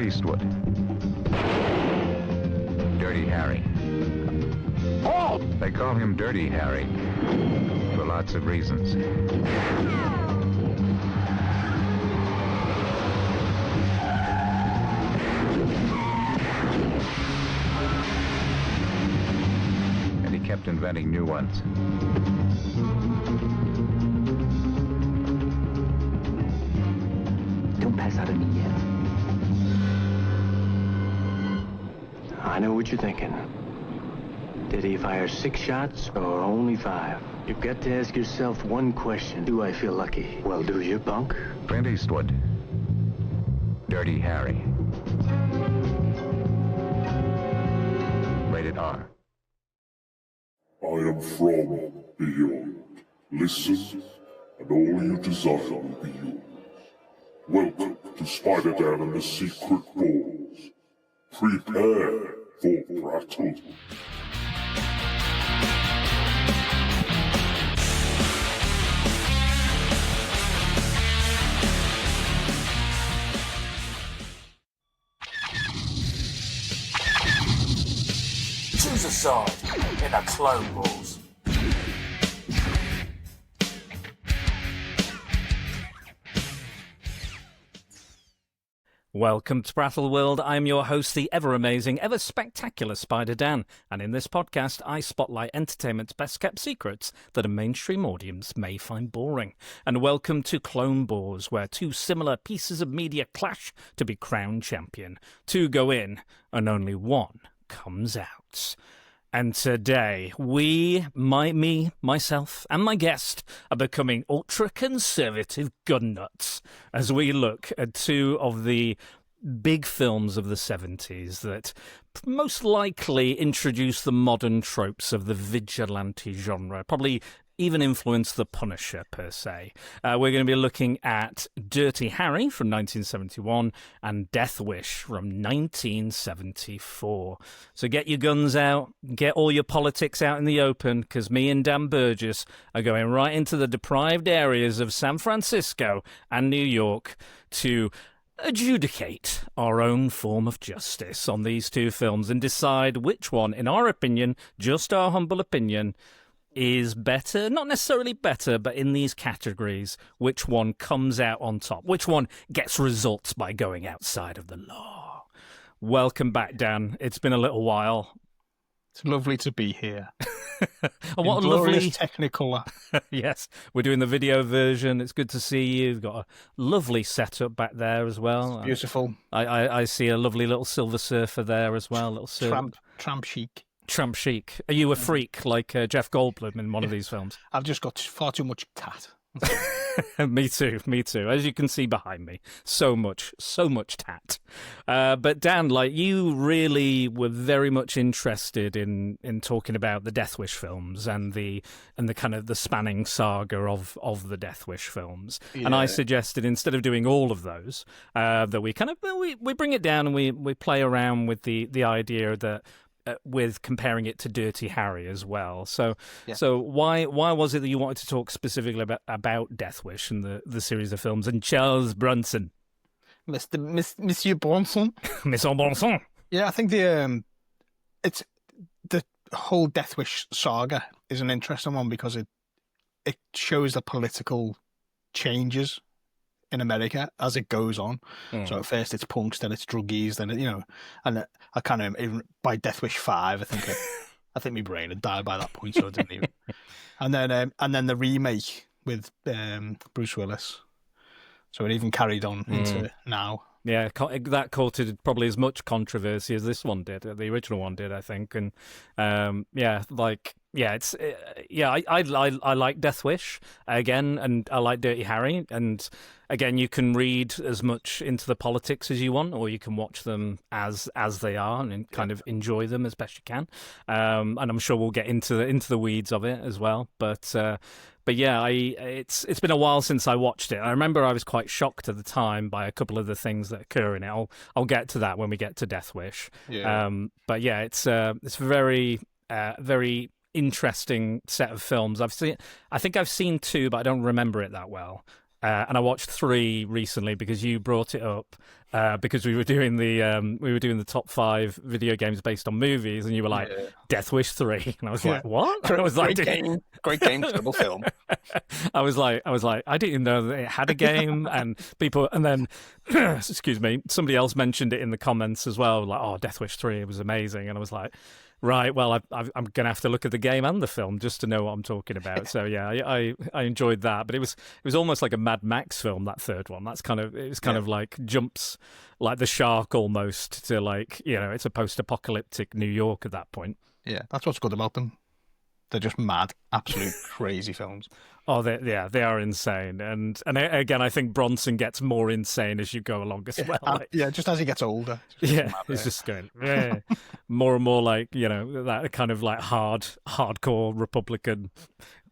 Clint Eastwood. Dirty Harry. Oh! They call him Dirty Harry for lots of reasons. And he kept inventing new ones. Don't pass out on me yet. I know what you're thinking. Did he fire 6 shots or only 5? You've got to ask yourself one question. Do I feel lucky? Well, do you, punk? Clint Eastwood. Dirty Harry. Rated R. I am from beyond. Listen, and all you desire will be yours. Welcome to Spider-Dan and the Secret Balls. Prepare for Prattle. Choose a side in the Clone Wars. Welcome to Prattle World. I'm your host, the ever-amazing, ever-spectacular Spider-Dan, and in this podcast, I spotlight entertainment's best-kept secrets that a mainstream audience may find boring. And welcome to Clone Wars, where 2 similar pieces of media clash to be crowned champion. 2 go in, and only 1 comes out. And today, myself, and my guest are becoming ultra-conservative gun nuts as we look at 2 of the big films of the 70s that most likely introduced the modern tropes of the vigilante genre, probably even influenced The Punisher, per se. We're going to be looking at Dirty Harry from 1971 and Death Wish from 1974. So get your guns out, get all your politics out in the open, because me and Dan Burgess are going right into the deprived areas of San Francisco and New York to adjudicate our own form of justice on these 2 films and decide which one, in our opinion, just our humble opinion, is better, not necessarily better, but in these categories, which one comes out on top, which one gets results by going outside of the law. Welcome back, Dan. It's been a little while. It's lovely to be here. Oh, what a lovely Technicolor. Yes, we're doing the video version. It's good to see you. You've got a lovely setup back there as well. It's beautiful. I see a lovely little Silver Surfer there as well. Little Tramp chic. Tramp chic. Are you a freak like Jeff Goldblum in one of these films? I've just got far too much tat. Me too. As you can see behind me, so much tat. But Dan, like, you really were very much interested in talking about the Death Wish films and the kind of the spanning saga of the Death Wish films. Yeah. And I suggested, instead of doing all of those, that we kind of we bring it down and we play around with the idea that. With comparing it to Dirty Harry as well. So why was it that you wanted to talk specifically about Death Wish and the series of films and Charles Bronson? Monsieur Bronson? Monsieur Bronson. Yeah, I think the whole Death Wish saga is an interesting one because it shows the political changes in America as it goes on. So at first it's punks, then it's druggies, then and I kind of, even by Death Wish 5, I think my brain had died by that point, so I didn't even. And then the remake with Bruce Willis, so it even carried on into now. Yeah, that courted probably as much controversy as this one did, the original one did, I think. And I like Death Wish again, and I like Dirty Harry. And again, you can read as much into the politics as you want, or you can watch them as they are and kind of enjoy them as best you can. And I'm sure we'll get into the weeds of it as well. But yeah, it's been a while since I watched it. I remember I was quite shocked at the time by a couple of the things that occur in it. I'll get to that when we get to Death Wish. Yeah. But yeah, it's very very interesting set of films. I think I've seen 2, but I don't remember it that well. And I watched 3 recently because you brought it up. because we were doing the top 5 video games based on movies, and you were like, Death Wish 3, and I was like, what? I was like, great game, terrible film. I was like, I didn't even know that it had a game, and then, excuse me, somebody else mentioned it in the comments as well, like, oh, Death Wish 3, it was amazing, and I was like, right, well, I'm going to have to look at the game and the film just to know what I'm talking about. So yeah, I enjoyed that, but it was almost like a Mad Max film, that third one. It was kind of like jumps like the shark almost to, like, you know, it's a post-apocalyptic New York at that point. Yeah, that's what's good about them. They're just mad, absolute crazy films. Oh, they are insane, and again, I think Bronson gets more insane as you go along as well. Just as he gets older. He's just going more and more like, you know, that kind of like hardcore Republican.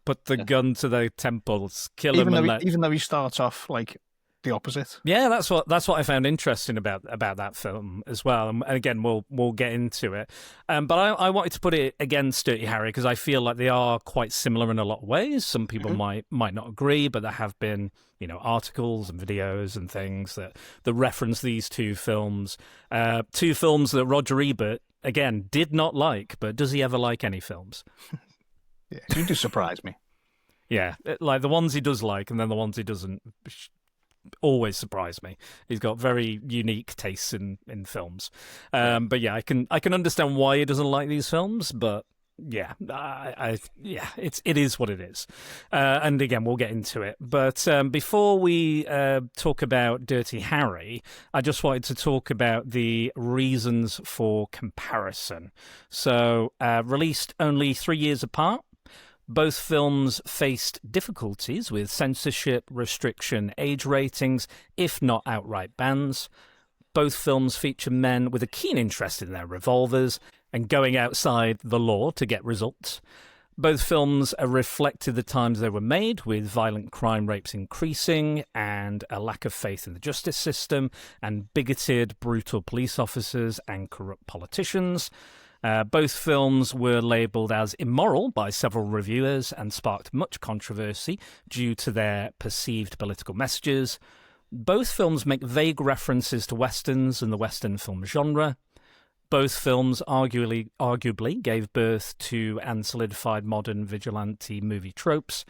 Put the gun to their temples, kill him, even though he starts off like the opposite. Yeah, that's what I found interesting about that film as well. And again, we'll get into it. But I wanted to put it against Dirty Harry because I feel like they are quite similar in a lot of ways. Some people might not agree, but there have been, you know, articles and videos and things that reference these two films. Two films that Roger Ebert again did not like, but does he ever like any films? Yeah, you do surprise me. Yeah, like the ones he does like, and then the ones he doesn't. Always surprise me. He's got very unique tastes in films. But yeah, I can understand why he doesn't like these films, but yeah, it is what it is. And again, we'll get into it. But before we talk about Dirty Harry, I just wanted to talk about the reasons for comparison. So, released only 3 years apart, both films faced difficulties with censorship, restriction, age ratings, if not outright bans. Both films feature men with a keen interest in their revolvers and going outside the law to get results. Both films reflected the times they were made, with violent crime rates increasing and a lack of faith in the justice system and bigoted, brutal police officers and corrupt politicians. Both films were labelled as immoral by several reviewers and sparked much controversy due to their perceived political messages. Both films make vague references to westerns and the western film genre. Both films arguably gave birth to and solidified modern vigilante movie tropes.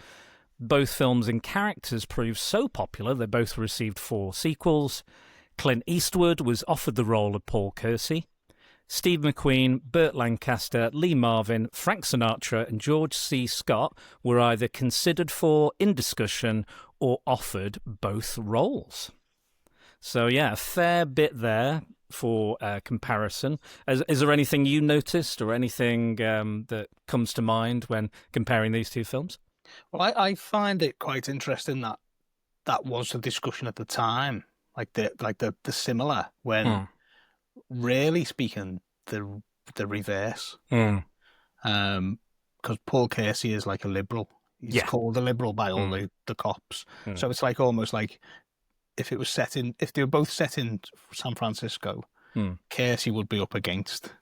Both films and characters proved so popular they both received 4 sequels. Clint Eastwood was offered the role of Paul Kersey. Steve McQueen, Burt Lancaster, Lee Marvin, Frank Sinatra and George C. Scott were either considered for, in discussion, or offered both roles. So yeah, a fair bit there for comparison. Is there anything you noticed or anything that comes to mind when comparing these two films? Well, I find it quite interesting that was the discussion at the time, like the similar when... Really speaking, the reverse. Because Paul Kersey is like a liberal. He's called a liberal by all the cops. So it's like almost like if they were both set in San Francisco, Kersey would be up against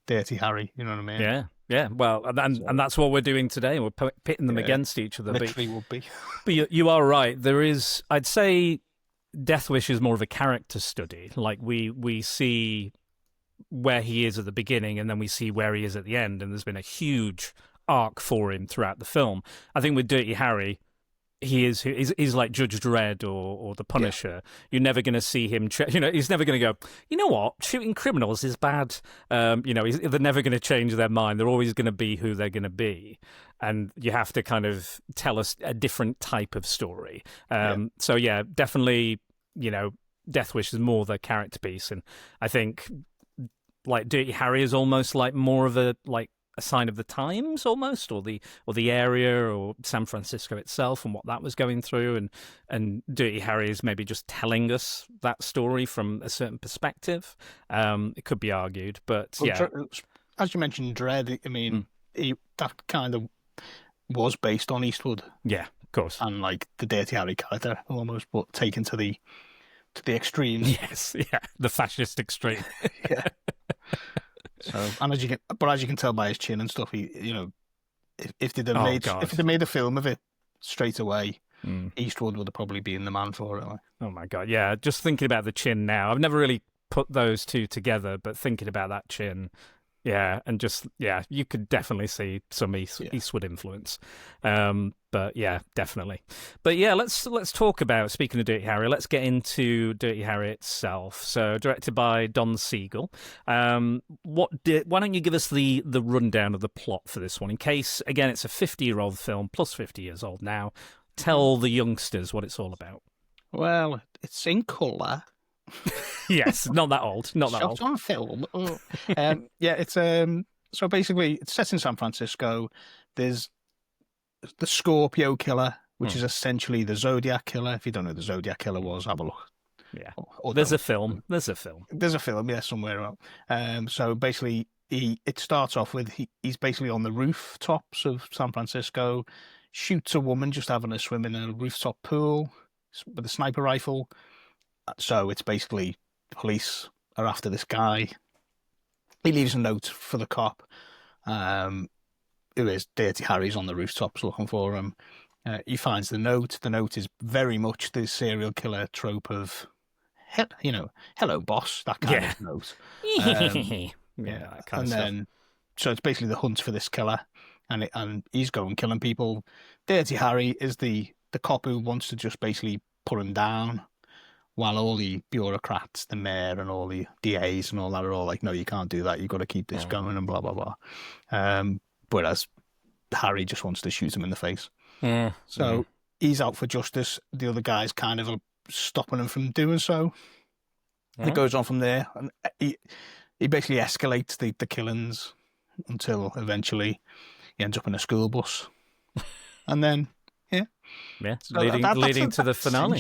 Dirty Harry. You know what I mean? Yeah. Well, and that's what we're doing today. We're pitting them against each other. Literally would be. But you are right. There is, I'd say, Death Wish is more of a character study. Like we see where he is at the beginning and then we see where he is at the end, and there's been a huge arc for him throughout the film. I think with Dirty Harry, he's like Judge Dredd or the Punisher. You're never going to see him he's never going to go, you know what, shooting criminals is bad. They're never going to change their mind. They're always going to be who they're going to be, and you have to kind of tell us a different type of story. So yeah, definitely, Death Wish is more the character piece, and I think like Dirty Harry is almost like more of a sign of the times almost, or the area or San Francisco itself and what that was going through, and Dirty Harry is maybe just telling us that story from a certain perspective. It could be argued, but as you mentioned, Dredd, I mean, that kind of was based on Eastwood, of course, and like the Dirty Harry character almost, but taken to the extreme. Yes, the fascist extreme. Yeah. So, and as you can tell by his chin and stuff, he, if they'd made a film of it straight away, Eastwood would have probably been the man for it. Like. Oh my God, yeah. Just thinking about the chin now, I've never really put those two together, but thinking about that chin, yeah, and just you could definitely see some Eastwood influence. But yeah, definitely. But yeah, let's talk about, speaking of Dirty Harry, let's get into Dirty Harry itself. So directed by Don Siegel. Why don't you give us the rundown of the plot for this one, in case, again, it's a 50-year-old film, plus 50 years old now. Tell the youngsters what it's all about. Well, it's in colour. Yes, not that old. Not that old. Shot on film. It's so basically it's set in San Francisco. There's the Scorpio killer, which is essentially the Zodiac killer. If you don't know who the Zodiac killer was, have a look. Yeah, there's a film. There's a film, yeah, somewhere around. So basically, it starts off with he's basically on the rooftops of San Francisco, shoots a woman just having a swim in a rooftop pool with a sniper rifle. So it's basically police are after this guy. He leaves a note for the cop, who is Dirty Harry's on the rooftops looking for him. He finds the note. The note is very much the serial killer trope of, hello, boss, that kind of note. That kind of stuff. Then, so it's basically the hunt for this killer, and he's going killing people. Dirty Harry is the cop who wants to just basically put him down, while all the bureaucrats, the mayor and all the DAs and all that are all like, no, you can't do that. You've got to keep this going and blah, blah, blah. Whereas Harry just wants to shoot him in the face. So he's out for justice. The other guy's kind of stopping him from doing so. It goes on from there. And he basically escalates the killings until eventually he ends up in a school bus. And then, so leading to the finale.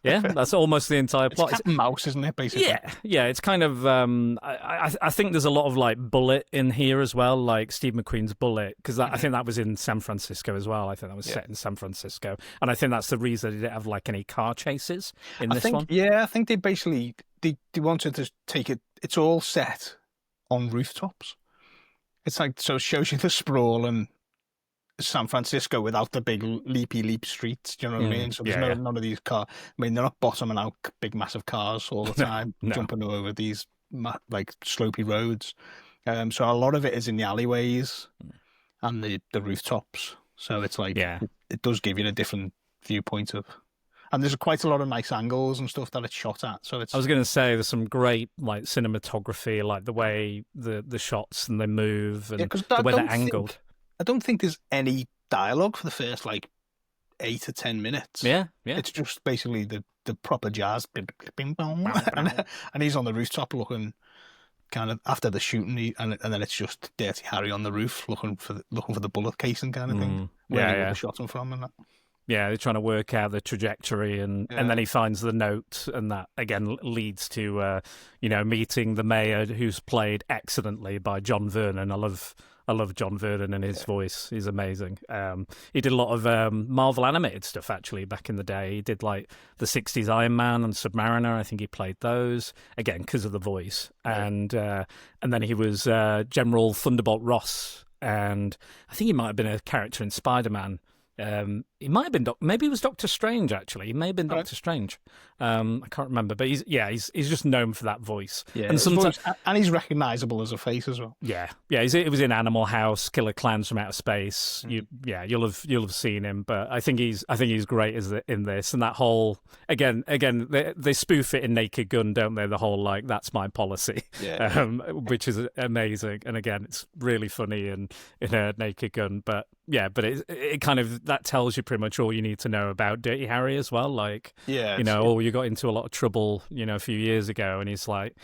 Yeah, that's almost the entire plot. It's cat and mouse, isn't it, basically? Yeah, it's kind of... I think there's a lot of, like, Bullet in here as well, like Steve McQueen's Bullet, because I think that was in San Francisco as well. I think that was set in San Francisco. And I think that's the reason they didn't have, like, any car chases in this one. Yeah, I think they basically... They wanted to take it... It's all set on rooftops. It's like... So it shows you the sprawl and... San Francisco without the big leap streets, do you know what I mean? So there's none of these cars. I mean, they're not bottoming out big, massive cars all the time, jumping over these like slopey roads. So a lot of it is in the alleyways and the rooftops. So it's like it does give you a different viewpoint of. And there's quite a lot of nice angles and stuff that it's shot at. So it's. I was going to say there's some great like cinematography, like the way the shots and they move and the way they're angled. I don't think there's any dialogue for the first, 8 to 10 minutes. Yeah. It's just basically the proper jazz. And he's on the rooftop looking kind of after the shooting, and then it's just Dirty Harry on the roof looking for the bullet casing kind of thing. Where they shot him from and that. Yeah, they're trying to work out the trajectory, and then he finds the note, and that again leads to meeting the mayor, who's played excellently by John Vernon. I love John Vernon and his voice. He's amazing. He did a lot of Marvel animated stuff, actually, back in the day. He did, like, the 60s Iron Man and Submariner. I think he played those, again, because of the voice. And then he was General Thunderbolt Ross, and I think he might have been a character in Spider-Man. He might have been maybe it was Doctor Strange, actually. He may have been Doctor Strange. I can't remember, but he's just known for that voice. Yeah, and sometimes and he's recognisable as a face as well. Yeah. It was in Animal House, Killer Clowns from Outer Space. You'll have seen him, but I think he's great in this, and that whole again they spoof it in Naked Gun, don't they? The whole like that's my policy, which is amazing, and again it's really funny in a Naked Gun, but it kind of that tells you pretty much all you need to know about Dirty Harry as well. Like, you got into a lot of trouble, a few years ago, and he's like,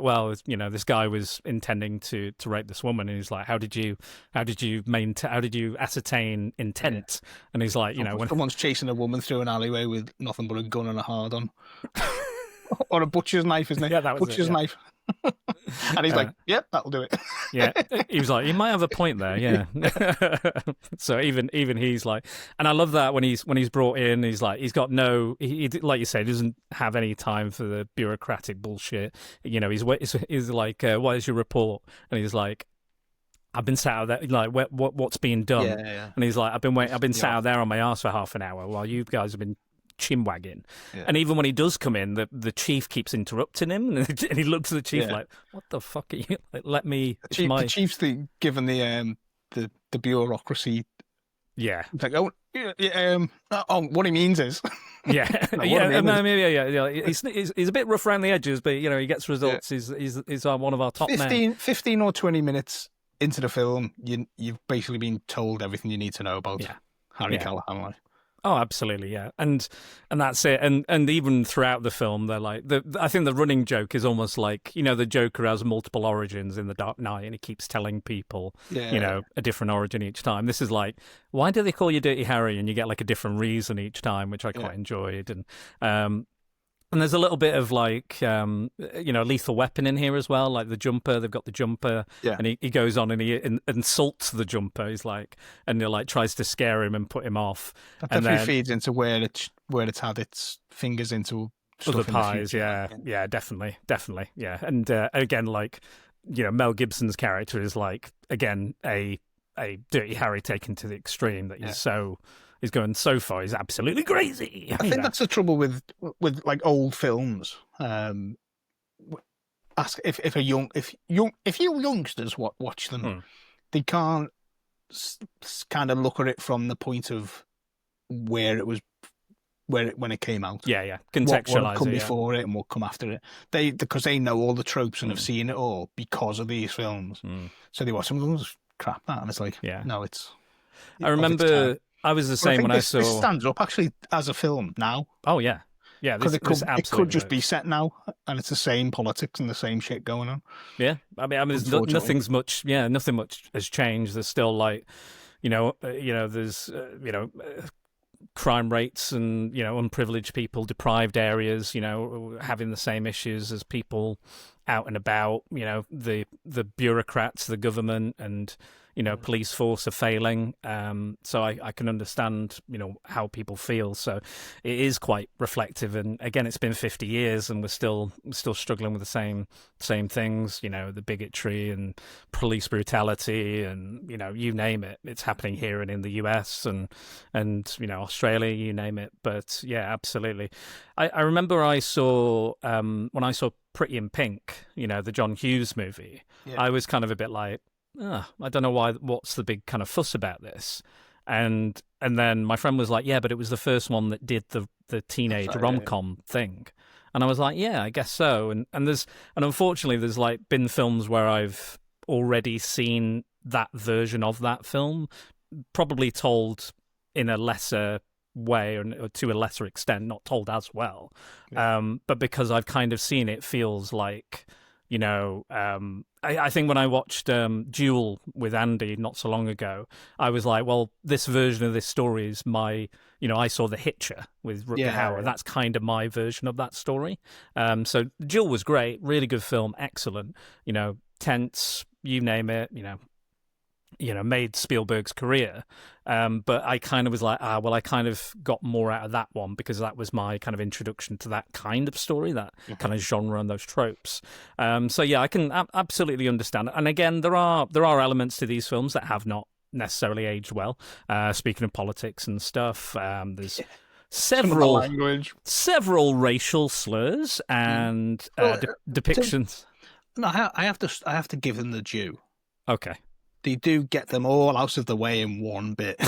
well, this guy was intending to rape this woman, and he's like, how did you ascertain intent? And he's like, when someone's chasing a woman through an alleyway with nothing but a gun and a hard on, or a butcher's knife, isn't it? Yeah, that was butcher's knife. And he's like, yep, that'll do it. Yeah, he was like, you might have a point there, yeah. So even he's like, and I love that when he's brought in, he's like, he's got he like you said, doesn't have any time for the bureaucratic bullshit. He's like, what is your report? And he's like, I've been sat out there, like, what's being done? Yeah. And he's like, I've been sat out there on my arse for half an hour while you guys have been chin-wagging. Yeah. And even when he does come in, the chief keeps interrupting him, and he looks at the chief like, what the fuck are you? Like, let me... The chief's given the bureaucracy... Yeah. Like, what he means is... Yeah. He's a bit rough around the edges, but, he gets results. Yeah. He's one of our top men. 15 or 20 minutes into the film, you've basically been told everything you need to know about Harry Callahan. Like. Oh, absolutely, yeah, and that's it. And even throughout the film, they're like, I think the running joke is almost like, the Joker has multiple origins in The Dark Knight, and he keeps telling people, a different origin each time. This is like, why do they call you Dirty Harry? And you get like a different reason each time, which I quite enjoyed. And there's a little bit of like, Lethal Weapon in here as well, like the jumper. They've got the jumper, and he goes on and he insults the jumper. He's like, and he like tries to scare him and put him off. That definitely feeds into where it's had its fingers into other pies. Yeah, definitely, yeah. And again, like, Mel Gibson's character is like, again, a Dirty Harry taken to the extreme that he's going so far. He's absolutely crazy. I think that's the trouble with like old films. Ask if you youngsters watch them, they can't kind of look at it from the point of when it came out. Yeah. Contextualize what come before it and what come after it. Because they know all the tropes and have seen it all because of these films. So they watch them and go, crap, that, and it's like, no, it's. I remember. I was the same when I saw... This stands up, actually, as a film now. Oh, yeah. Yeah, because it could just be set now, and it's the same politics and the same shit going on. Yeah, I mean, nothing much has changed. There's still, like, there's, crime rates and, unprivileged people, deprived areas, having the same issues as people out and about, the bureaucrats, the government, and... police force are failing. So I can understand, how people feel. So it is quite reflective. And again, it's been 50 years and we're still struggling with the same things, the bigotry and police brutality and, you name it. It's happening here and in the US and Australia, you name it. But yeah, absolutely. I remember I saw, when I saw Pretty in Pink, the John Hughes movie, I was kind of a bit like, I don't know what's the big kind of fuss about this. And then my friend was like, yeah, but it was the first one that did the teenage rom-com thing. And I was like, yeah, I guess so. And unfortunately there's like been films where I've already seen that version of that film, probably told in a lesser way or to a lesser extent, not told as well. But because I've kind of seen it, feels like, I think when I watched Duel with Andy not so long ago, I was like, well, this version of this story is my, I saw The Hitcher with Rutger Hauer. Yeah. That's kind of my version of that story. So Duel was great, really good film, excellent, tense, you name it, made Spielberg's career. But I kind of was like, I kind of got more out of that one because that was my kind of introduction to that kind of story, that kind of genre and those tropes. So yeah, I can absolutely understand it. And again, there are elements to these films that have not necessarily aged well. Speaking of politics and stuff, there's several racial slurs and depictions. No, I have to give them the due. Okay. They do get them all out of the way in one bit.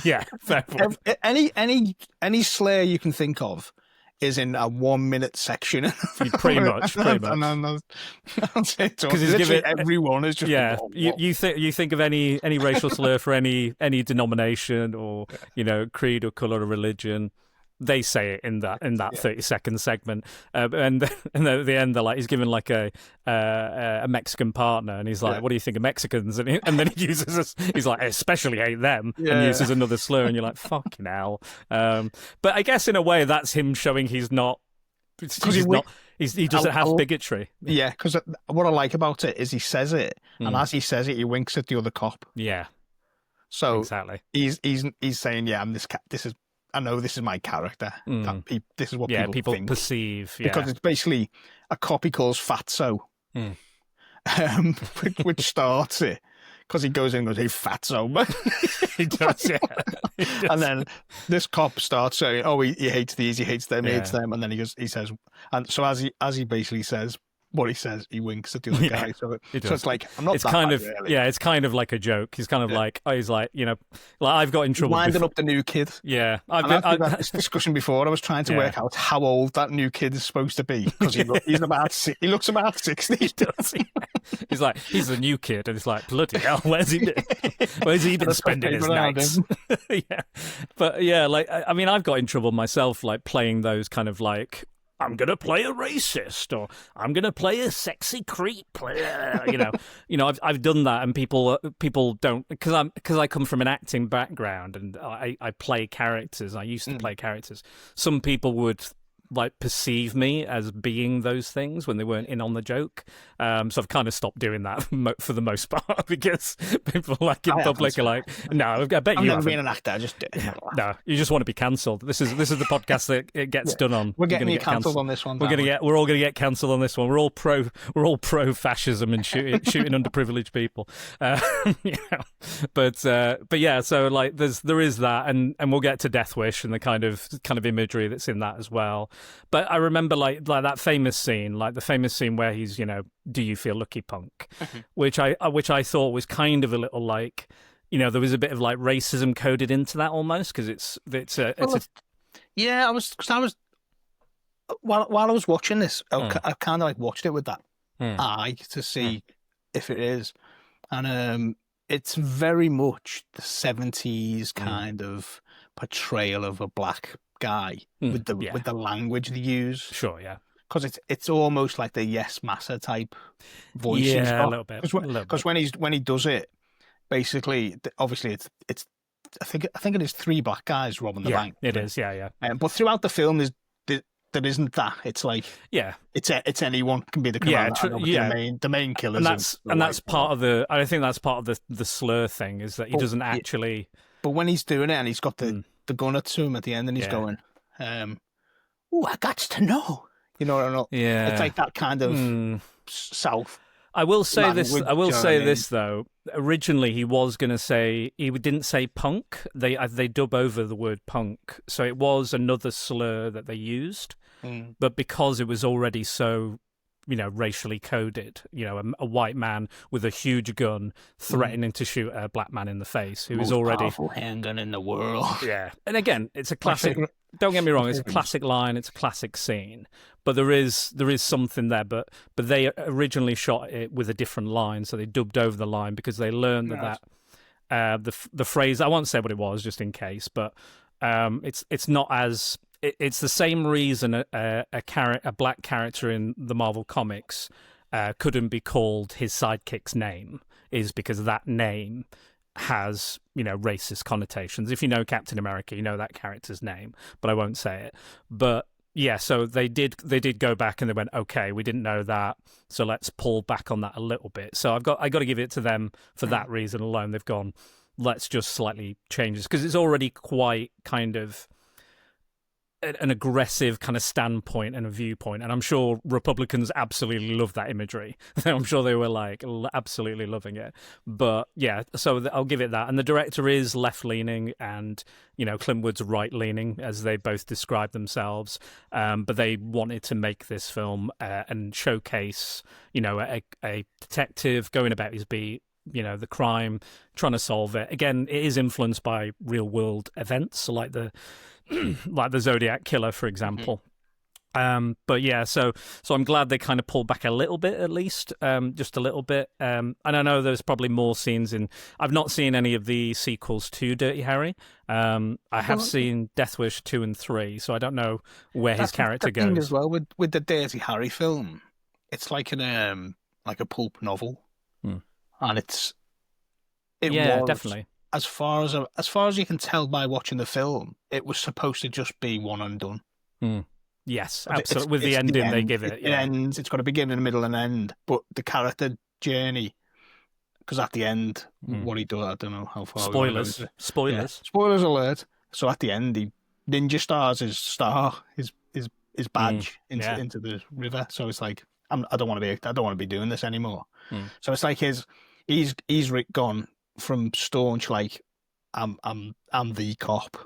Yeah, fair point. Any slur you can think of is in a 1 minute section. Pretty much. Because everyone is just you think of any racial slur for any denomination or creed or color or religion. They say it in that 30-second segment, and at the end they're like, he's given like a Mexican partner, and he's like, "What do you think of Mexicans?" And then he uses he's like, "I especially hate them," and uses another slur, and you're like, "Fucking hell!" But I guess in a way that's him showing he's not. He doesn't have bigotry. Yeah, because what I like about it is he says it, and as he says it, he winks at the other cop. Yeah. So exactly, he's saying, "Yeah, I'm this. I know this is my character. This is what people think. Perceive. Yeah. Because it's basically a cop he calls Fatso, which starts it. Because he goes in and goes, "Hey, fatso." He does, yeah. He does. And then this cop starts saying, "Oh, he hates these, he hates them, he hates them." And then he says, and so as he basically says what he says, he winks at the other guy. So it's like, I'm not. It's that kind bad, of really. it's kind of like a joke. He's kind of like, he's like, like I've got in trouble. Winding up the new kid. Yeah, I've had this discussion before. I was trying to work out how old that new kid is supposed to be because he looks about 60. He does. He's like, he's the new kid, and it's like, bloody hell, where's he been spending his nights? Yeah, but yeah, like I mean, I've got in trouble myself, like playing those kind of like, I'm gonna play a racist, or I'm gonna play a sexy creep. I've done that, and people don't, because I come from an acting background and I play characters. I used to play characters. Some people would like perceive me as being those things when they weren't in on the joke. So I've kind of stopped doing that for the most part, because people like in public are like, no, I bet I've you never haven't. been an actor. I just No, you just want to be cancelled. This is the podcast that it gets done on. We're getting you cancelled on this one. We're all gonna get cancelled on this one. We're all pro fascism and shooting underprivileged people. But yeah, so like there is that, and we'll get to Death Wish and the kind of imagery that's in that as well. But I remember like that famous scene, where he's, do you feel lucky, punk? which I thought was kind of a little like, there was a bit of like racism coded into that almost, because yeah, I was while I was watching this, I kind of like watched it with that eye to see if it is, and it's very much the 70s kind of portrayal of a black guy with the language they use. Sure, yeah. Because it's almost like the Yes Massa type voice. Yeah, a little bit. Because when he does it, basically, obviously it's I think it is 3 black guys robbing the bank. It is, yeah. But throughout the film, there isn't that. It's like, it's anyone can be the commander. The main killers. And that's part of the. I think that's part of the slur thing, is that he doesn't actually. But when he's doing it and he's got the gun up to him at the end, and he's going, "Oh, I got to know." You know what I mean? Yeah. It's like that kind of South. I will say this though. Originally, he was going to say, he didn't say punk. They dub over the word punk, so it was another slur that they used. But because it was already so, racially coded, a white man with a huge gun threatening to shoot a black man in the face, who is already powerful handgun in the world. Yeah, and again, it's a classic. Don't get me wrong; it's a classic line, it's a classic scene. But there is something there. But they originally shot it with a different line, so they dubbed over the line because they learned that the phrase. I won't say what it was, just in case. But it's not as. It's the same reason a black character in the Marvel comics couldn't be called his sidekick's name, is because that name has, racist connotations. If you know Captain America, you know that character's name, but I won't say it. But yeah, so they did go back and they went, okay, we didn't know that, so let's pull back on that a little bit. So I got to give it to them for that reason alone. They've gone, let's just slightly change this, because it's already quite kind of an aggressive kind of standpoint and a viewpoint, and I'm sure Republicans absolutely love that imagery. I'm sure they were like absolutely loving it. But yeah, so I'll give it that. And the director is left-leaning, and Clint Wood's right-leaning, as they both describe themselves. But they wanted to make this film and showcase, a detective going about his beat, the crime, trying to solve it. Again, it is influenced by real-world events, like the Zodiac Killer, for example. But yeah, so I'm glad they kind of pulled back a little bit, at least, just a little bit. And I know there's probably more scenes in. I've not seen any of the sequels to Dirty Harry. I have seen Death Wish 2 and 3, so I don't know where his character goes. As well with the Dirty Harry film, it's like a pulp novel, and it was definitely. As far as you can tell by watching the film, it was supposed to just be one and done. Yes, absolutely. With the ending they give it. It ends. It's got a beginning, a middle, and end. But the character journey, because at the end, what he does, I don't know how far. Spoilers. Yeah. Spoilers alert. So at the end, he ninja stars his badge into the river. So it's like I don't want to be doing this anymore. So it's like gone from staunch like I'm the cop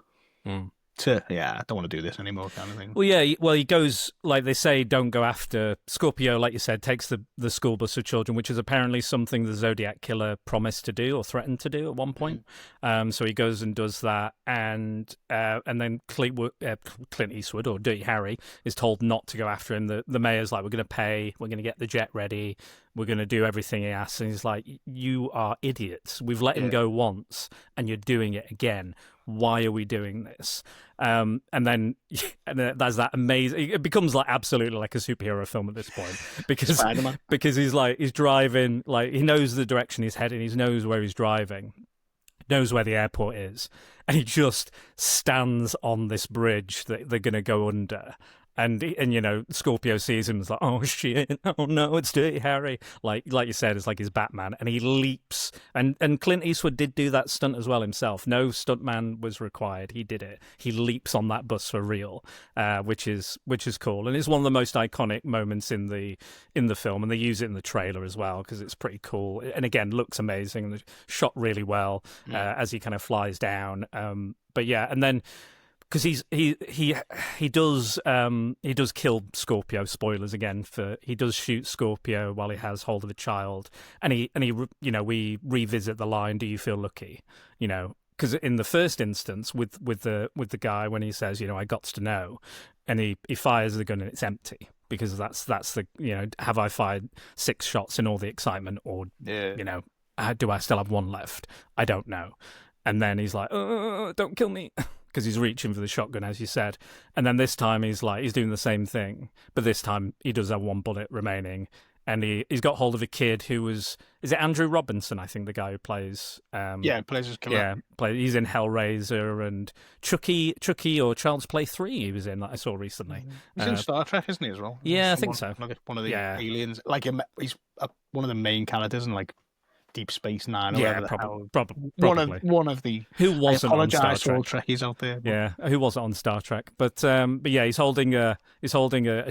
to I don't want to do this anymore kind of thing. Well, yeah, he goes, like they say, don't go after Scorpio, like you said, takes the school bus of children, which is apparently something the Zodiac Killer promised to do or threatened to do at one point. So he goes and does that, and then Clint Eastwood, or Dirty Harry, is told not to go after him. The mayor's like, we're going to pay, we're going to get the jet ready, we're going to do everything he asks. And he's like, you are idiots. We've let him go once, and you're doing it again. Why are we doing this? And then there's that amazing. It becomes like absolutely like a superhero film at this point because he's driving, like he knows the direction he's heading, he knows where he's driving, knows where the airport is, and he just stands on this bridge that they're going to go under. And you know, Scorpio sees him and is like, oh shit, oh no, it's Dirty Harry. Like you said, it's like his Batman, and he leaps. And Clint Eastwood did do that stunt as well himself. No stuntman was required. He did it. He leaps on that bus for real, which is cool. And it's one of the most iconic moments in the film, and they use it in the trailer as well because it's pretty cool. And again, looks amazing and shot really well as he kind of flies down. But yeah, and then. Because he does kill Scorpio. Spoilers again. He does shoot Scorpio while he has hold of a child, and he we revisit the line, "Do you feel lucky?" You know, because in the first instance with the guy when he says, you know, I got to know, and he fires the gun and it's empty because that's the have I fired 6 shots in all the excitement, or do I still have one left? I don't know. And then he's like, don't kill me. Because he's reaching for the shotgun, as you said. And then this time he's doing the same thing. But this time he does have 1 bullet remaining. And he's got hold of a kid who was... Is it Andrew Robinson, I think, the guy who plays... plays his killer. Yeah, he's in Hellraiser and Chucky or Child's Play 3 he was in, that I saw recently. He's in Star Trek, isn't he, as well? Yeah, I think so. One of the aliens. Like, he's one of the main characters in, like, Deep Space Nine, or probably. One of the. Who wasn't on Star Trek? To all Trekkies out there. But... Yeah, who wasn't on Star Trek? But yeah, he's holding a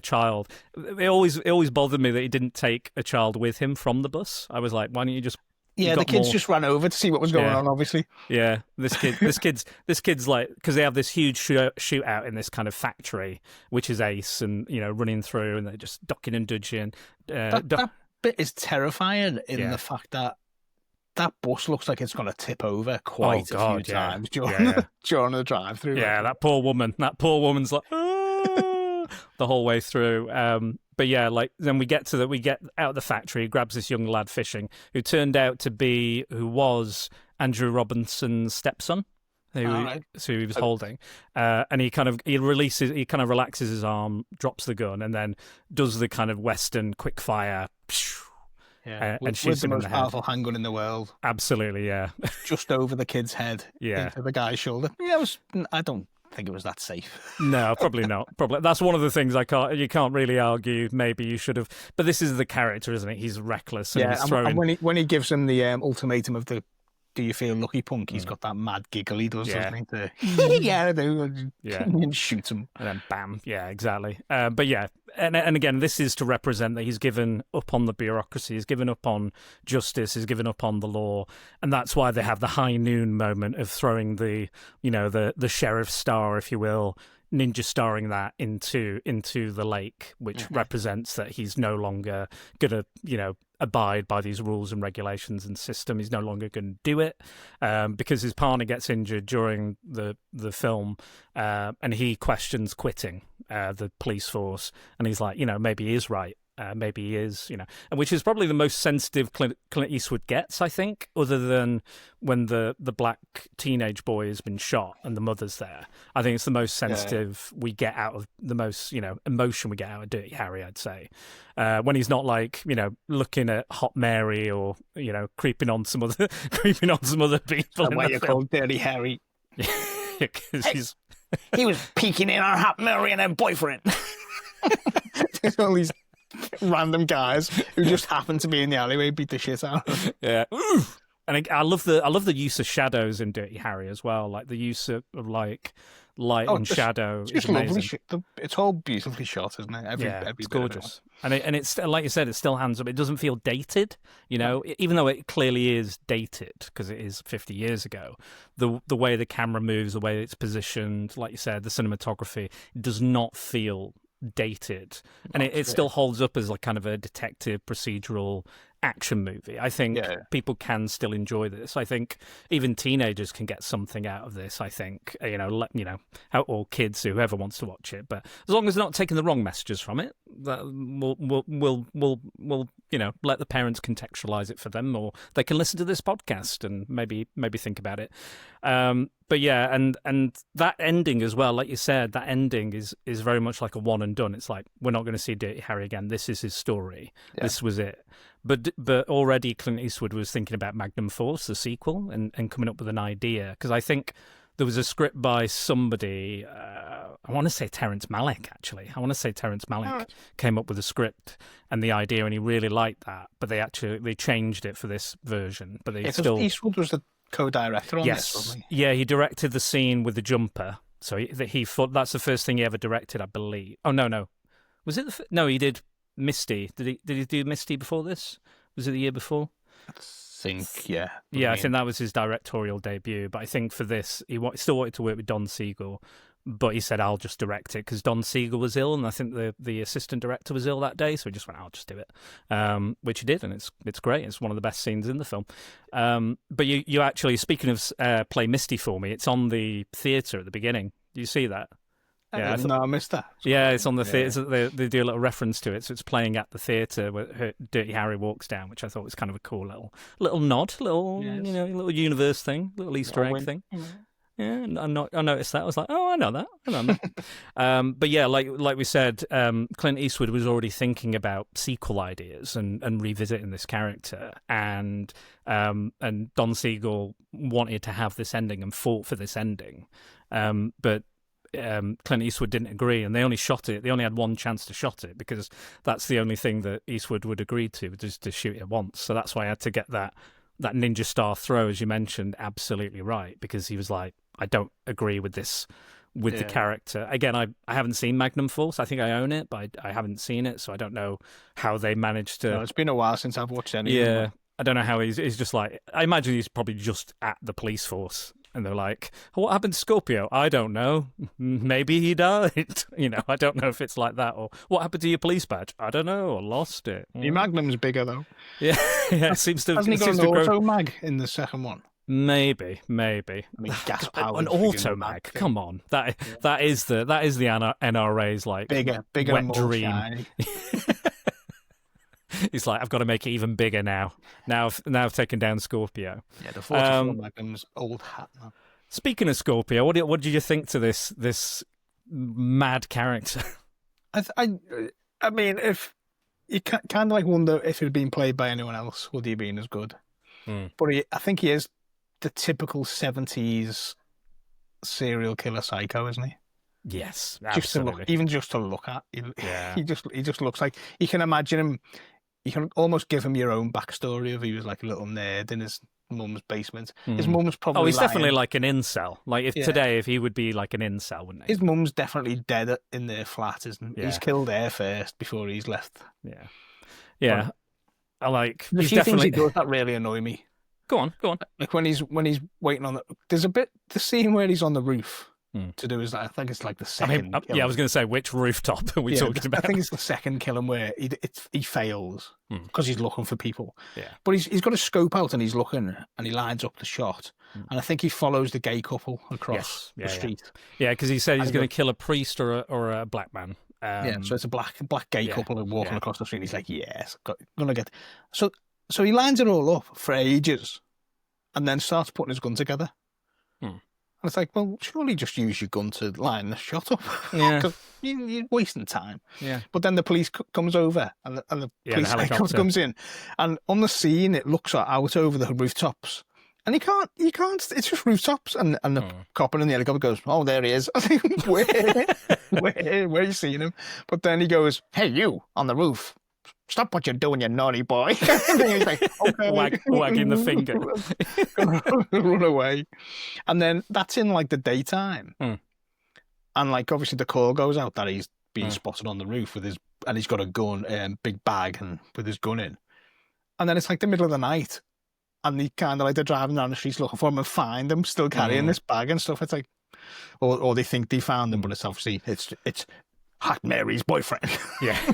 child. It always bothered me that he didn't take a child with him from the bus. I was like, why don't you just? Yeah, the kids just ran over to see what was going on. Obviously. Yeah, this kid's like, because they have this huge shootout in this kind of factory, which is Ace, and running through, and they're just ducking and dodging. That bit is terrifying in the fact that. That bus looks like it's going to tip over quite a few times during the drive-through. Yeah, that poor woman's like the whole way through. But yeah, like then we get out of the factory. He grabs this young lad fishing, who turned out to who was Andrew Robinson's stepson, who he was holding. And he kind of relaxes his arm, drops the gun, and then does the kind of Western quick fire. Yeah, and shoots the him in most the head. powerful handgun in the world. Absolutely, yeah. Just over the kid's head, into the guy's shoulder. Yeah, I don't think it was that safe. No, probably not. Probably that's one of the things you can't really argue. Maybe you should have, but this is the character, isn't it? He's reckless. And he's throwing... and when he gives him the ultimatum of the "Do you feel lucky?" punk, he's got that mad giggle he does, doesn't he? Yeah, I do. Yeah, and shoots him, and then bam. Yeah, exactly. But yeah. And again, this is to represent that he's given up on the bureaucracy, he's given up on justice, he's given up on the law, and that's why they have the high noon moment of throwing the sheriff's star, if you will, ninja starring that into the lake, which represents that he's no longer gonna abide by these rules and regulations and system. He's no longer going to do it because his partner gets injured during the film, and he questions quitting the police force, and he's like, maybe he is right. Maybe he is, and which is probably the most sensitive Clint Eastwood gets, I think, other than when the black teenage boy has been shot and the mother's there. I think it's the most sensitive we get out of, the most, emotion we get out of Dirty Harry, I'd say. When he's not like, looking at Hot Mary or, creeping on some other people. That's why you're called Dirty Harry. Because he was peeking in on Hot Mary and her boyfriend. There's all these random guys who just happen to be in the alleyway, beat the shit out of him. Yeah. And I love the use of shadows in Dirty Harry as well, like the use of like light and shadow. It's just lovely. It's all beautifully shot, isn't it? Every it's bit gorgeous. And it's like you said, it still hands up. It doesn't feel dated, even though it clearly is dated because it is 50 years ago. The way the camera moves, the way it's positioned, like you said, the cinematography does not feel dated, and it still holds up as like kind of a detective procedural action movie. I think people can still enjoy this. I think even teenagers can get something out of this. I think or kids, whoever wants to watch it. But as long as they're not taking the wrong messages from it, that we'll let the parents contextualize it for them, or they can listen to this podcast and maybe think about it. But yeah, and that ending as well, like you said, that ending is very much like a one and done. It's like, we're not going to see Dirty Harry again. This is his story. Yeah. This was it. But already Clint Eastwood was thinking about Magnum Force, the sequel, and coming up with an idea. Because I think there was a script by somebody, I want to say Terrence Malick, actually. Terrence Malick came up with a script and the idea, and he really liked that. But they changed it for this version. But Eastwood was the co-director on this, wasn't he? Yeah, he directed the scene with the jumper. So he thought that's the first thing he ever directed, I believe. Oh, no. Was it no, he did Misty. Did he do Misty before this? Was it the year before? I think, yeah. I think that was his directorial debut. But I think for this, he still wanted to work with Don Siegel, but he said, I'll just direct it, because Don Siegel was ill, and I think the assistant director was ill that day, so he just went, I'll just do it, which he did, and it's great. It's one of the best scenes in the film. But you actually, speaking of play Misty for me, it's on the theatre at the beginning. Do you see that? Yeah, I missed that. Yeah, it's on the theatre. They do a little reference to it, so it's playing at the theatre where Dirty Harry walks down, which I thought was kind of a cool little nod, little universe thing, little Easter egg thing. Yeah, I noticed that. I was like, I know that. But yeah, like we said, Clint Eastwood was already thinking about sequel ideas and revisiting this character, and Don Siegel wanted to have this ending and fought for this ending, but Clint Eastwood didn't agree, and they only shot it. They only had one chance to shot it, because that's the only thing that Eastwood would agree to, just to shoot it once. So that's why I had to get that ninja star throw, as you mentioned, absolutely right, because he was like, I don't agree with this, with the character. Again, I haven't seen Magnum Force. I think I own it, but I haven't seen it, so I don't know how they managed to... No, it's been a while since I've watched any. Yeah, I don't know how he's just like... I imagine he's probably just at the police force, and they're like, what happened to Scorpio? I don't know. Maybe he died. I don't know if it's like that. Or what happened to your police badge? I don't know. Or lost it. Your Magnum's bigger, though. Yeah, it seems to... Hasn't he got an auto mag in the second one? Maybe. I mean, gas powered. An auto mag. Come on, that is the NRA's like bigger wet and more dream. shiny. He's like, I've got to make it even bigger now. Now I've taken down Scorpio. Yeah, the 44 Magnum's old hat now. Speaking of Scorpio, what did you think to this mad character? I mean, if you kind of like wonder if it had been played by anyone else, would he have been as good? But I think he is the typical 70s serial killer psycho, isn't he? Yes, absolutely. Just to look at, he just looks like, you can imagine him. You can almost give him your own backstory of he was like a little nerd in his mum's basement. His mum's probably he's definitely like an incel. Like if he would be like an incel, wouldn't he? His mum's definitely dead in their flat, isn't he? Yeah. He's killed her first before he's left. Yeah. I like. The few things he does that really annoy me. Go on. Like when he's waiting on there's the scene where he's on the roof to do his. I think it's like the second. I was going to say, which rooftop are we talking about? I think it's the second killing where he fails because he's looking for people. Yeah, but he's got a scope out and he's looking and he lines up the shot, and I think he follows the gay couple across the street. Yeah, because he said he's going to kill a priest or a black man. So it's a black gay couple walking across the street. He's like, yes, gonna get. So he lines it all up for ages, and then starts putting his gun together. And it's like, well, surely just use your gun to line the shot up. Yeah, because you're wasting time. Yeah. But then the police comes over, and the police helicopter comes in, and on the scene it looks out over the rooftops. And he can't. It's just rooftops, and the cop in the helicopter goes, "Oh, there he is." I think, where are you seeing him? But then he goes, "Hey, you on the roof! Stop what you're doing, you naughty boy!" And then he's like, "Okay," wagging the finger, run away. And then that's in like the daytime. And like obviously the call goes out that he's being spotted on the roof with and he's got a gun, big bag, and with his gun in. And then it's like the middle of the night, and he kind of like they're driving down the streets looking for him and find him still carrying this bag and stuff. It's like, or they think they found him, but it's obviously it's Hot Mary's boyfriend.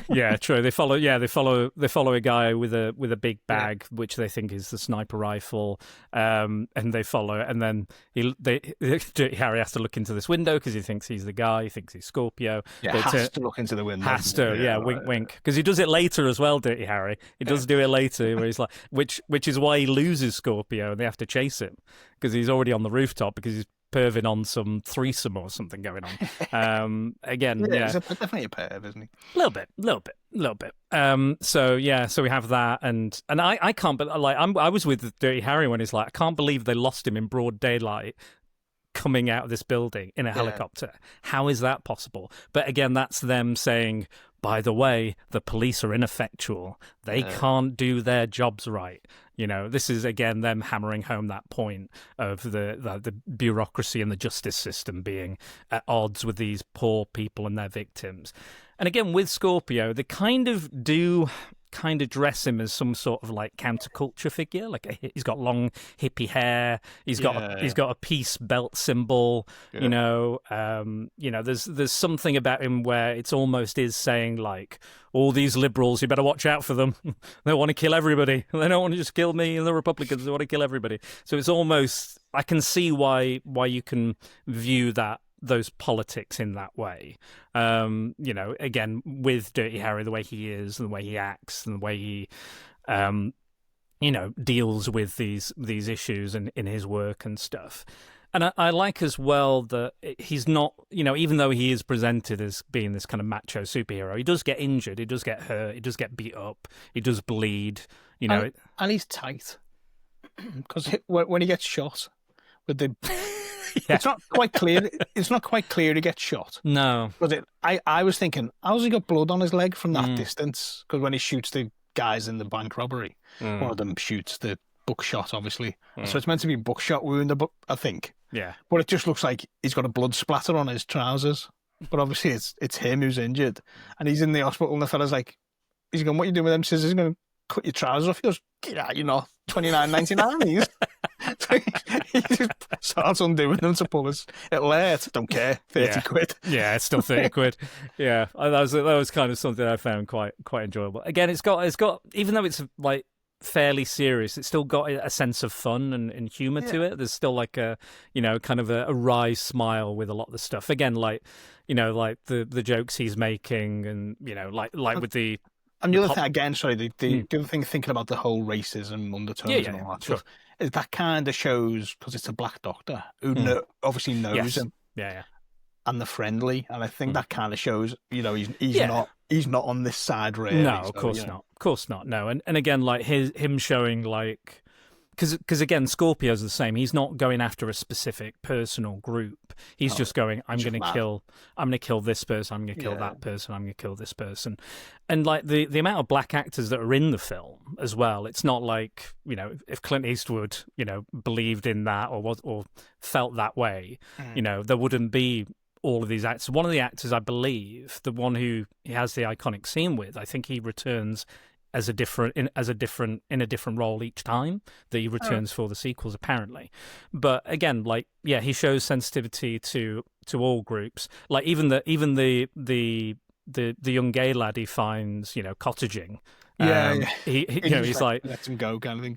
yeah, true. They follow a guy with a big bag, which they think is the sniper rifle, and they follow it. And then Dirty Harry has to look into this window because he thinks he's the guy. He thinks he's Scorpio. Yeah, has to look into the window. Has to, wink, wink. Because he does it later as well, Dirty Harry. He does do it later, where he's like, which is why he loses Scorpio, and they have to chase him because he's already on the rooftop because he's perving on some threesome or something going on. Again, he's definitely a perv, isn't he? A little bit. So we have that, and I can't, but like I was with Dirty Harry when he's like, I can't believe they lost him in broad daylight, coming out of this building in a helicopter. How is that possible? But again, that's them saying, by the way, the police are ineffectual. They can't do their jobs right. You know, this is, again, them hammering home that point of the bureaucracy and the justice system being at odds with these poor people and their victims. And again, with Scorpio, they kind of dress him as some sort of like counterculture figure. Like he's got long hippie hair. He's got a peace belt symbol. Yeah. There's something about him where it's almost is saying like, all these liberals, you better watch out for them. They want to kill everybody. They don't want to just kill me and the Republicans. They want to kill everybody. So it's almost, I can see why you can view those politics in that way. Again, with Dirty Harry, the way he is and the way he acts and the way he, deals with these issues and in his work and stuff. And I like as well that he's not, even though he is presented as being this kind of macho superhero, he does get injured, he does get hurt, he does get beat up, he does bleed, And he's tight. Because when he gets shot with the... It's not quite clear. It's not quite clear he gets shot. No. But I was thinking, how's he got blood on his leg from that distance? Because when he shoots the guys in the bank robbery, one of them shoots the buckshot, obviously. So it's meant to be a buckshot wound, I think. Yeah. But it just looks like he's got a blood splatter on his trousers. But obviously it's him who's injured. And he's in the hospital and the fella's like, he's going, what are you doing with them scissors? He's going to cut your trousers off. He goes, get out, $29.99. He just starts undoing them to pull us. It'll hurt. Don't care. 30 quid. Yeah, it's still 30 quid. Yeah, that was kind of something I found quite enjoyable. Again, it's got even though it's like fairly serious, it's still got a sense of fun and humour to it. There's still like a kind of a wry smile with a lot of the stuff. Again, like the jokes he's making, and with the. And the other thing, again, sorry, the other thing, thinking about the whole racism undertones and all that stuff, is that kind of shows, because it's a black doctor who obviously knows him. Yeah. And they're friendly. And I think that kind of shows, he's not on this side, really. No, of course not. Of course not, no. And again, like him showing, like... Because again, Scorpio's the same. He's not going after a specific person or group. He's just going, I'm going to kill this person, I'm going to kill that person, I'm going to kill this person. And like the amount of black actors that are in the film as well, it's not like, if Clint Eastwood, believed in that or felt that way, there wouldn't be all of these actors. One of the actors, I believe, the one who he has the iconic scene with, I think he returns in a different role each time that he returns for the sequels, apparently. But again, he shows sensitivity to all groups. Like even the young gay lad he finds, cottaging. He's like, let him go, kind of thing.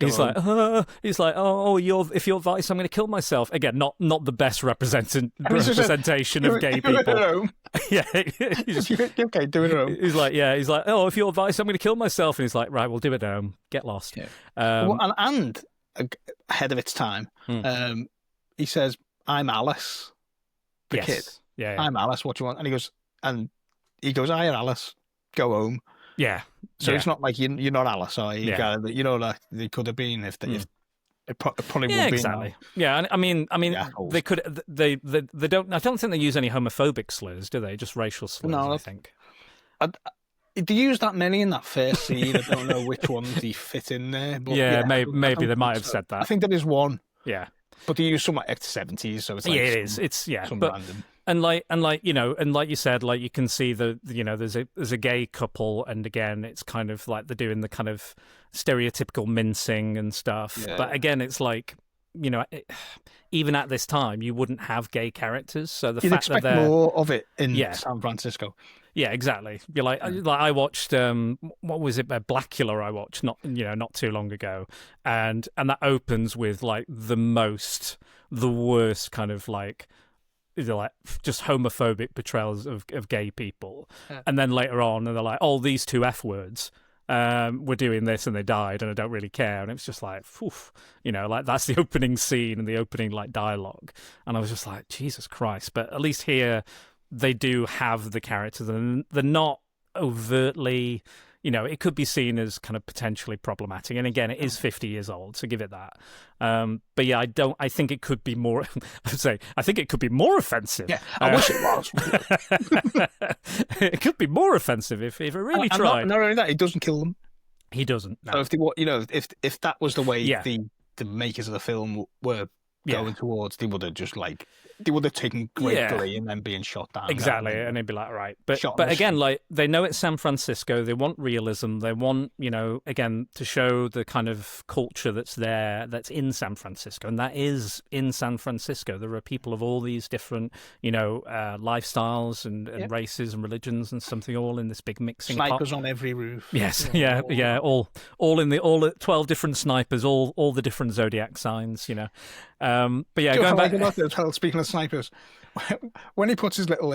He's like, if you're vice, I'm going to kill myself. Again, not the best representation of gay people. Yeah, okay, do it at home. He's like, if you're vice, I'm going to kill myself. And he's like, right, we'll do it at home. Get lost. Yeah. And ahead of its time, he says, "I'm Alice, the kid. Yeah, I'm Alice. What do you want?" And he goes, "Hiya, Alice. Go home." Yeah. So it's not like you're not Alice, are you? Yeah. Like they could have been if it probably would be. Exactly. Now. Yeah, I mean, they could. They don't. I don't think they use any homophobic slurs, do they? Just racial slurs. No, I think. They use that many in that first scene. I don't know which ones they fit in there. But maybe they might have said that. I think there is one. Yeah. But they use some like 70s, so it's like it is. It's some but, random. And like you said, like you can see there's a gay couple, and again it's kind of like they're doing the kind of stereotypical mincing and stuff. Yeah. But again, it's like, even at this time, you wouldn't have gay characters. So You'd expect more of it in San Francisco. Yeah, exactly. You're like I watched what was it, Blackula? I watched not too long ago, and that opens with like the worst kind of like just homophobic portrayals of gay people, and then later on, and they're like, oh, these two F words. We're doing this and they died and I don't really care, and it's just like, oof, like that's the opening scene and the opening like dialogue, and I was just like, Jesus Christ. But at least here they do have the characters, and they're not overtly, it could be seen as kind of potentially problematic, and again it is 50 years old, so give it that. But yeah, I think it could be more I think it could be more offensive. Yeah, I wish it was. It could be more offensive if it really tried. Not only that, he doesn't kill them. He doesn't. No. So if that was the way the makers of the film were going towards, they would have taken great glee in them being shot down. Exactly, and they'd be like, right. But again, like, they know it's San Francisco. They want realism. They want, again, to show the kind of culture that's there, that's in San Francisco, and that is in San Francisco. There are people of all these different, lifestyles and races and religions and something, all in this big mixing pot. Snipers on every roof. Yes, all 12 different snipers, all the different zodiac signs, But yeah, going back about this, speaking of snipers, when he puts his little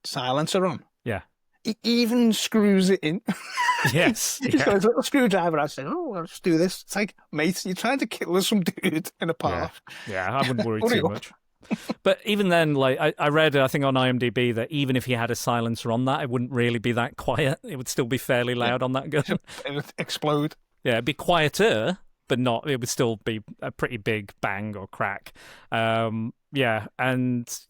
silencer on, he even screws it in. Yes, He's got his little screwdriver. I said, "Oh, let's do this." It's like, mate, you're trying to kill some dude in a park. Yeah, I wouldn't worry too much. But even then, like I read, I think on IMDb that even if he had a silencer on that, it wouldn't really be that quiet. It would still be fairly loud on that gun. It would explode. Yeah, it'd be quieter, but not. It would still be a pretty big bang or crack. He's.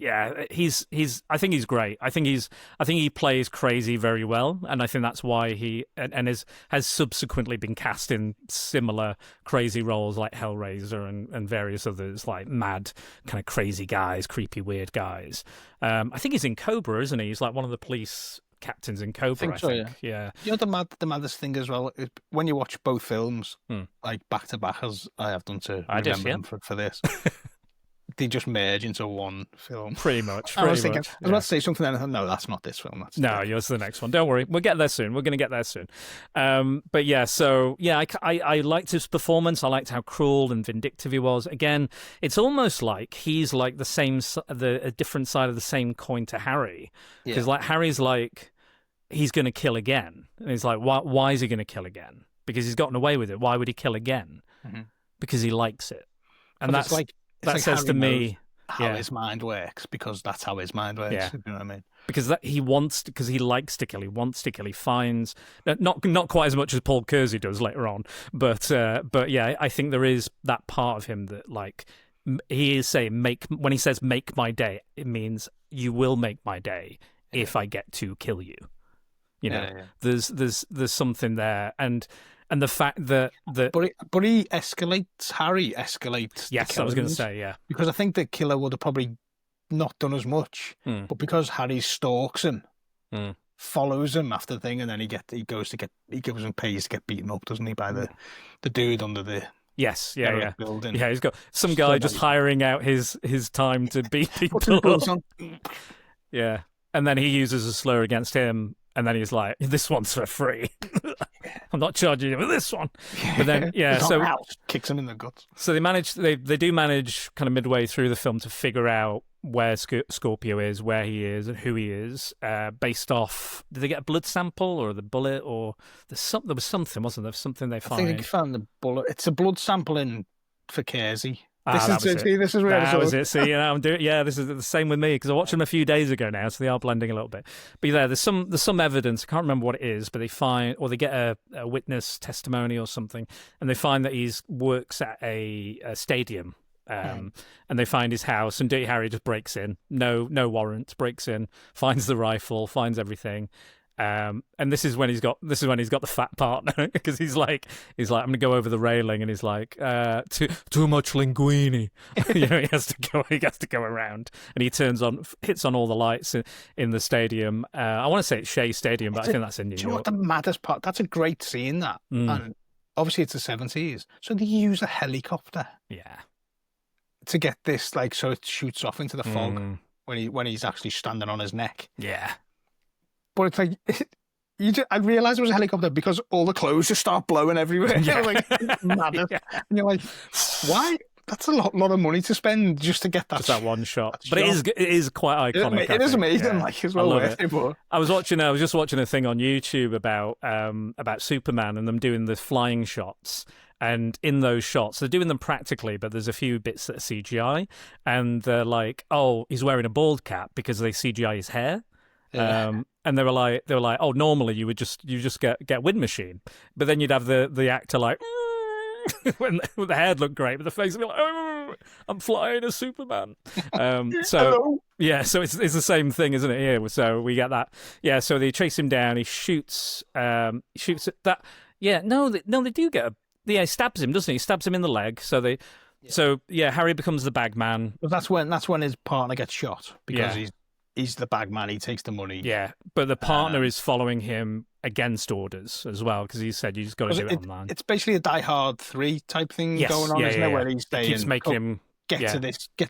I think he's great. I think he plays crazy very well, and I think that's why he has subsequently been cast in similar crazy roles like Hellraiser and various others, like mad kind of crazy guys, creepy weird guys. I think he's in Cobra, isn't he? He's like one of the police captains in Cobra, I think. Yeah. The maddest thing as well is when you watch both films, like back to back, as I have done to remember them for this, they just merge into one film. Pretty much. I was about to say something, and I thought, no, that's not this film. Yours is the next one. Don't worry, we'll get there soon. We're going to get there soon. But yeah, so yeah, I liked his performance. I liked how cruel and vindictive he was. Again, it's almost like he's like a different side of the same coin to Harry, because like Harry's like, he's going to kill again, and he's like, why is he going to kill again? Because he's gotten away with it. Why would he kill again? Mm-hmm. Because he likes it, and that's like. That says Harry to me how his mind works, because that's how his mind works. Yeah. You know what I mean? Because he likes to kill. He wants to kill. He finds not quite as much as Paul Kersey does later on, but yeah, I think there is that part of him that, like, he is saying when he says make my day, it means you will make my day if I get to kill you. There's something there, and the fact that but he escalates. Harry escalates. Yes, I was going to say, because I think the killer would have probably not done as much, but because Harry stalks him, follows him after the thing, and then he pays to get beaten up, doesn't he, by the dude under the building. Yeah, he's got some guy just hiring out his time to beat people. Yeah, and then he uses a slur against him. And then he's like, "This one's for free. I'm not charging you for this one." But then, so kicks him in the guts. So they do manage kind of midway through the film to figure out where Scorpio is, where he is, and who he is, based off. Did they get a blood sample or the bullet, or there was something, wasn't there? Something they find. I think they found the bullet. It's a blood sample for Kersey. This is where that was it. See, I'm doing. Yeah, this is the same with me, because I watched them a few days ago now, so they are blending a little bit. But yeah, there's some evidence. I can't remember what it is, but they get a witness testimony or something, and they find that he works at a stadium. And they find his house, and Dirty Harry just breaks in. No warrant, breaks in, finds the rifle, finds everything, And this is when he's got the fat partner because he's like I'm gonna go over the railing, and he's like too much linguine. He has to go around, and he hits on all the lights in the stadium. I want to say it's Shea Stadium, but I think that's in New York. You know what the maddest part? That's a great scene, that. And obviously it's the 70s, so they use a helicopter. Yeah. To get this, like, so it shoots off into the fog when he's actually standing on his neck. Yeah. But it's like, I realised it was a helicopter because all the clothes just start blowing everywhere. Yeah. Like, madness. Yeah. And you're like, why? That's a lot of money to spend just to get that. Just that one shot. But it is quite iconic. It is amazing. Yeah. Like, as well worth it. But... I was just watching a thing on YouTube about Superman and them doing the flying shots. And in those shots, they're doing them practically, but there's a few bits that are CGI. And they're like, oh, he's wearing a bald cap because they CGI his hair. Yeah. And they were like, oh, normally you just get wind machine, but then you'd have the actor like when the hair looked great, but the face would be like, oh, I'm flying as Superman. So yeah, so it's the same thing, isn't it? Here, so we get that. Yeah, so they chase him down. He shoots at that. Yeah, no, they do get a. Yeah, he stabs him, doesn't he? He stabs him in the leg. So Harry becomes the bag man. But that's when his partner gets shot because he's the bag man. He takes the money. Yeah, but the partner is following him against orders as well because he said you just got to do it online. It's basically a Die Hard 3 type thing going on, isn't it? Where he's saying, keeps making him get to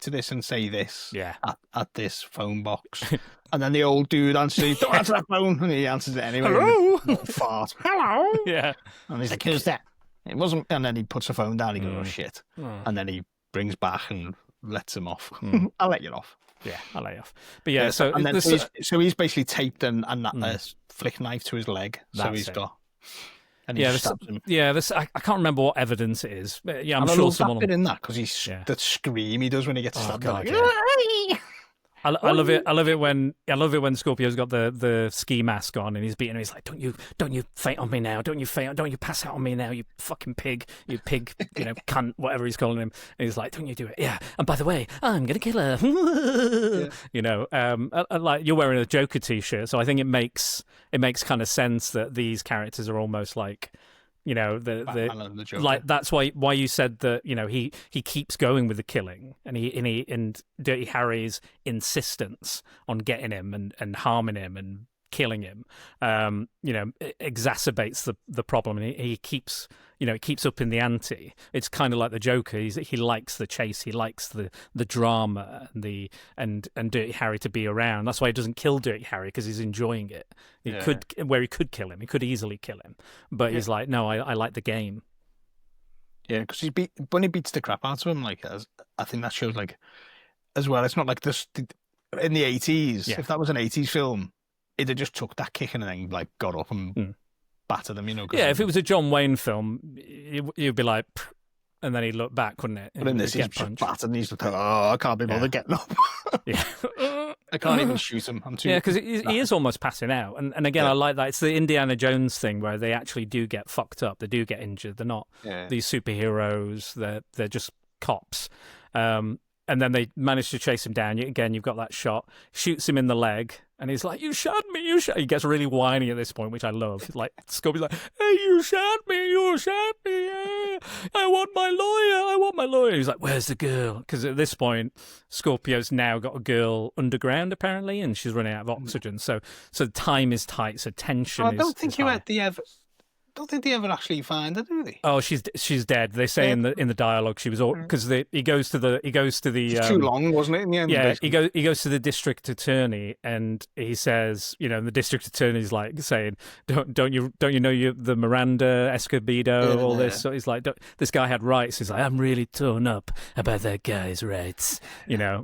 this and say this. Yeah. At this phone box. And then the old dude answers, don't answer that phone, and he answers it anyway. Hello. Fart. Hello. Yeah. And he's like, who's that? It wasn't, and then he puts the phone down. He goes, "Oh shit!" And then he brings back and lets him off. I'll let you off. Yeah, I'll let you off. But yeah, so he's basically taped and that flick knife to his leg. So he's got. And he stabs him. Yeah, I can't remember what evidence it is. But yeah, I'm and sure someone. That bit in that because he's that scream he does when he gets stabbed. God, yeah. I love it. I love it when Scorpio's got the ski mask on and he's beating him. He's like, "Don't you faint on me now? Don't you pass out on me now? You fucking pig, cunt, whatever he's calling him." And he's like, "Don't you do it? Yeah. And by the way, I'm gonna kill her." Like you're wearing a Joker t-shirt, so I think it makes kind of sense that these characters are almost like. The like that's why you said that he keeps going with the killing and Dirty Harry's insistence on getting him and harming him and killing him exacerbates the problem, and he keeps up in the ante. It's kind of like the Joker. He likes the chase, he likes the drama and Dirty Harry to be around. That's why he doesn't kill Dirty Harry, because he's enjoying it. He could kill him. He could easily kill him, but he's like, no, I like the game. Yeah, because when he beats the crap out of him, like I think that shows like as well. It's not like this in the 80s. If that was an 80s film, he'd have just took that kick and then like got up and battered them, Yeah, if it was a John Wayne film, you'd be like, pff, and then he'd look back, wouldn't it? But in this, he's just battered and he's like, oh, I can't be bothered getting up. Yeah. I can't even shoot him. I'm too. Yeah, because he is almost passing out. And again, I like that. It's the Indiana Jones thing where they actually do get fucked up. They do get injured. They're not these superheroes. They're just cops. And then they manage to chase him down. Again, you've got that shot. Shoots him in the leg. And he's like, you shot me, you shot. He gets really whiny at this point, which I love. Like, Scorpio's like, hey, you shot me. Yeah. I want my lawyer. He's like, where's the girl? Because at this point, Scorpio's now got a girl underground, apparently, and she's running out of oxygen. So time is tight, so tension is I don't think high. they ever actually find her, do they? Oh, she's dead. They say in the dialogue she was all because he goes to the it's too long, wasn't it? In the end, yeah, he goes to the district attorney and he says, the district attorney's like saying, don't you know you the Miranda Escobedo all this? So he's like, this guy had rights. He's like, I'm really torn up about that guy's rights.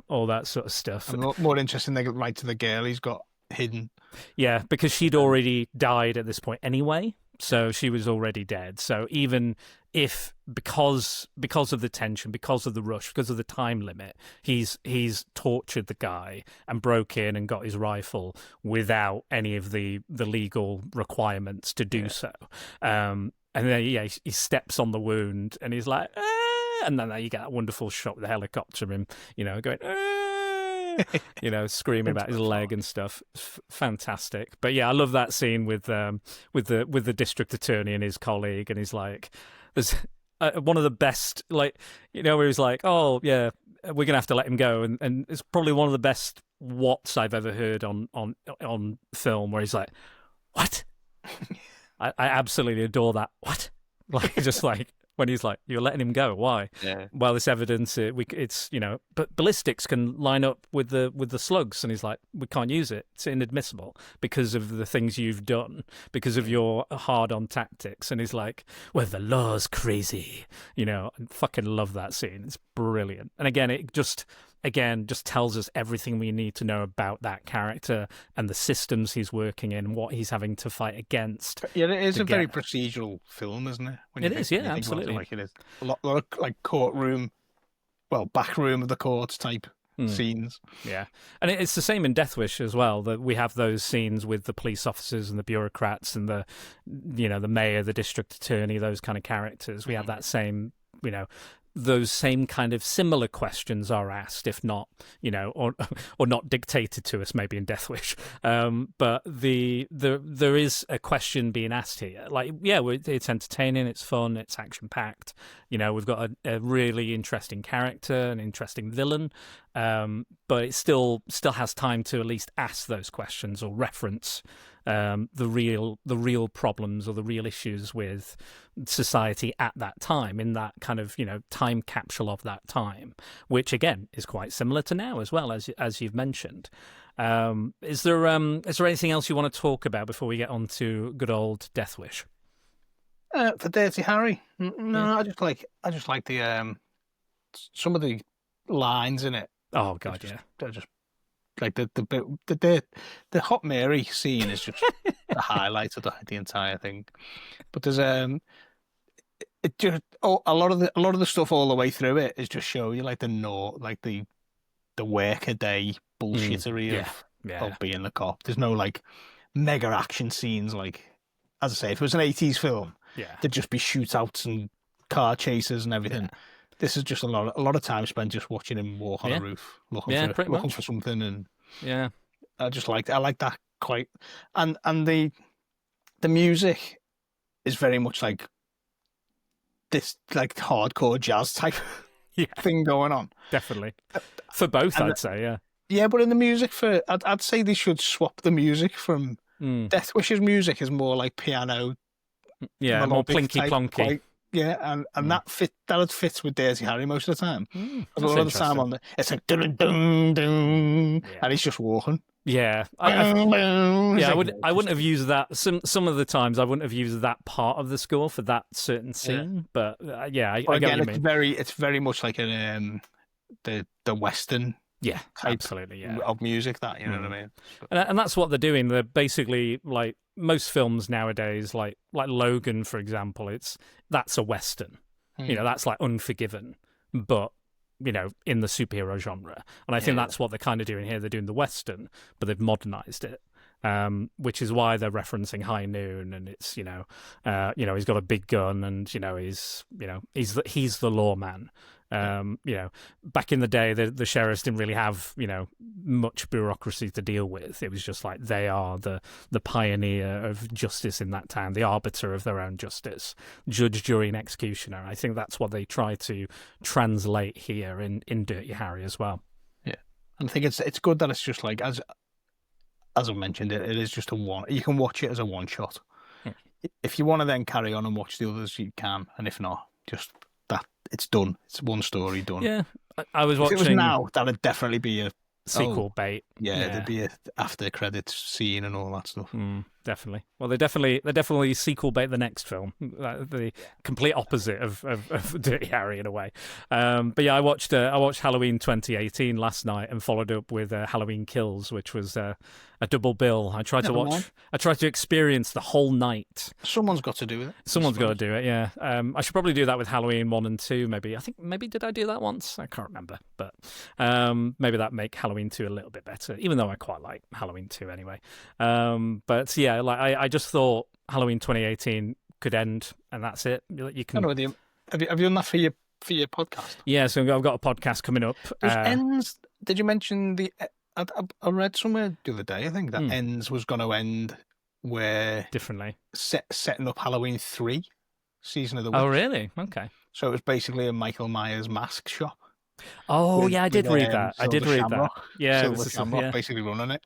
All that sort of stuff. And more interesting, they get right to the girl he's got hidden. Yeah, because she'd already died at this point anyway. So she was already dead. So even if because of the tension, because of the rush, because of the time limit, he's tortured the guy and broke in and got his rifle without any of the legal requirements to do so. And then he steps on the wound and he's like, ah! And then you get that wonderful shot with the helicopter and going, ah! screaming about his leg and stuff. Fantastic. But yeah, I love that scene with the district attorney and his colleague, and he's like, there's one of the best, where he's like, oh yeah, we're gonna have to let him go, and it's probably one of the best whats I've ever heard on film, where he's like, what? I absolutely adore that. What? Just when he's like, you're letting him go. Why? Yeah. Well, this evidence, but ballistics can line up with the slugs, and he's like, we can't use it. It's inadmissible because of the things you've done, because of your hard-on tactics. And he's like, well, the law's crazy. I fucking love that scene. It's brilliant. And again, it just tells us everything we need to know about that character and the systems he's working in, what he's having to fight against. Yeah, it is a very procedural film, isn't it? It is, yeah, absolutely. It is a lot of courtroom, back room of the courts type scenes. Yeah, and it's the same in Death Wish as well. That we have those scenes with the police officers and the bureaucrats and the mayor, the district attorney, those kind of characters. We have that same, those same kind of similar questions are asked, if not, or not dictated to us, maybe in Death Wish. But there is a question being asked here. It's entertaining, it's fun, it's action packed. We've got a really interesting character, an interesting villain, but it still has time to at least ask those questions or reference the real problems or the real issues with society at that time, in that kind of time capsule of that time, which again is quite similar to now as well, as you've mentioned. Is there anything else you want to talk about before we get on to good old Death Wish? For Dirty Harry, no, yeah. I just like the some of the lines in it. Oh god, they're just like the Hot Mary scene is just the highlight of the entire thing. But there's a lot of the stuff all the way through it is just show you the work a day bullshittery of being the cop. There's no mega action scenes as I say, if it was an 80s film, there'd just be shootouts and car chases and everything. Yeah. This is just a lot of time spent just watching him walk on a roof, looking for something, and I like that quite. And the music is very much like this hardcore jazz type thing going on. Definitely for both, I'd say, yeah. But in the music I'd say they should swap the music from Death Wish's music is more like piano, more plinky plonky. And that fits with Dirty Harry most of the time. A lot of the time it's like dun dun dun, and he's just walking. Yeah, I wouldn't have used that. Some of the times I wouldn't have used that part of the score for that certain scene. But I get what you mean. It's very much like the Western. Yeah, absolutely. Yeah, of music that know what I mean. And that's what they're doing. They're basically like most films nowadays, like Logan, for example. That's a Western. That's like Unforgiven, but in the superhero genre. And I think that's what they're kind of doing here. They're doing the Western, but they've modernized it. Which is why they're referencing High Noon, and it's he's got a big gun, and he's the lawman. Back in the day, the sheriffs didn't really have much bureaucracy to deal with. It was just like they are the pioneer of justice in that town, the arbiter of their own justice, judge, jury, and executioner. I think that's what they try to translate here in Dirty Harry as well. Yeah, and I think it's good that it's just like as I mentioned, it is just a one. You can watch it as a one shot. If you want to then carry on and watch the others, you can, and if not, just that it's done. It's one story done. Yeah, I was watching. If it was now, that'd definitely be a sequel bait. Yeah, there'd be a after credits scene and all that stuff. Definitely. Well, they definitely sequel bait the next film. The complete opposite of Dirty Harry in a way. But yeah, I watched Halloween 2018 last night and followed up with Halloween Kills, which was a double bill. I tried to experience the whole night. Someone's got to do it. Someone's got to do it. Yeah. I should probably do that with Halloween 1 and 2. Maybe did I do that once? I can't remember. But maybe that make Halloween 2 a little bit better, even though I quite like Halloween 2 anyway. But yeah. I just thought Halloween 2018 could end, and that's it. You can. I know, have you done that for your for your podcast? Yeah, so I've got a podcast coming up. Ends. Did you mention the? I read somewhere the other day. I think that Ends was going to end where differently setting up Halloween 3, Season of the Witch. Oh, really? Okay. So it was basically a Michael Myers mask shop. Oh, yeah, I did read that. I did read that. Yeah, Silver Shamrock basically running it.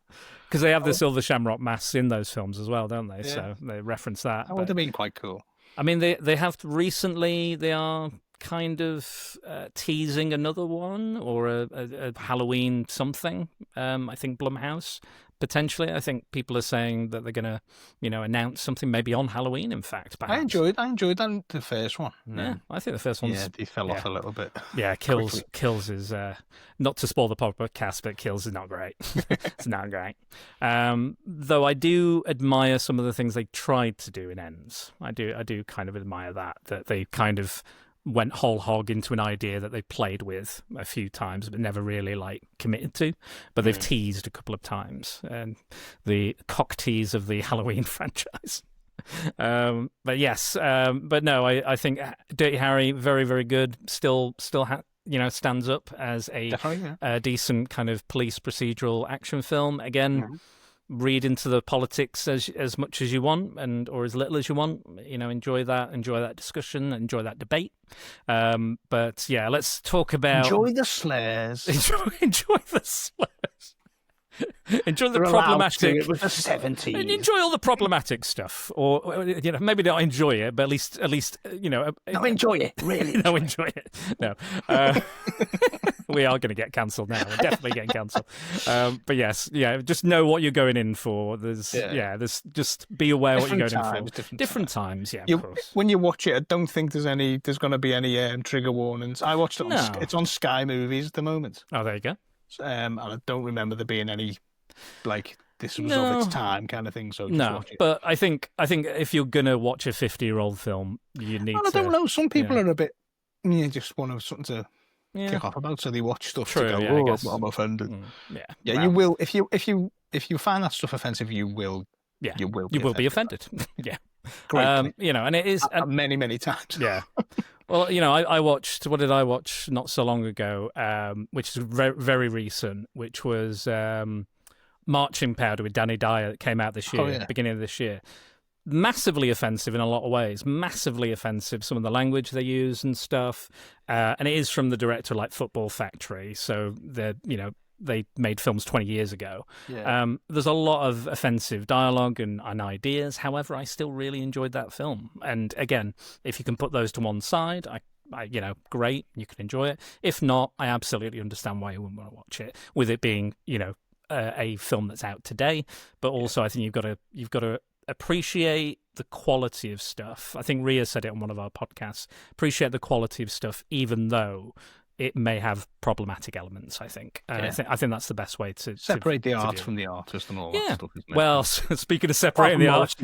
Because they have the Silver Shamrock masks in those films as well, don't they? Yeah. So they reference that. That would have been quite cool. I mean, they have recently, they are kind of teasing another one or a Halloween something. I think Blumhouse, potentially. I think people are saying that they're going to, announce something maybe on Halloween, in fact. Perhaps. I enjoyed that, the first one. Yeah, I think the first one's... Yeah, they fell off a little bit. Yeah, Kills is... not to spoil the podcast, but Kills is not great. It's not great. Though I do admire some of the things they tried to do in Ends. I do kind of admire that they kind of went whole hog into an idea that they played with a few times but never really committed to, but they've teased a couple of times, and the cock tease of the Halloween franchise. But yes, but no, I think Dirty Harry, very, very good, still stands up as a decent kind of police procedural action film. Again, read into the politics as much as you want, or as little as you want. Enjoy that discussion, enjoy that debate. But yeah, let's talk about enjoy the slurs. Enjoy the slurs. Enjoy the problematic. It was the 70s. And enjoy all the problematic stuff, or maybe not enjoy it, but at least No, enjoy it. Really, no, enjoy it. No, we are going to get cancelled now. We're definitely getting cancelled. But yes, just know what you're going in for. There's just be aware what you're going in for. Different times, yeah. Of course. When you watch it, I don't think there's going to be any trigger warnings. I watched it. It's on Sky Movies at the moment. Oh, there you go. And I don't remember there being any this was of its time kind of thing. So just watch it. But I think if you're gonna watch a 50-year-old film, you need. I don't know. Some people are a bit. Just want something to kick off about, so they watch stuff to go. I'm offended. You will if you find that stuff offensive, you will. Yeah, you will be offended. Yeah, great. And it is many times. Yeah. Well, I watched. What did I watch not so long ago? Which is very, very recent. Which was Marching Powder with Danny Dyer that came out this year, beginning of this year. Massively offensive in a lot of ways. Massively offensive. Some of the language they use and stuff. And it is from the director like Football Factory. So they made films 20 years ago. Yeah. There's a lot of offensive dialogue and ideas. However, I still really enjoyed that film. And again, if you can put those to one side, I great, you can enjoy it. If not, I absolutely understand why you wouldn't want to watch it. With it being, a film that's out today, but also I think you've got to appreciate the quality of stuff. I think Rhea said it on one of our podcasts. Appreciate the quality of stuff, even though it may have problematic elements, I think. I think that's the best way to separate the art from the artist and all that stuff. Isn't it? Well, speaking of separating the art,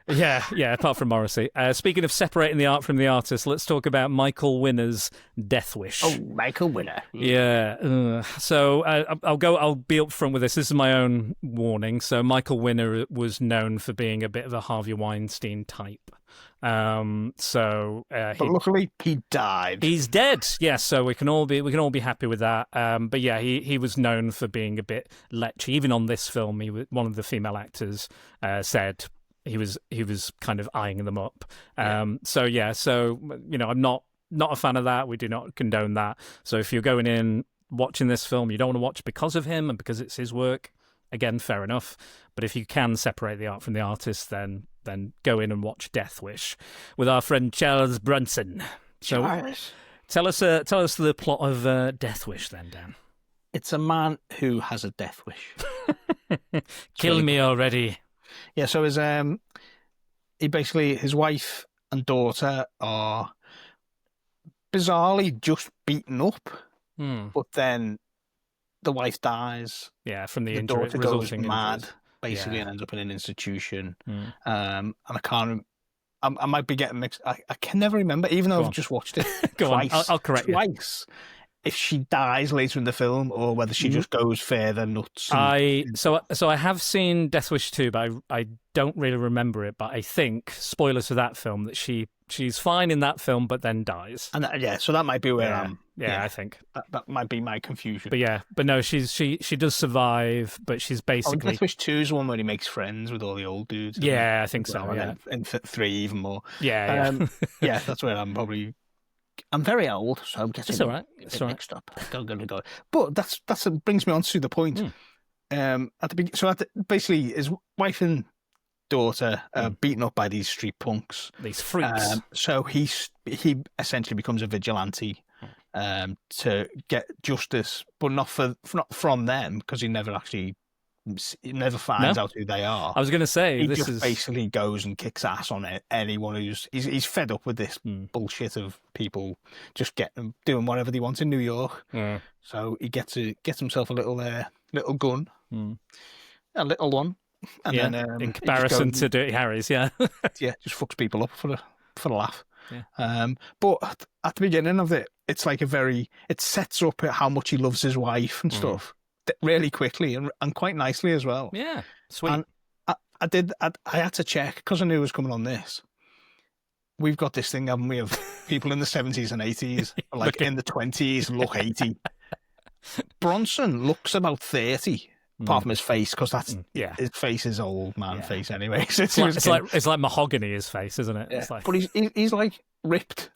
apart from Morrissey. Speaking of separating the art from the artist, let's talk about Michael Winner's Death Wish. Oh, Michael Winner. Yeah. So I'll be upfront with this. This is my own warning. So Michael Winner was known for being a bit of a Harvey Weinstein type. But luckily he died. He's dead. Yes, so we can all be happy with that. But yeah, he was known for being a bit lechy. Even on this film, one of the female actors said he was kind of eyeing them up. I'm not a fan of that. We do not condone that. So if you're going in watching this film, you don't want to watch because of him and because it's his work, again, fair enough. But if you can separate the art from the artist, then go in and watch Death Wish with our friend Charles Bronson. So tell us the plot of Death Wish then, Dan. It's a man who has a death wish. Kill me already. Yeah, so his wife and daughter are bizarrely just beaten up, but then the wife dies. Yeah, from the injury, daughter goes mad, basically, and ends up in an institution. And I can't. I might be getting mixed. I can never remember, even though I've just watched it twice. I'll correct you. Twice. If she dies later in the film, or whether she just goes further nuts. So I have seen Death Wish 2, but I don't really remember it. But I think, spoilers for that film, that she She's fine in that film, but then dies. And so that might be where I'm. Yeah, I think that might be my confusion. But no, she does survive, but she's basically. Death Wish 2 is the one where he makes friends with all the old dudes. Yeah, I think so. Yeah, and 3 even more. Yeah. That's where I'm probably. I'm very old, so I'm getting all right. It's all right. mixed up. Go. But that's brings me on to the point. Basically, his wife and daughter are beaten up by these street punks, these freaks. So he essentially becomes a vigilante to get justice, but not from them, because he never finds out who they are. I was going to say he basically goes and kicks ass on anyone he's fed up with this bullshit of people just doing whatever they want in New York. So he gets himself a little gun, a little one, and then in comparison to Dirty Harry's, just fucks people up for the laugh. Yeah. But at the beginning of it's like it sets up how much he loves his wife and stuff. Really quickly and quite nicely as well. Yeah, sweet. And I had to check because I knew it was coming on this. We've got this thing, haven't we, of people in the 70s and 80s, like in the 20s, look 80. Bronson looks about 30, apart from his face, because that's his face is old man face anyway. So it's like mahogany, his face, isn't it? Yeah. It's like... But he's like ripped.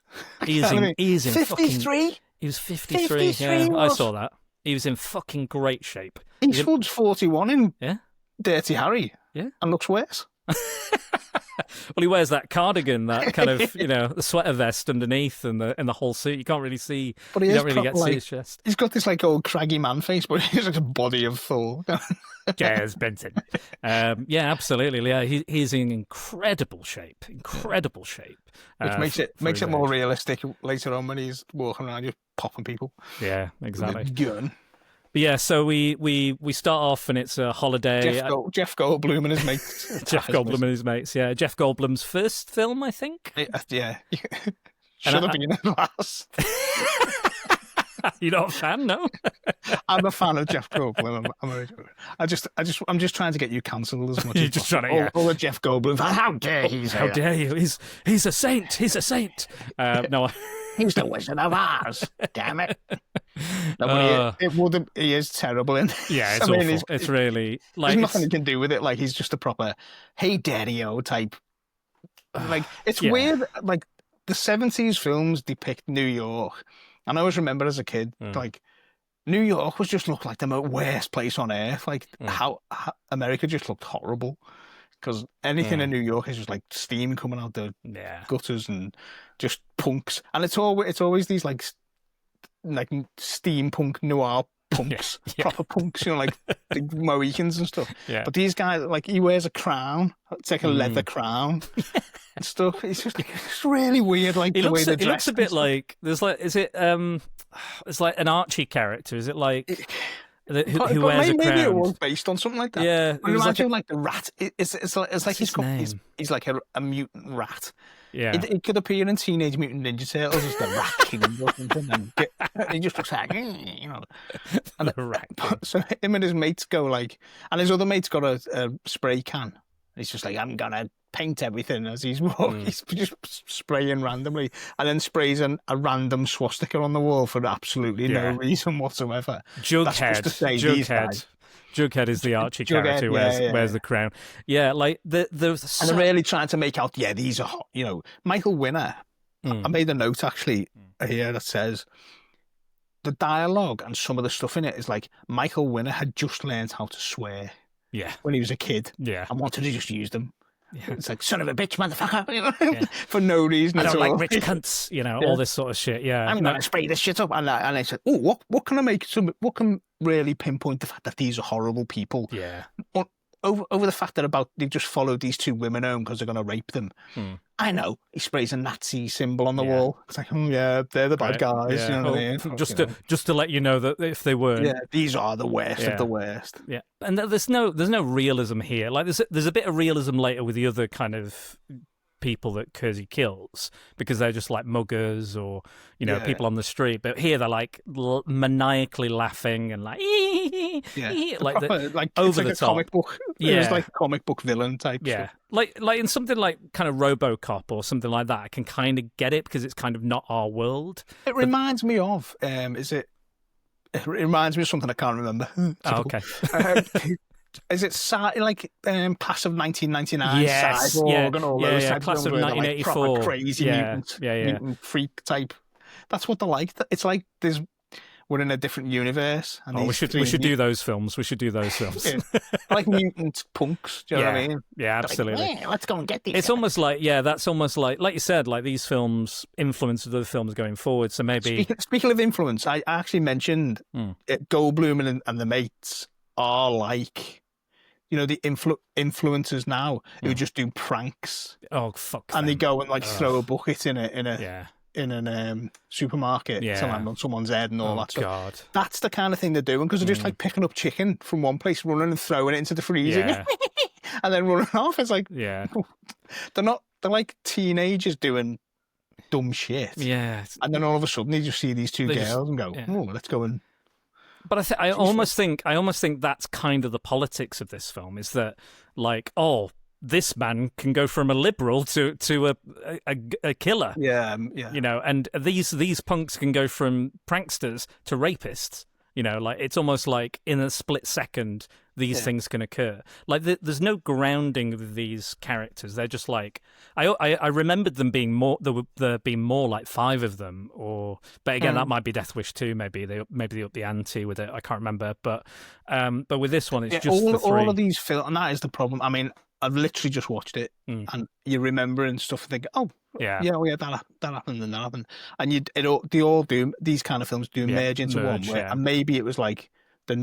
He's in 53. He was 53. Yeah, I saw that. He was in fucking great shape. Eastwood's 41 in Dirty Harry. Yeah. And looks worse. Well, he wears that cardigan, that kind of, the sweater vest underneath and the whole suit. You can't really see, you don't really get to see his chest. He's got this like old craggy man face, but he's like a body of Thor. Jazz Benson. Absolutely. Yeah, he's in incredible shape. Which makes it more realistic later on when he's walking around just popping people. Yeah, exactly. With a gun. But yeah, so we start off and it's a holiday. Jeff Goldblum and his mates. Jeff Goldblum and his mates, yeah. Jeff Goldblum's first film, I think. Yeah. Should have been last. You're not a fan, no? I'm a fan of Jeff Goldblum. I'm just trying to get you cancelled as much You're as just trying to, all the Jeff Goldblum. How dare he say How that? dare you? He's a saint. He's a saint. No, he's the Wizard of Oz. Damn it. No, he is terrible in this. Yeah, it's awful. It's really like there's nothing he can do with it. Like he's just a proper "Hey Daddy-o" type. Like it's weird. Like the 70s films depict New York, and I always remember as a kid, like New York was just looked like the worst place on earth. Like how America just looked horrible because anything in New York is just like steam coming out the gutters and just punks, and it's always these like steampunk noir punks, proper punks, like the Mohicans and stuff. Yeah. But these guys, like, he wears a crown. It's like a leather crown and stuff. It's just like, it's really weird, like the way they dress. It looks a bit like it's like an Archie character. Is it like who wears a crown? Maybe it was based on something like that. Yeah, it was like the rat. It's like he's like a mutant rat. Yeah, it could appear in Teenage Mutant Ninja Turtles as the Rat King or something. And he just looks like, And the Rat King. So him and his mates go like, and his other mate's got a spray can. He's just like, I'm gonna paint everything as he's walking. He's just spraying randomly, and then sprays a random swastika on the wall for absolutely no reason whatsoever. Jughead. Jughead is the Archie character who wears the crown. Yeah, like and they're really trying to make out, these are hot. Michael Winner. I made a note actually here that says the dialogue and some of the stuff in it is like Michael Winner had just learned how to swear. Yeah. When he was a kid. Yeah. And wanted to just use them. Yeah. It's like, son of a bitch, motherfucker, for no reason. I don't like rich cunts, all this sort of shit. Yeah, I'm going to spray this shit up. And I said, what can I make? What can really pinpoint the fact that these are horrible people? Yeah. Over the fact that they just followed these two women home because they're going to rape them. I know. He sprays a Nazi symbol on the wall. It's like, they're the bad guys. Yeah. You know what I mean? Just to let you know that if they weren't. Yeah, these are the worst of the worst. Yeah. And there's no realism here. Like there's a bit of realism later with the other kind of people that Kersey kills because they're just like muggers or people on the street. But here they're like maniacally laughing and like like over the top. Comic book. Yeah, it was like a comic book villain type. Yeah, stuff. like in something like kind of RoboCop or something like that. I can kind of get it because it's kind of not our world. It reminds me of It reminds me of something I can't remember. Oh, okay. Is it like Class of 1999? Yes, Cyborg and all those types Class of films 1984. Like crazy mutant freak type. That's what they're like. It's like we're in a different universe. And we should do those films. We should do those films. Like mutant punks. Do you know what I mean? Yeah, absolutely. Like, let's go and get these. It's almost like that's almost like you said, like these films influence other films going forward. So maybe speaking of influence, I actually mentioned Goldblum and the mates are like. The influencers now who just do pranks. Oh fuck! And they go and throw a bucket in a supermarket to land on someone's head and all that stuff. God. That's the kind of thing they're doing because they're just like picking up chicken from one place, running and throwing it into the freezer, and then running off. It's like they're like teenagers doing dumb shit. Yeah. And then all of a sudden you just see these two girls and go, oh, let's go and. But I almost think that's kind of the politics of this film is that like, oh, this man can go from a liberal to a killer. Yeah. And these punks can go from pranksters to rapists. Like it's almost like in a split second these things can occur. Like there's no grounding of these characters. They're just like I remembered them being more. There being more like 5 of them. But again, that might be Death Wish 2. Maybe they up the ante with it. I can't remember. But with this one, it's just the 3. All of these films, and that is the problem. I mean, I've literally just watched it, and you remember and stuff. And think, oh. Yeah, that happened and that happened, and they all do these kind of films merge into one. And maybe it was like the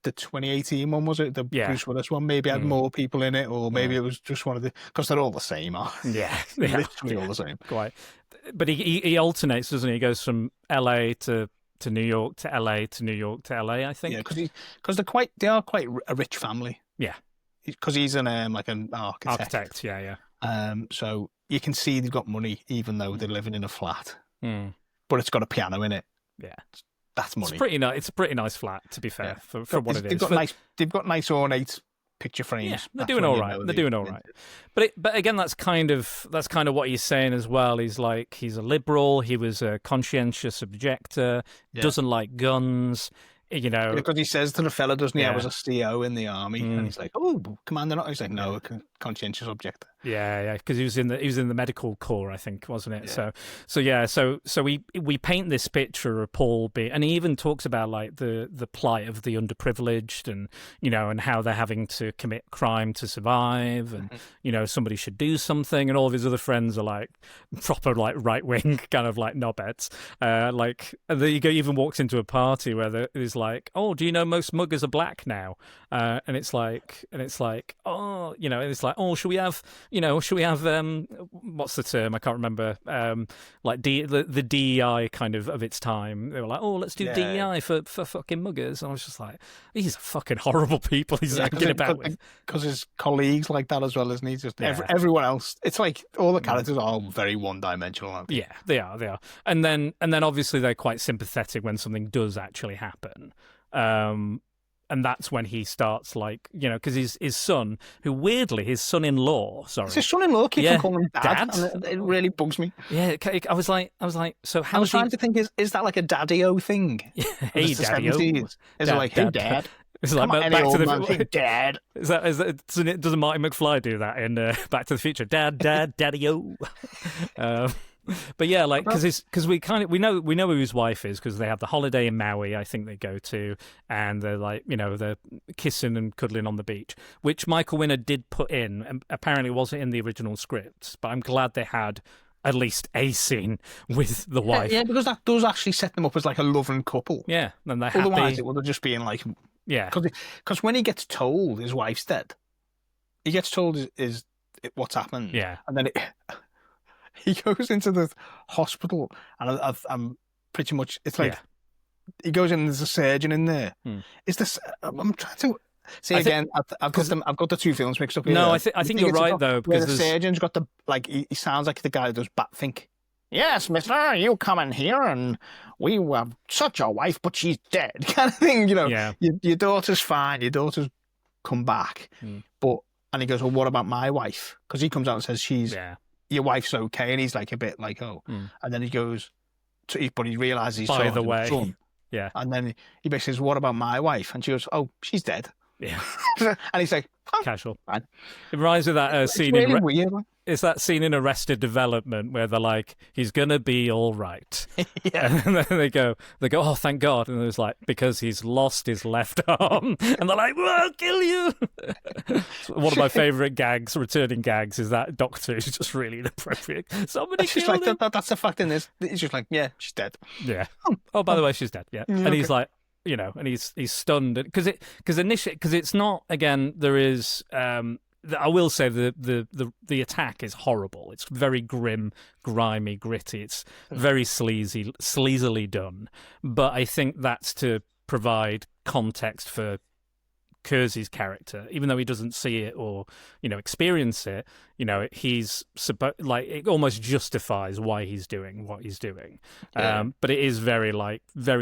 2018 one, was it the Bruce Willis one? Maybe had more people in it, or maybe it was just one of the because they're all the same. Literally all the same. Quite, but he alternates, doesn't he? He goes from LA to New York to LA to New York to LA. I think. Yeah, because they are quite a rich family. Yeah, because he's an architect. Architect, yeah. So you can see they've got money, even though they're living in a flat. But it's got a piano in it. Yeah, that's money. It's a pretty nice flat, to be fair, for what it is. They've got nice ornate picture frames. Yeah, they're doing all right. They're doing all right. But again, that's kind of what he's saying as well. He's like he's a liberal. He was a conscientious objector. Doesn't like guns. Because he says to the fella, doesn't he? I was a CO in the army, and he's like, "Oh, commander." He's like, "No, a conscientious objector." Yeah, because he was in the medical corps, I think, wasn't it? Yeah. So we paint this picture of Paul and he even talks about like the plight of the underprivileged, and and how they're having to commit crime to survive, and somebody should do something, and all of his other friends are like proper like right wing kind of like knobheads. He even walks into a party where there is like, oh, do you know most muggers are black now? And it's like, oh, and it's like, oh, should we have what's the term? I can't remember. Like the DEI kind of its time. They were like, oh, let's do DEI for fucking muggers. And I was just like, these are fucking horrible people he's hanging about with. Because his colleagues like that as well, isn't he? Just everyone else. It's like all the characters are very one-dimensional, aren't they? Yeah, they are. And then obviously they're quite sympathetic when something does actually happen. And that's when he starts like, because his son, who weirdly, his son-in-law, It's his son-in-law keeps on calling him dad. And it really bugs me. Yeah, I was like, so how? I was trying to think, is that like a daddy-o thing? Hey, daddy-o. Is it like, hey, dad? It's like Back to the Dad. Doesn't Marty McFly do that in Back to the Future? Dad, daddy-o. But yeah, like because we know who his wife is because they have the holiday in Maui. I think they go to, and they're like they're kissing and cuddling on the beach, which Michael Winner did put in, and apparently wasn't in the original script. But I'm glad they had at least a scene with the wife. Yeah, because that does actually set them up as like a loving couple. Yeah, and they're otherwise happy. It would have just been like because when he gets told his wife's dead, he gets told is what's happened. Yeah, and then he goes into the hospital, and I'm pretty much. It's like he goes in. And there's a surgeon in there. Is this? I'm trying to. See, again, I've got the two films mixed up here. No, I think you're right, though. Because the surgeon's got he sounds like the guy who does Batfink. Yes, mister, you come in here and we have such a wife, but she's dead, kind of thing, you know. Yeah. Your daughter's fine, your daughter's come back. And he goes, well, what about my wife? Because he comes out and says, your wife's okay. And he's like a bit like, oh. And then he goes, but he realises he's by the talking way. to his son. Yeah. And then he basically says, what about my wife? And she goes, oh, she's dead. Yeah. And he's like, oh, casual. Fine. It reminds me of that scene really weird. It's that scene in Arrested Development where they're like, he's gonna be all right. Yeah. And then they go, oh, thank God. And it's like, because he's lost his left arm. And they're like, well, I'll kill you. One of my favourite gags, returning gags, is that doctor is just really inappropriate. Somebody killed him. That's the fact in this. He's just like, yeah, she's dead. Yeah. Oh, by the way, she's dead. Yeah. And he's like, you know, and he's stunned because it's not, again, there is I will say the attack is horrible. It's very grim, grimy, gritty. It's very sleazily done. But I think that's to provide context for Kersey's character, even though he doesn't see it or, you know, experience it. You know, he's it almost justifies why he's doing what he's doing. But it is very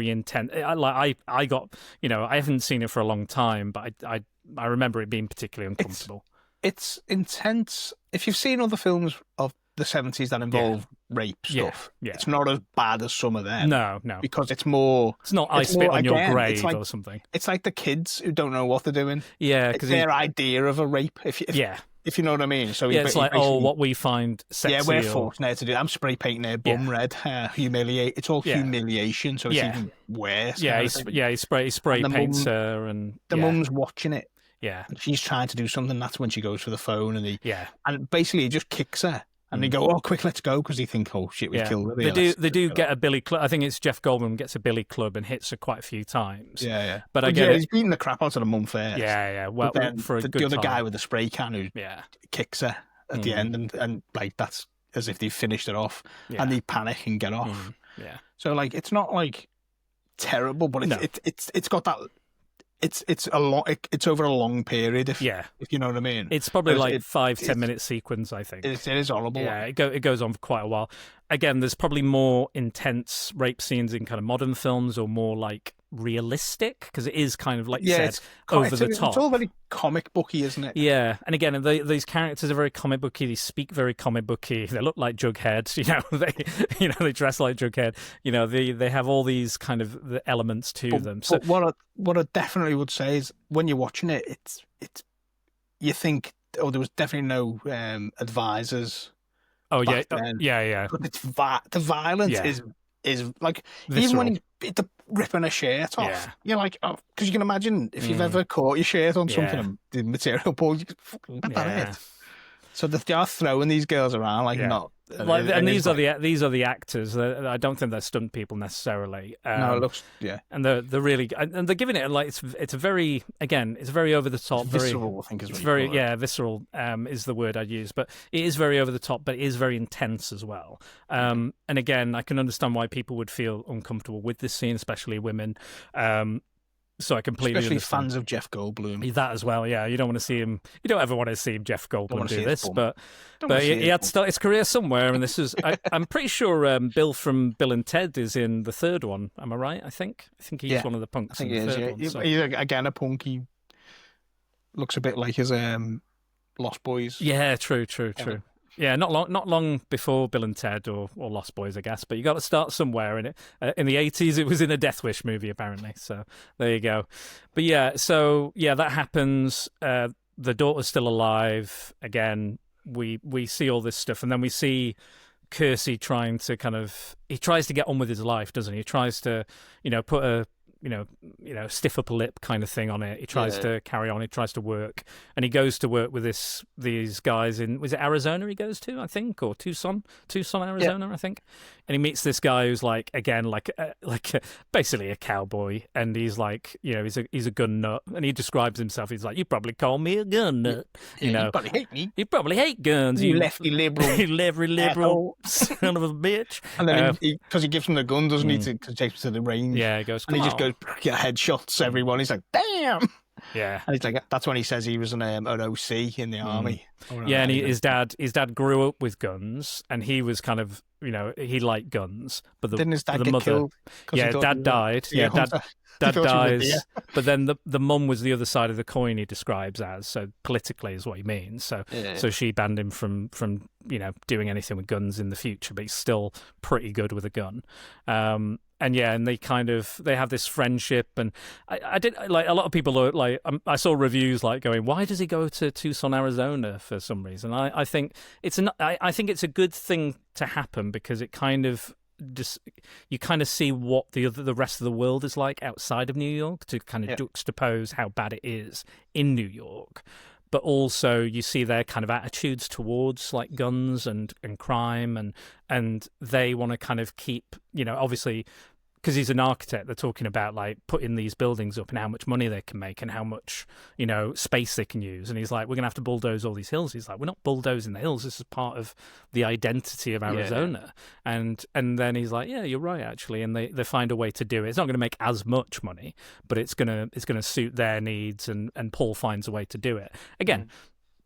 intense. I got, you know, I haven't seen it for a long time, but I remember it being particularly uncomfortable. It's intense. If you've seen other films of the 70s that involve rape stuff, it's not as bad as some of them. No. Because it's more... It's not I spit on your grave or something. It's like the kids who don't know what they're doing. Yeah. It's their idea of a rape, if you know what I mean. So it's like, what we find sexy. Yeah, we're fortunate to do. I'm spray painting their bum red. Humiliate. It's all humiliation, so it's even worse. Yeah, he spray paints her, and the mum's watching it. Yeah, and she's trying to do something. That's when she goes for the phone, and and basically he just kicks her, and they go, "Oh, quick, let's go," because he thinks, "Oh shit, we've killed her." They do get a billy club. I think it's Jeff Goldblum gets a billy club and hits her quite a few times. Yeah. But I get he's beating the crap out of the mum first. Yeah. Well, then for the other guy with the spray can who kicks her at the end, and like that's as if they finished it off, and they panic and get off. Yeah. So like, it's not like terrible, but it's got that. It's over a long period. If you know what I mean. It's probably 5-10 minute sequence. I think it is horrible. Yeah, it goes on for quite a while. Again, there's probably more intense rape scenes in kind of modern films, or more like realistic, because it is kind of like you said, over the top. It's all very comic booky, isn't it? Yeah, and again, these characters are very comic booky. They speak very comic booky. They look like Jughead. They dress like Jughead. You know, they have all these kind of the elements to them. So what I definitely would say is when you're watching it, it's you think, oh, there was definitely no advisors. Oh yeah, yeah. But the violence is like visceral. Even when he's ripping a shirt off, you're like, oh, because you can imagine if you've ever caught your shirt on something and the material pulls, you fucking rip that it. So they are throwing these girls around not. And these are the actors. I don't think they're stunt people necessarily. No, it looks and they're really, and they're giving it like it's a very, again, it's very over the top, visceral. I think is it's very visceral is the word I'd use, but it is very over the top, but it is very intense as well. And again, I can understand why people would feel uncomfortable with this scene, especially women. So I completely especially understand. Fans of Jeff Goldblum. That as well, yeah. You don't want to see him. You don't ever want to see Jeff Goldblum do this, but he had to start his career somewhere, and this is. I'm pretty sure Bill from Bill and Ted is in the third one. Am I right? I think he's one of the punks. I think in the he third is. One, so. He's again a punk. He looks a bit like his Lost Boys. Yeah, true. Yeah, not long before Bill and Ted or Lost Boys, I guess. But you got to start somewhere. In the 80s, it was in a Death Wish movie, apparently. So there you go. But that happens. The daughter's still alive. Again, we see all this stuff, and then we see Kersey trying to he tries to get on with his life, doesn't he? He tries to, put a stiff upper lip kind of thing on it. He tries to carry on. He tries to work, and he goes to work with these guys in, was it Arizona he goes to, I think, or Tucson, Arizona, I think. And he meets this guy who's basically a cowboy, and he's like, he's a gun nut, and he describes himself. He's like, you probably call me a gun nut. You probably hate me. You probably hate guns. You lefty liberal. You lefty liberal son of a bitch. And then because he gives him the gun, doesn't he, to take him to the range? Yeah, he goes, and he just goes, get headshots everyone. He's like, damn. Yeah. And he's like, that's when he says he was an OC in the army. Yeah, and his dad grew up with guns, and he was kind of, he liked guns, but didn't his dad the get mother, killed? Dad died. Yeah, dad dies. But then the mum was the other side of the coin. He describes as, so politically is what he means. So so she banned him from doing anything with guns in the future, but he's still pretty good with a gun. And they have this friendship, and I did like a lot of people are like I saw reviews like going, why does he go to Tucson, Arizona for some reason? I think it's I think it's a good thing to happen because it kind of just you kind of see what the rest of the world is like outside of New York to kind of juxtapose how bad it is in New York. But also you see their kind of attitudes towards like guns and crime and they want to kind of keep, obviously because he's an architect, they're talking about like putting these buildings up and how much money they can make and how much, space they can use. And he's like, we're going to have to bulldoze all these hills. He's like, we're not bulldozing the hills. This is part of the identity of Arizona. Yeah. And then he's like, yeah, you're right, actually. And they find a way to do it. It's not going to make as much money, but it's going to suit their needs. And Paul finds a way to do it. Again,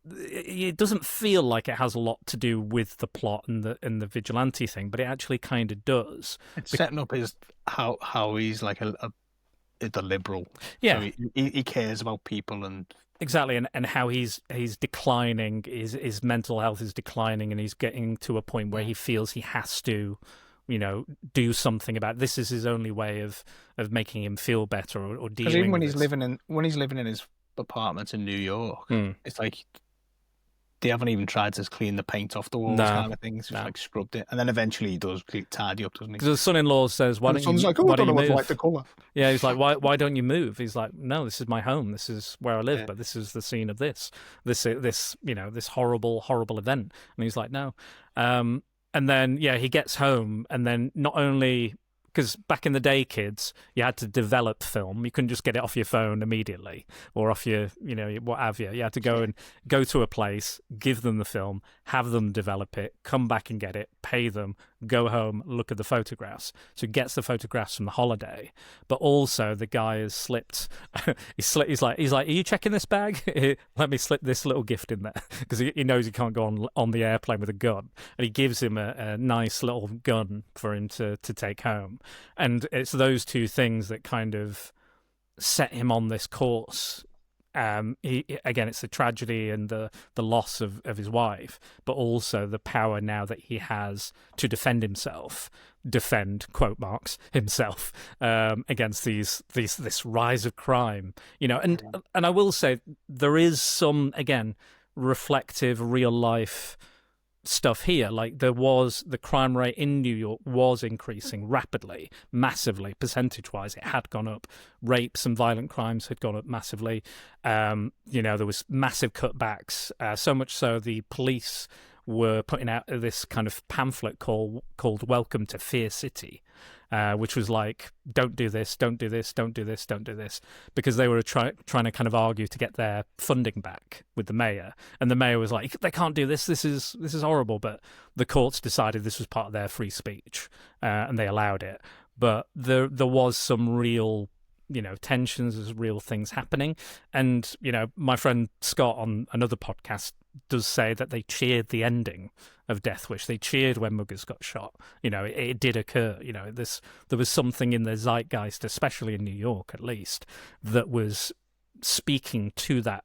it doesn't feel like it has a lot to do with the plot and the vigilante thing, but it actually kind of does. It's setting up his how he's like the liberal. Yeah, so he cares about people and exactly, and how he's declining. His mental health is declining, and he's getting to a point where he feels he has to, do something about it. This is his only way of making him feel better or dealing. Because even when he's living in his apartment in New York, it's like they haven't even tried to clean the paint off the walls, kind of thing. It's just like scrubbed it, and then eventually he does tidy up, doesn't he? Because the son-in-law says, "Why don't you?" Like, I don't know what to like the colour. Yeah, he's like, "Why don't you move?" He's like, "No, this is my home. This is where I live, but this is the scene of this horrible event." And he's like, "No," and then he gets home, and then not only. Because back in the day, kids, you had to develop film. You couldn't just get it off your phone immediately or off your, what have you. You had to go to a place, give them the film, have them develop it, come back and get it, pay them, go home, look at the photographs. So he gets the photographs from the holiday, but also the guy has slipped. He's like, are you checking this bag? Let me slip this little gift in there because he knows he can't go on the airplane with a gun, and he gives him a nice little gun for him to take home. And it's those two things that kind of set him on this course. It's the tragedy and the loss of his wife, but also the power now that he has to defend quote marks himself against this rise of crime. And I will say there is some reflective real life stuff here. Like the crime rate in New York was increasing rapidly, massively, percentage-wise. It had gone up. Rapes and violent crimes had gone up massively. There was massive cutbacks, so much so the police were putting out this kind of pamphlet called Welcome to Fear City, which was like, don't do this, don't do this, don't do this, don't do this, because they were trying to kind of argue to get their funding back with the mayor. And the mayor was like, they can't do this, this is horrible. But the courts decided this was part of their free speech, and they allowed it. But there was some real tensions, there's real things happening. And, my friend Scott on another podcast does say that they cheered the ending of Death Wish. They cheered when Muggers got shot. It did occur. There was something in the zeitgeist, especially in New York at least, that was speaking to that,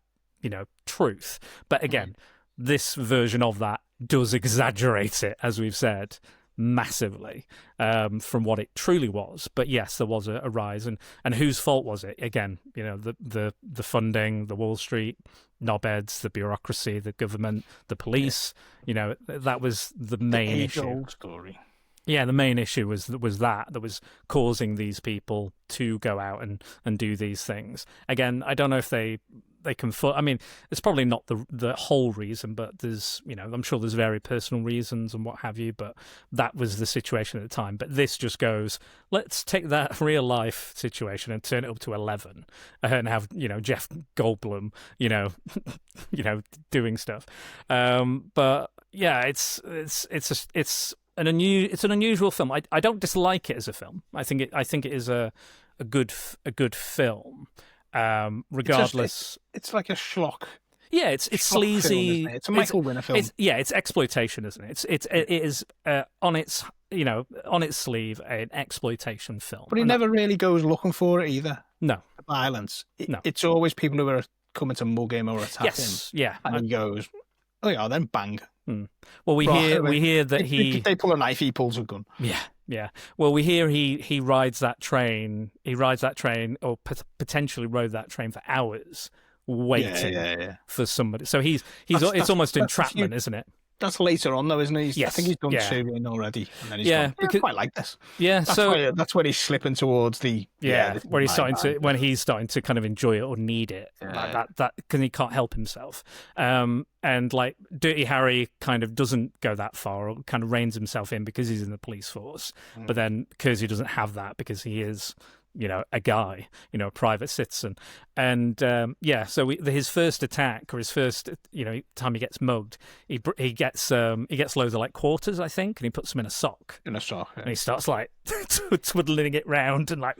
truth. But again, this version of that does exaggerate it, as we've said, massively from what it truly was. But yes, there was a rise, and whose fault was it? Again, the funding, the Wall Street knobheads, the bureaucracy, the government, the police. That was the main issue. Old story. Yeah, the main issue was that was causing these people to go out and do these things. Again, I don't know if they can. I mean, it's probably not the whole reason, but there's I'm sure there's very personal reasons and what have you. But that was the situation at the time. But this just goes, let's take that real life situation and turn it up to 11, and have Jeff Goldblum doing stuff. But yeah, it's an unusual film. I don't dislike it as a film. I think it is a good film. Regardless, it's like a schlock. Yeah, it's sleazy. Film, it? It's a Michael Winner film. It's exploitation, isn't it? It is on its sleeve an exploitation film. But he never really goes looking for it either. No violence. No, it's always people who are coming to mug him or attack him. Yeah, and he goes, "Oh yeah," then bang. Well, we hear that they pull a knife, he pulls a gun. Yeah. Well, we hear he rides that train. He rides that train, or potentially rode that train for hours, waiting for somebody. So it's almost entrapment, isn't it? That's later on, though, isn't it? Yes. I think he's done Syrian already, and then he's gone, I quite like this. Yeah, that's when he's slipping towards the where he's starting to kind of enjoy it or need it, like that because he can't help himself. And like Dirty Harry kind of doesn't go that far, or kind of reins himself in because he's in the police force. But then Kersey doesn't have that because he is, a guy, a private citizen. And so his first attack, or his first, time he gets mugged, he gets loads of like quarters, I think, and he puts them in a sock. And he starts like twiddling it round and like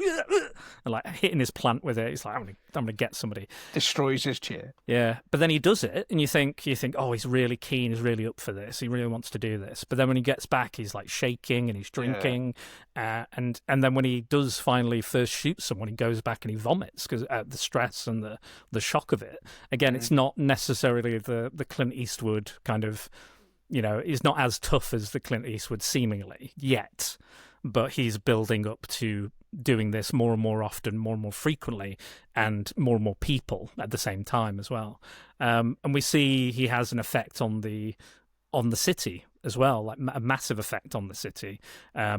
hitting his plant with it. He's like, I'm gonna get somebody. Destroys his chair. Yeah, but then he does it, and you think, oh, he's really keen, he's really up for this, he really wants to do this. But then when he gets back, he's like shaking and he's drinking, and then when he does finally first shoot someone, he goes back and he vomits because the stress and the shock of it. Again, it's not necessarily the Clint Eastwood kind of, he's not as tough as the Clint Eastwood seemingly yet, but he's building up to doing this more and more often, more and more frequently, and more people at the same time as well. And we see he has an effect on the city as well, like a massive effect on the city,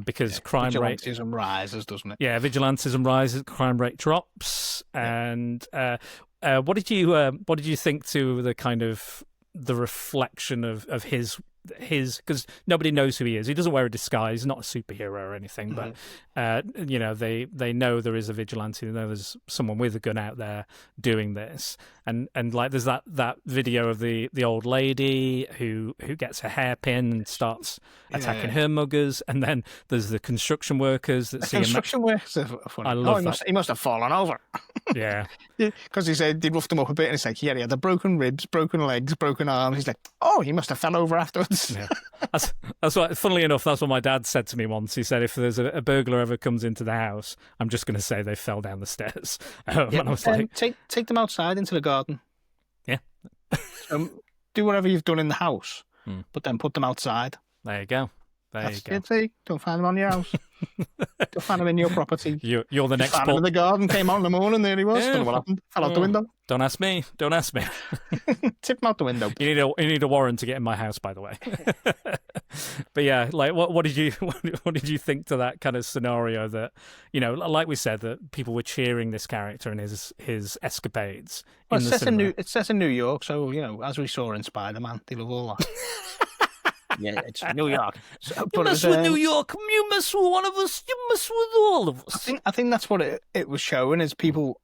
because crime rate... Vigilantism rises, doesn't it? Yeah, vigilantism rises, crime rate drops, and what did you think to the kind of the reflection of his because nobody knows who he is. He doesn't wear a disguise. He's not a superhero or anything, but they know there is a vigilante. They know there's someone with a gun out there doing this, and like there's that video of the old lady who gets her hairpin and starts attacking her muggers, and then there's the construction workers that see construction workers are funny. I love that. He must have fallen over. Yeah, because he said they roughed him up a bit, and it's like, he had the broken ribs, broken legs, broken arms. He's like, oh, he must have fell over afterwards. Yeah. That's what. Funnily enough, that's what my dad said to me once. He said, if there's a burglar ever comes into the house, I'm just going to say they fell down the stairs. And I was like, take them outside into the garden. Yeah. Do whatever you've done in the house, but then put them outside. There you go. See, don't find them on your house. Don't find them in your property. You're the next. Found him in the garden. Came out in the morning. There he was. Don't know what happened. Fell out the window. Don't ask me. Tip him out the window. You need a warrant to get in my house, by the way. But yeah, like what did you think to that kind of scenario? That like we said, that people were cheering this character and his escapades. Well, it's set in New York, so as we saw in Spider-Man, they love all that. Yeah, it's New York. You mess with New York. You mess with one of us. You mess with all of us. I think that's what it was showing, is people,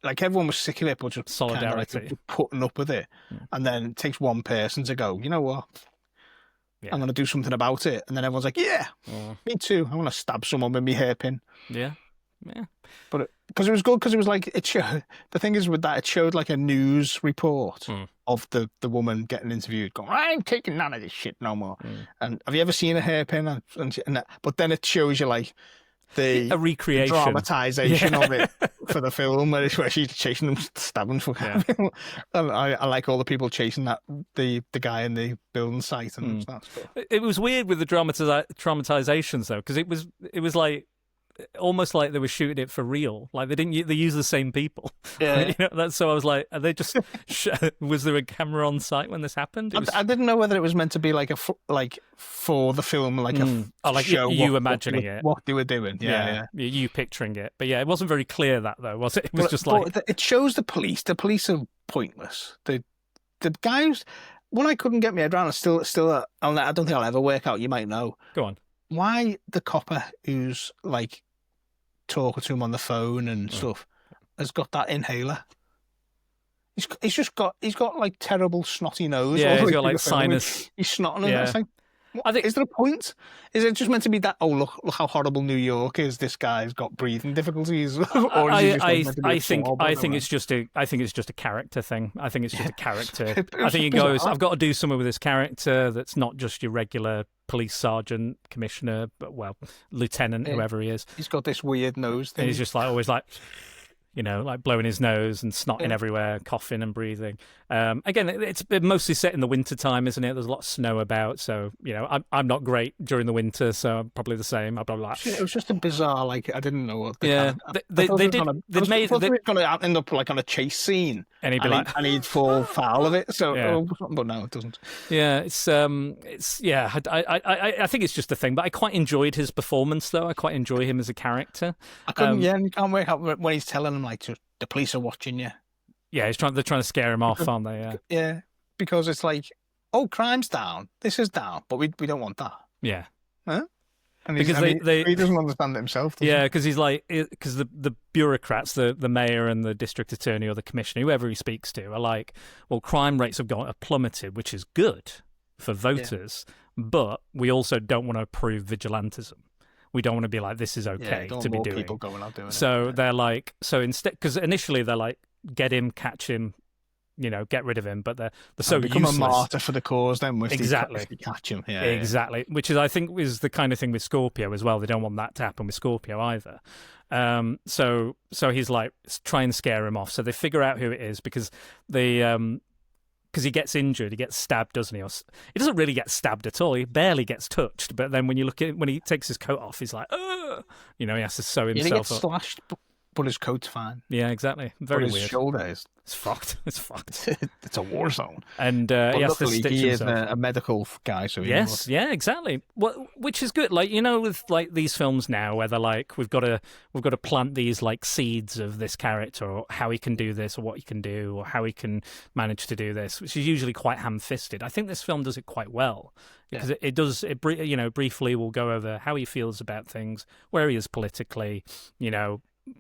like, everyone was sick of it, but just solidarity, like putting up with it. And then it takes one person to go, you know what? Yeah. I'm going to do something about it. And then everyone's like, me too. I want to stab someone with my hairpin. Yeah. But because it was good, because it was like, it showed, the thing is with that, it showed like a news report of the woman getting interviewed, going, I ain't taking none of this shit no more. And have you ever seen a hairpin? But then it shows you like a recreation, dramatization of it for the film, where she's chasing them, stabbing for and I like all the people chasing the guy in the building site and that stuff. It was weird with the dramatizations though, because it was like almost like they were shooting it for real. Like they use the same people. Yeah. That's so I was like, are they just was there a camera on site when this happened? I didn't know whether it was meant to be like for the film, like a show. You imagining it, what they were doing. Yeah. You picturing it, but yeah, it wasn't very clear that though, was it? It was just like it shows the police. The police are pointless. The guys. One I couldn't get my head around. I still. I don't think I'll ever work out. You might know. Go on. Why the copper who's like talking to him on the phone and stuff has got that inhaler? He's got like terrible snotty nose. Yeah, he's got like sinus. He's snotting and that thing. Is there a point? Is it just meant to be that? Oh, look how horrible New York is. This guy's got breathing difficulties, or is he just meant to be I think it's just a character thing. I think it's just a character. I think he bizarre. goes, I've got to do something with this character that's not just your regular police sergeant, commissioner, but lieutenant, whoever he is. He's got this weird nose thing. And he's just like always like, like blowing his nose and snotting everywhere, coughing and breathing. Again, it's mostly set in the winter time, isn't it? There's a lot of snow about, so I'm not great during the winter, so I'm probably the same. I'm probably like, it was just a bizarre, like I didn't know what. They did. They made it going to end up like on a chase scene, and he'd be like, and he'd fall foul of it. So, but no, it doesn't. Yeah, it's I think it's just a thing, but I quite enjoyed his performance, though. I quite enjoy him as a character. I couldn't. You can't work out when he's telling him like, the police are watching you. Yeah, they're trying to scare him off, aren't they? Yeah. Yeah, because it's like, oh, crime's down, this is down, but we don't want that. Yeah. Huh? And because he doesn't understand it himself. Because he's like, because the bureaucrats, the mayor and the district attorney or the commissioner, whoever he speaks to, are like, well, crime rates have plummeted, which is good for voters, but we also don't want to approve vigilantism. We don't want to be like, this is okay to be doing. People going out doing so they're like, instead, because initially they're like, get him, catch him, get rid of him, but they're so become useless. A martyr for the cause then. Exactly. If you catch him. Yeah, exactly. Yeah. Which is, I think, is the kind of thing with Scorpio as well. They don't want that to happen with Scorpio either. So he's like, try and scare him off. So they figure out who it is because because he gets injured, he gets stabbed, doesn't he? He doesn't really get stabbed at all. He barely gets touched. But then when you look at when he takes his coat off, he's like, oh, he has to sew himself he gets up. Slashed, but his coat's fine. Yeah, exactly. Very but his weird. Shoulder is it's fucked. It's fucked. It's a war zone. And he has to stitch he himself. is a medical guy, so yeah, exactly. Which is good. Like with like these films now, where they're like, we've got to plant these like seeds of this character, or how he can do this, or what he can do, or how he can manage to do this, which is usually quite ham-fisted. I think this film does it quite well. Because it does, briefly will go over how he feels about things, where he is politically,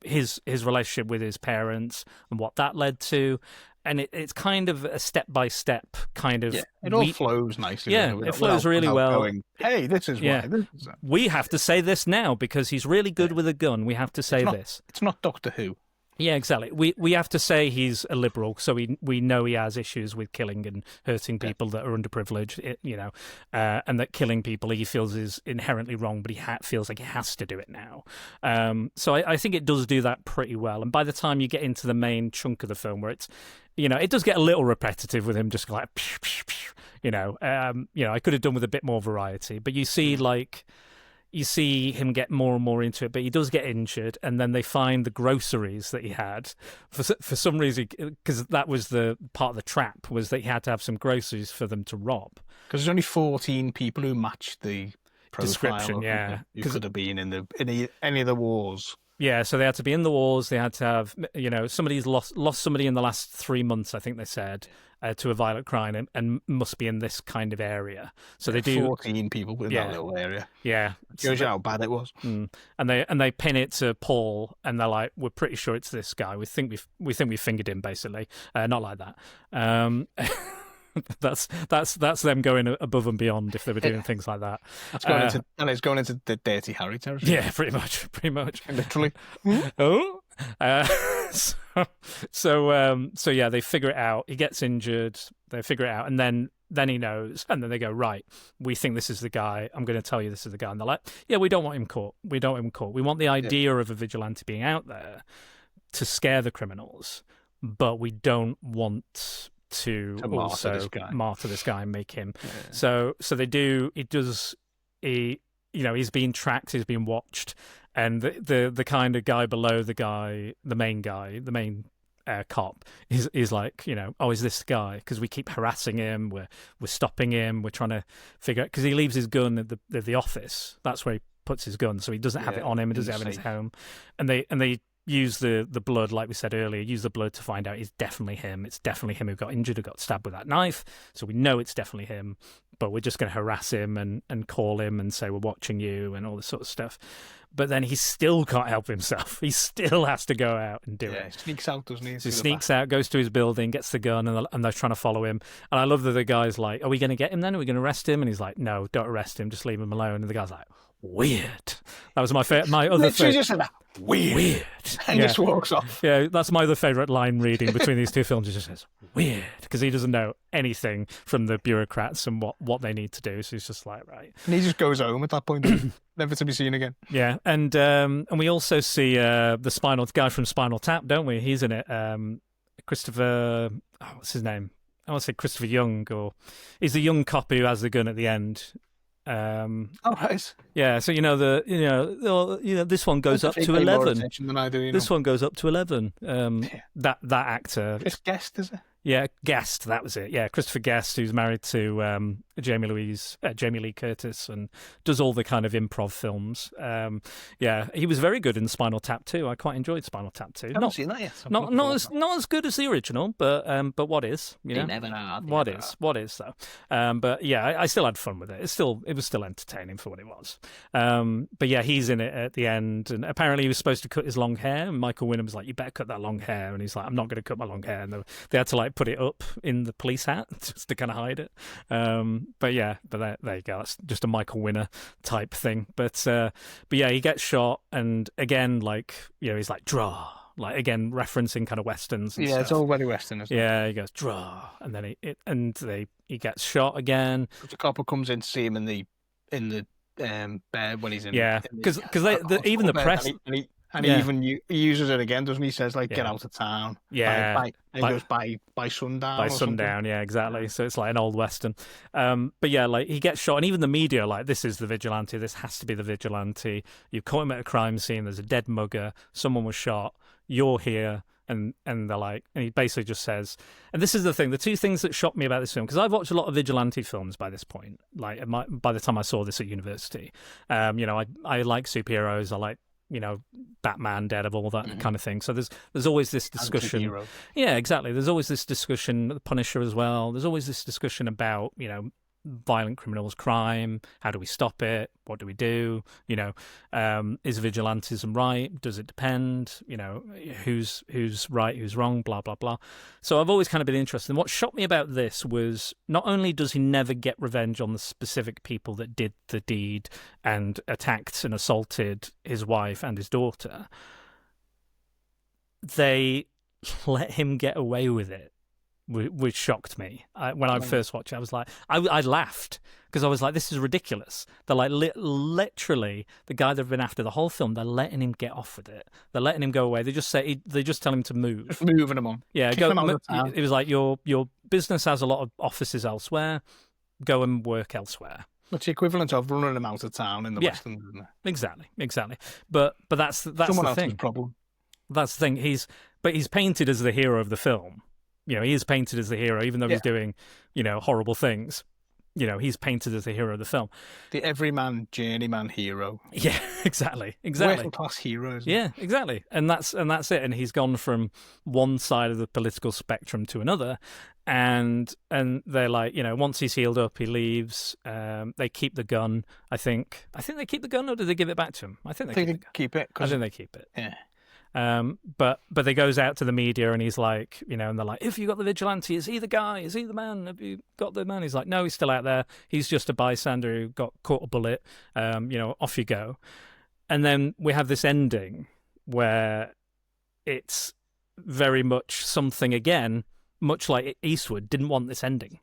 his relationship with his parents and what that led to. And it's kind of a step-by-step kind of... Yeah, it all flows nicely. Yeah, it flows really well. Going, hey, this is why. This is we have to say this now because he's really good with a gun. We have to say this. It's not Doctor Who. Yeah, exactly. We have to say he's a liberal, so we know he has issues with killing and hurting people that are underprivileged, and that killing people he feels is inherently wrong, but he feels like he has to do it now. So I think it does do that pretty well. And by the time you get into the main chunk of the film, where it's, it does get a little repetitive with him just like, I could have done with a bit more variety, but you see him get more and more into it, but he does get injured, and then they find the groceries that he had for some reason, because that was the part of the trap, was that he had to have some groceries for them to rob. Because there's only 14 people who match the description, who could have been in any of the wars. Yeah, so they had to be in the wars. They had to have, somebody's lost somebody in the last 3 months, I think they said, to a violent crime, and must be in this kind of area. So they do 14 people in that little area. Yeah, it shows you how bad it was. And they pin it to Paul, and they're like, "We're pretty sure it's this guy. We think we fingered him, basically." Not like that. That's them going above and beyond if they were doing things like that. It's going into the Dirty Harry territory. Yeah, pretty much. Literally. Oh. So yeah, they figure it out. He gets injured. They figure it out, and then he knows, and then they go, right, we think this is the guy. I'm going to tell you this is the guy. And they're like, yeah, we don't want him caught. We want the idea of a vigilante being out there to scare the criminals, but we don't want to also martyr this guy and make him. So they do. It does. He's being tracked. He's being watched. And the kind of guy below the main cop is like, is this guy? Because we keep harassing him, we're stopping him, we're trying to figure out, because he leaves his gun at the office. That's where he puts his gun, so he doesn't have it on him. He doesn't have it in his home. And they use the blood, like we said earlier, use the blood to find out it's definitely him. It's definitely him who got injured, who got stabbed with that knife. So we know it's definitely him, but we're just going to harass him and call him and say we're watching you and all this sort of stuff. But then he still can't help himself. He still has to go out and do it. He sneaks out, doesn't he? So he sneaks out, goes to his building, gets the gun, and they're trying to follow him. And I love that the guy's like, are we going to get him then? Are we going to arrest him? And he's like, no, don't arrest him. Just leave him alone. And the guy's like, weird. That was my other favorite. Just said that. Weird. And just walks off. Yeah, that's my other favourite line reading between these two films. He just says, weird, because he doesn't know anything from the bureaucrats and what they need to do. So he's just like, right. And he just goes home at that point, never to be seen again. Yeah, and we also see the guy from Spinal Tap, don't we? He's in it. Christopher, what's his name? I want to say Christopher Young, or he's the young cop who has the gun at the end. Right. Yeah, so this one goes up to 11. Than I do, This one goes up to 11. That actor. It's Guest, is it? Yeah, Guest, that was it. Yeah, Christopher Guest, who's married to Jamie Lee Curtis, and does all the kind of improv films. Yeah, he was very good in Spinal Tap 2. I quite enjoyed Spinal Tap 2. I haven't seen that yet. Not as good as the original, but what is? You know? You never know. What is though? But yeah, I still had fun with it. It was still entertaining for what it was. But yeah, he's in it at the end, and apparently he was supposed to cut his long hair. And Michael Winham was like, "You better cut that long hair," and he's like, "I'm not going to cut my long hair." And they had to like put it up in the police hat just to kind of hide it. But there you go. That's just a Michael Winner type thing. But yeah, he gets shot, and again, like, you know, he's like, draw. Like, again, referencing kind of westerns and stuff. It's all very western, isn't it? Yeah, he goes, draw, and then he gets shot again. The copper comes in to see him in the bed when he's in. Yeah, because even the press. And he uses it again, doesn't he? He says, like, get out of town. Yeah. And he goes, by sundown. By sundown, yeah, exactly. So it's like an old Western. But yeah, like, he gets shot, and even the media are like, this is the vigilante, this has to be the vigilante. You caught him at a crime scene, there's a dead mugger, someone was shot, you're here. And they're like, and he basically just says, and this is the thing, the two things that shocked me about this film, because I've watched a lot of vigilante films by this point, like, by the time I saw this at university. I like superheroes, I like, Batman, Daredevil, that kind of thing. So there's always this discussion. Anti-hero. Yeah, exactly. There's always this discussion, the Punisher as well. There's always this discussion about, violent criminals, crime. How do we stop it? What do we do? Is vigilantism right? Does it depend? Who's right, who's wrong? Blah blah blah. So I've always kind of been interested. And what shocked me about this was not only does he never get revenge on the specific people that did the deed and attacked and assaulted his wife and his daughter, they let him get away with it. Which shocked me. When I first watched it, I was like, I laughed because I was like, this is ridiculous. They're like, literally, the guy they've been after the whole film, they're letting him get off with it. They're letting him go away. They just tell him to move. Just moving him on. Yeah, Kicking him out of town. It was like, your business has a lot of offices elsewhere. Go and work elsewhere. It's the equivalent of running him out of town in the Western, isn't it? Exactly. But that's someone the thing. else's problem. That's the thing. He's painted as the hero of the film. He is painted as the hero, even though he's doing, horrible things. He's painted as the hero of the film. The everyman, journeyman hero. Yeah, exactly. Working class hero. Yeah, exactly. And that's it. And he's gone from one side of the political spectrum to another. And they're like, once he's healed up, he leaves. They keep the gun. I think they keep the gun, or do they give it back to him? I think they keep it. I think they keep it. Yeah. But he goes out to the media and he's like, and they're like, if you got the vigilante, is he the guy? Is he the man? Have you got the man? He's like, no, he's still out there. He's just a bystander who got caught a bullet. Off you go. And then we have this ending where it's very much something again, much like Eastwood didn't want this ending.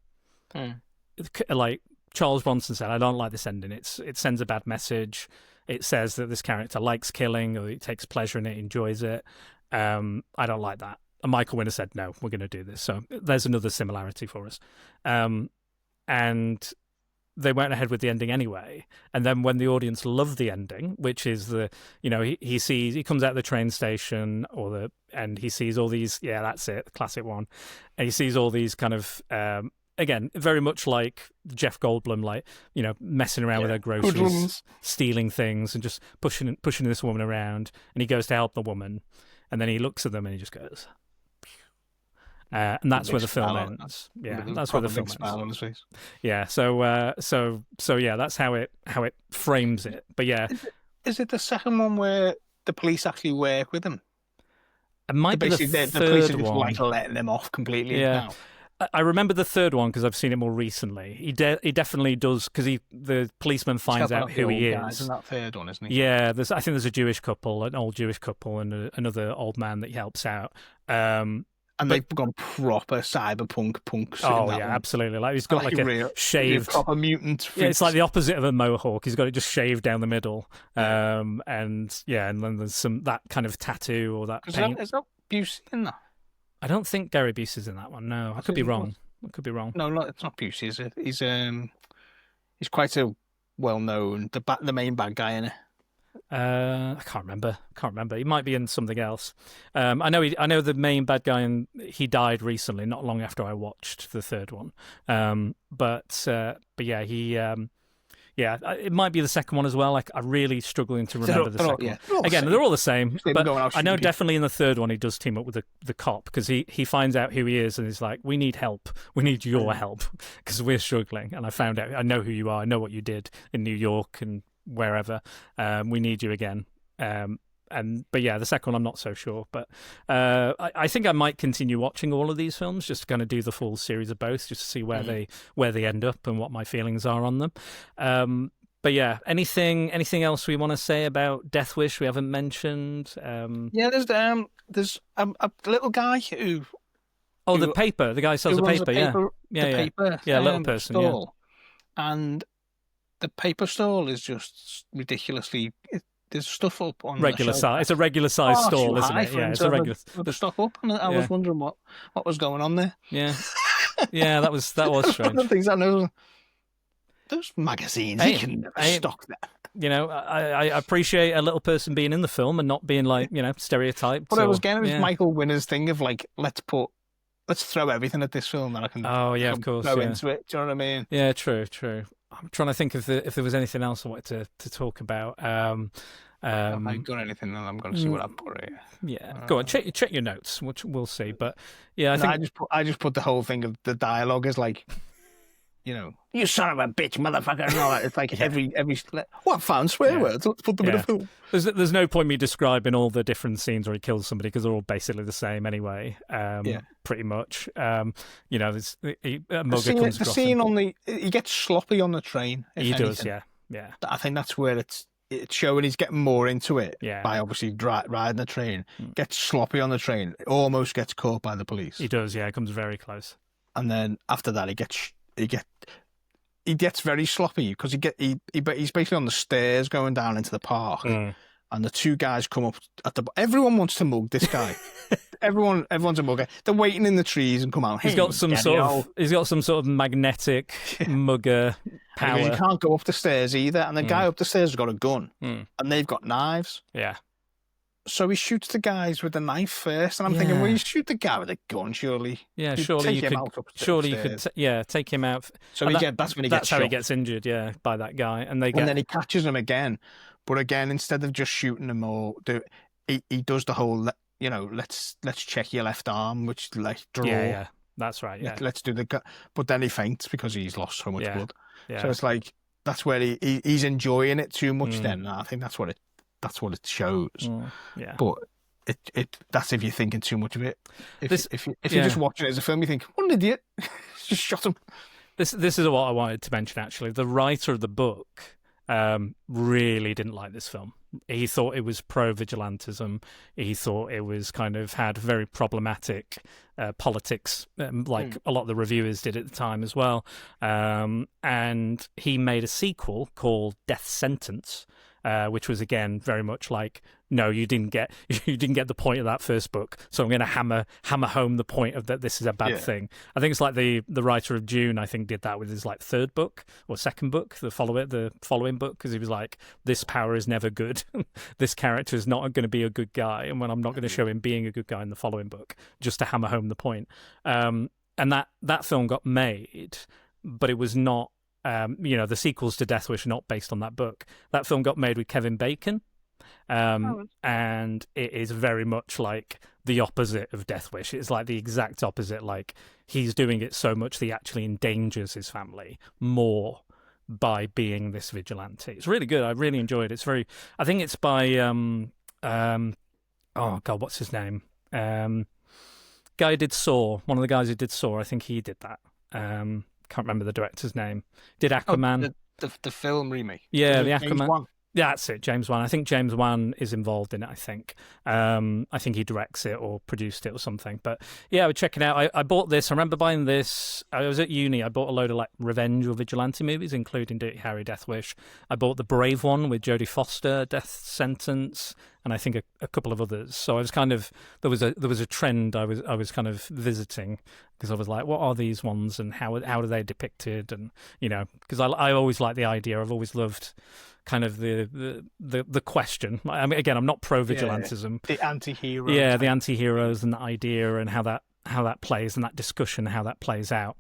Like Charles Bronson said, I don't like this ending. It sends a bad message. It says that this character likes killing, or he takes pleasure in it, enjoys it. I don't like that. And Michael Winner said, no, we're going to do this. So there's another similarity for us. And they went ahead with the ending anyway. And then when the audience loved the ending, which is he comes out of the train station and he sees all these, that's it, the classic one. And he sees all these kind of again, very much like Jeff Goldblum, like, messing around with her groceries, stealing things, and just pushing this woman around. And he goes to help the woman, and then he looks at them and he just goes, and that's where the film ends. Yeah, that's where the film ends. Yeah, so yeah, that's how it frames it. But yeah, is it the second one where the police actually work with him? It might be the third police are just one. like letting them off completely. Yeah. Now. I remember the third one because I've seen it more recently. He definitely does, because the policeman finds out who he is. In that third one, isn't he? Yeah, I think there's a Jewish couple, an old Jewish couple, and another old man that he helps out. And they've gone proper cyberpunk punks. Oh yeah, absolutely. Like he's got like a shaved proper mutant. Yeah, it's like the opposite of a mohawk. He's got it just shaved down the middle. And then there's that kind of tattoo or that paint. Is that Busey in that? I don't think Gary Busey's in that one. No, I could be wrong. No, it's not Busey, is it? He's quite a well-known, the main bad guy in it. I can't remember. He might be in something else. I know the main bad guy, and he died recently, not long after I watched the third one. But yeah, he. Yeah, it might be the second one as well. Like, I'm really struggling to remember the second one. Again, they're all the same. But I know definitely in the third one he does team up with the cop, because he finds out who he is and he's like, we need help. We need your help because we're struggling. And I know who you are. I know what you did in New York and wherever. We need you again. But yeah, the second one I'm not so sure. But I think I might continue watching all of these films, just to kind of do the full series of both, just to see where they end up and what my feelings are on them. But yeah, anything else we want to say about Death Wish we haven't mentioned? Yeah, there's a little guy who. Oh, the paper. The guy who sells the paper. Paper. Yeah, little person. Stall. Yeah. And the paper stall is just ridiculously. There's stuff up on regular size. It's a regular size stall, isn't it? Yeah, it's a regular. The stuff up, and I was wondering what was going on there. Yeah, yeah, that was strange. One of the things I know. Those magazines, you can stock that. I appreciate a little person being in the film and not being like stereotyped. But I was getting with Michael Winner's thing of like, let's throw everything at this film that I can. Oh yeah, of course. Throw into it. Do you know what I mean? Yeah, true. I'm trying to think if there was anything else I wanted to talk about. Have I got anything? I'm going to see what I put here. Yeah, go on. Check your notes, which we'll see. But yeah, I just put the whole thing of the dialogue as like, you son of a bitch, motherfucker, and all that. It's like every what found swear words. Let's put them in a film. There's no point me describing all the different scenes where he kills somebody, because they're all basically the same anyway. Pretty much. There's a mugger comes across. The scene on he gets sloppy on the train. He does, yeah. I think that's where it's showing he's getting more into it by obviously riding the train. Gets sloppy on the train. Almost gets caught by the police. He does, yeah. Comes very close. And then after that, he gets very sloppy because he's basically on the stairs going down into the park, and the two guys come up at the. Everyone wants to mug this guy. Everyone's a mugger. They're waiting in the trees and come out. He's got some sort of magnetic mugger power. He can't go up the stairs either, and the guy up the stairs has got a gun, and they've got knives. Yeah. So he shoots the guys with the knife first, and I'm thinking, well, you shoot the guy with a gun, surely. Yeah, surely you could. Take him out. So that's when he gets shot. That's how he gets injured, by that guy, and then he catches him again. But again, instead of just shooting him he does the whole, let's check your left arm, which like draw. Yeah, that's right. Yeah, let's do the. But then he faints because he's lost so much blood. Yeah. So it's like that's where he's enjoying it too much. Then and I think that's what it shows. Yeah. But that's if you're thinking too much of it. If you're just watching it as a film, you think, what an idiot. Just shot him. This is what I wanted to mention, actually. The writer of the book really didn't like this film. He thought it was pro-vigilantism. He thought it was kind of had very problematic politics, like a lot of the reviewers did at the time as well. And he made a sequel called Death Sentence, which was again very much like, no, you didn't get the point of that first book, so I'm going to hammer home the point of that this is a bad thing. I think it's like the writer of Dune, I think, did that with his like third book or second book, the following book, because he was like, this power is never good. This character is not going to be a good guy, and when I'm not going to show him being a good guy in the following book, just to hammer home the point. and that film got made, but it was not. The sequels to Death Wish are not based on that book. That film got made with Kevin Bacon, and it is very much like the opposite of Death Wish. It's like the exact opposite. Like, he's doing it so much that he actually endangers his family more by being this vigilante. It's really good. I really enjoyed it. I think it's by oh God, what's his name? Guy who did Saw. One of the guys who did Saw. I think he did that. Can't remember the director's name. Did Aquaman? The film remake. Yeah, the James Aquaman. Wan? Yeah, that's it, James Wan. I think James Wan is involved in it, I think. I think he directs it or produced it or something. But yeah, I would check it out. I bought this. I remember buying this. I was at uni. I bought a load of like revenge or vigilante movies, including Dirty Harry, Death Wish. I bought the Brave one with Jodie Foster, Death Sentence, and I think a couple of others. So I was kind of, there was a trend I was kind of visiting, because I was like, what are these ones and how are they depicted? And, because I always like the idea. I've always loved kind of the question. I mean, again, I'm not pro vigilantism. The anti-hero. Yeah, the anti-heroes and the idea and how that plays, and that discussion, how that plays out.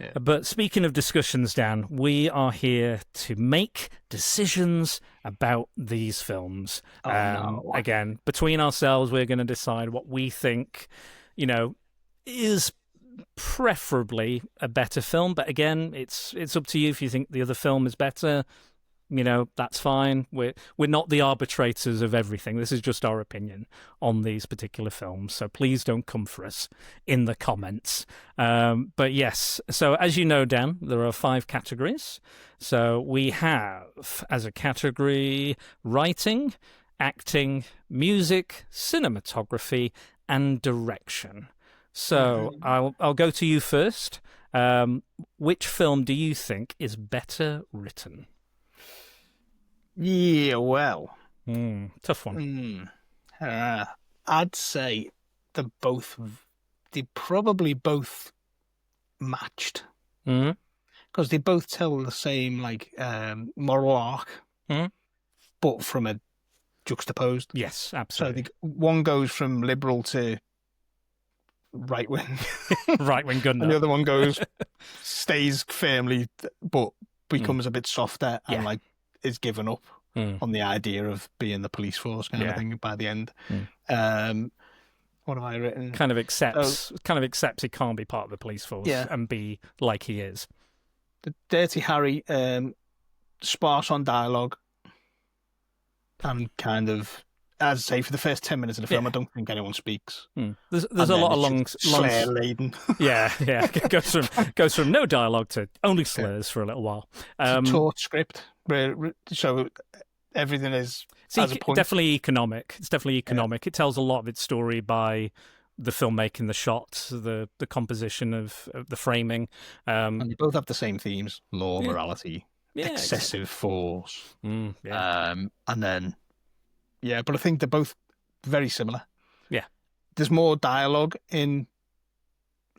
Yeah. But speaking of discussions, Dan, we are here to make decisions about these films. No. Again, between ourselves, we're going to decide what we think, is preferably a better film. But again, it's up to you if you think the other film is better. That's fine. We're not the arbitrators of everything. This is just our opinion on these particular films. So please don't come for us in the comments. But yes, so as you know, Dan, there are 5 categories. So we have, as a category, writing, acting, music, cinematography, and direction. So I'll go to you first. Which film do you think is better written? Yeah, well. Tough one. I'd say they probably both matched. Because they both tell the same, moral arc, but from a juxtaposed. Yes, absolutely. So one goes from liberal to right-wing. Right-wing gun. And the other one stays firmly, but becomes a bit softer and, is given up on the idea of being the police force kind of thing by the end. What have I written? Kind of accepts he can't be part of the police force and be like he is. The Dirty Harry, sparse on dialogue, and kind of, as I say, for the first 10 minutes of the film, I don't think anyone speaks. There's a lot of long slur laden. Yeah. It goes from no dialogue to only slurs for a little while. It's a taut script, so everything is as a point. Definitely economic. It's definitely economic. It tells a lot of its story by the filmmaking, the shots, the composition of the framing. And they both have the same themes: law, morality, excessive force. And then, but I think they're both very similar. Yeah. There's more dialogue in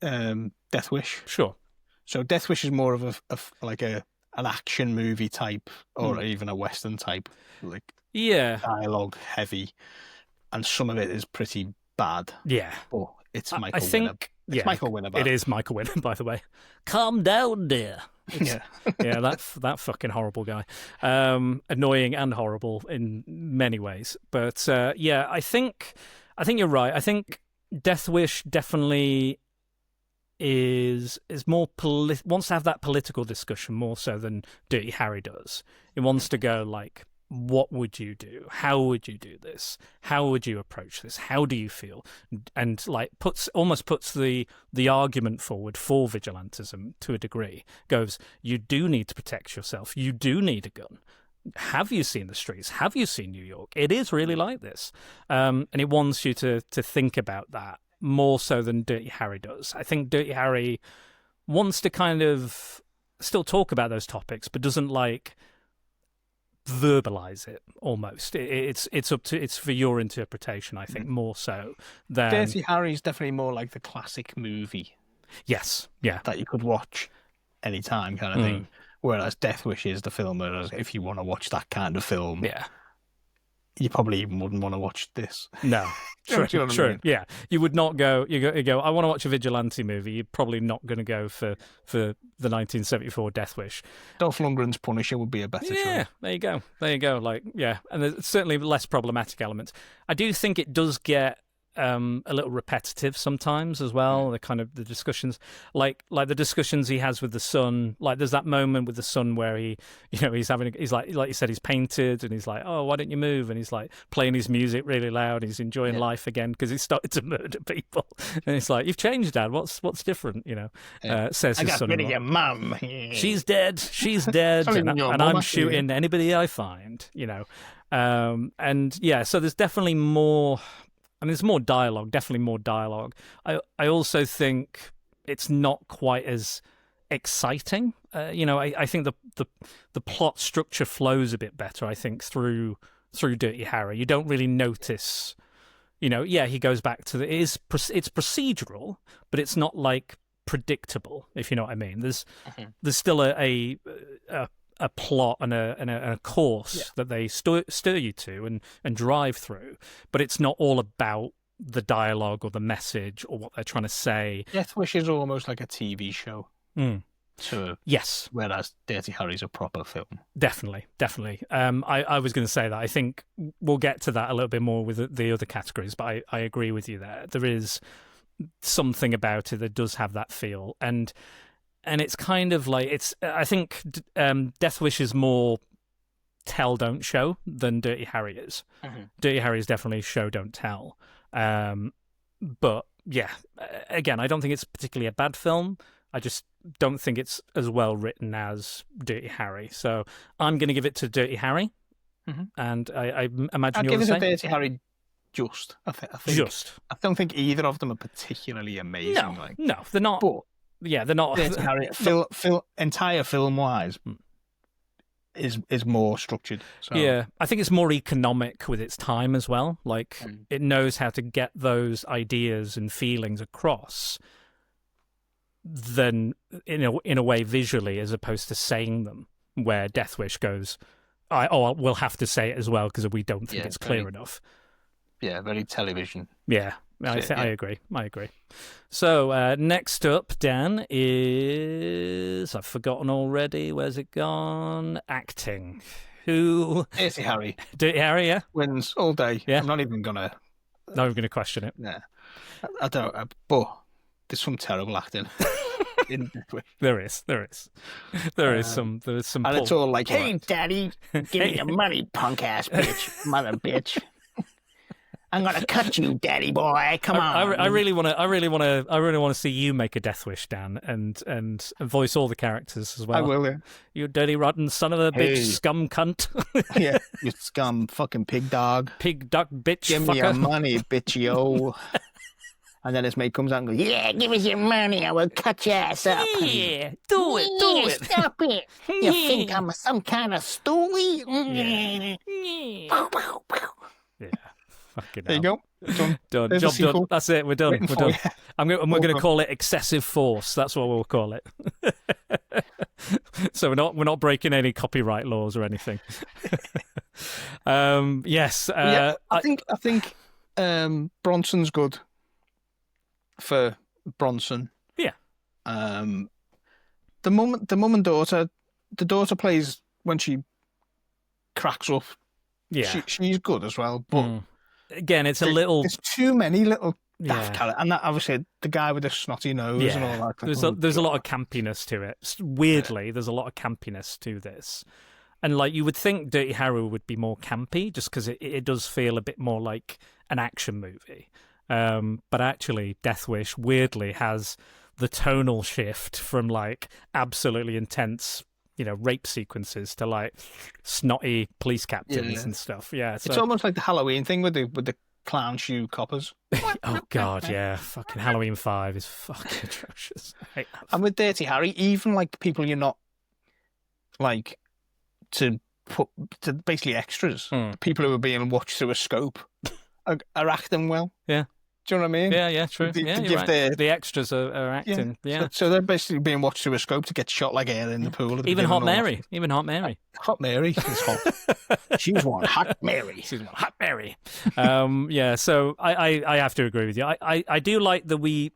Death Wish. Sure. So Death Wish is more of an action movie type, or even a Western type, dialogue heavy, and some of it is pretty bad. Yeah. But it's Michael Winner. It's Michael Winner. It is Michael Winner, by the way. Calm down, dear. That fucking horrible guy. Annoying and horrible in many ways. But I think you're right. I think Death Wish definitely is more wants to have that political discussion more so than Dirty Harry does. It wants to go what would you do? How would you do this? How would you approach this? How do you feel? And puts the argument forward for vigilantism to a degree. Goes, you do need to protect yourself. You do need a gun. Have you seen the streets? Have you seen New York? It is really like this. And it wants you to think about that more so than Dirty Harry does. I think Dirty Harry wants to kind of still talk about those topics, but doesn't verbalize it almost. It's for your interpretation, I think, more so than Dirty Harry is definitely more like the classic movie. Yes, yeah, that you could watch anytime kind of thing. Whereas Death Wish is the film whereas if you want to watch that kind of film, you probably even wouldn't want to watch this. No, true, You know what I true. mean? Yeah, you would not go. You go. I want to watch a vigilante movie. You're probably not going to go for the 1974 Death Wish. Dolph Lundgren's Punisher would be a better Yeah, choice. there you go. There you go. Like, yeah, and there's certainly less problematic elements. I do think it does get a little repetitive sometimes as well. The discussions, like the discussions he has with the son. Like, there's that moment with the son where he's like you said, he's painted and he's like, oh, why don't you move? And he's like playing his music really loud. He's enjoying life again because he's started to murder people. And it's like, you've changed, Dad. What's different? Says his son. I got rid of your mum. She's dead. She's dead. and I'm shooting anybody I find. And yeah, so there's definitely more. I mean, there's more dialogue, definitely more dialogue. I also think it's not quite as exciting. I think the plot structure flows a bit better, I think, through Dirty Harry. You don't really notice, he goes back to it's procedural, but it's not like predictable, if you know what I mean. There's still a plot and a course that they stir you to and drive through, but it's not all about the dialogue or the message or what they're trying to say. Death Wish is almost like a TV show. Yes. Whereas Dirty Harry's a proper film. Definitely. I was going to say that. I think we'll get to that a little bit more with the other categories, but I agree with you there. There is something about it that does have that feel, and it's kind of like I think Death Wish is more tell don't show than Dirty Harry is. Dirty Harry is definitely show don't tell. But yeah, again, I don't think it's particularly a bad film. I just don't think it's as well written as Dirty Harry. So I'm going to give it to Dirty Harry, and I imagine you're the same. I'd give it to Dirty Harry. Just, I think. I don't think either of them are particularly amazing. No, they're not. But yeah, they're not. Dirty Harry, entire film wise, is more structured. So. Yeah, I think it's more economic with its time as well. Like it knows how to get those ideas and feelings across. Than in a way visually, as opposed to saying them. Where Death Wish goes, we'll have to say it as well because we don't think it's clear enough. Yeah, very television. Yeah. I agree. So next up, Dan, is I've forgotten already. Where's it gone? Acting. Who? Dirty Harry. Dirty Harry, yeah, wins all day. Yeah, I'm not even gonna question it. Yeah, I don't. But there's some terrible acting. There is some. And it's all like, "Hey, Daddy, give me your money, punk ass bitch, mother bitch." I'm gonna cut you, Daddy boy. Come on. I really want to see you make a Death Wish, Dan, and voice all the characters as well. I will. Yeah. You dirty rotten son of a bitch, scum cunt. Yeah, you scum fucking pig dog. Pig duck bitch. Give me your money, bitch yo. And then his mate comes out and goes, "Yeah, give us your money. I will cut your ass up." Yeah, do it. Stop it. You think I'm some kind of stoolie? Yeah. There you go. Done. Job done. That's it. We're done. We're done. We're going to call it excessive force. That's what we'll call it. So we're not breaking any copyright laws or anything. Yes. I think Bronson's good for Bronson. Yeah. The mum and daughter. The daughter plays when she cracks up. Yeah. She's good as well, but. Again, it's a little. There's too many little daft characters, and that obviously the guy with the snotty nose and all that. There's a lot of campiness to it. Weirdly, there's a lot of campiness to this, and like you would think, Dirty Harry would be more campy, just because it does feel a bit more like an action movie. But actually, Death Wish weirdly has the tonal shift from like absolutely intense, rape sequences to like snotty police captains and stuff. Yeah, so... it's almost like the Halloween thing with the clown shoe coppers. Oh God, yeah, fucking Halloween 5 is fucking atrocious. I hate that. And with Dirty Harry, even like people you're not like to basically extras, people who are being watched through a scope are acting well. Yeah. Do you know what I mean? Yeah, true. To Yeah, give the extras are acting. Yeah. So they're basically being watched through a scope to get shot like air in the pool. At the Even beginning Hot and all Mary. Even Hot Mary. Hot Mary is hot. She's one hot Mary. She's one hot Mary. Yeah, so I have to agree with you. I do like that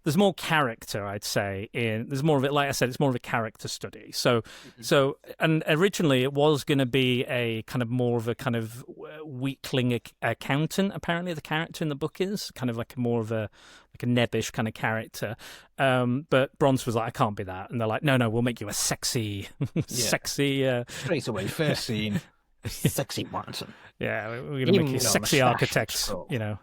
there's more character, I'd say. There's more of it, like I said, it's more of a character study. So and originally it was going to be a kind of more of a kind of weakling accountant. Apparently, the character in the book is kind of like more of a nebbish kind of character. But Bronson was like, I can't be that, and they're like, no, we'll make you a sexy. Straight away, first scene. Sexy Bronson. Yeah, we're going to make you sexy architect. You know,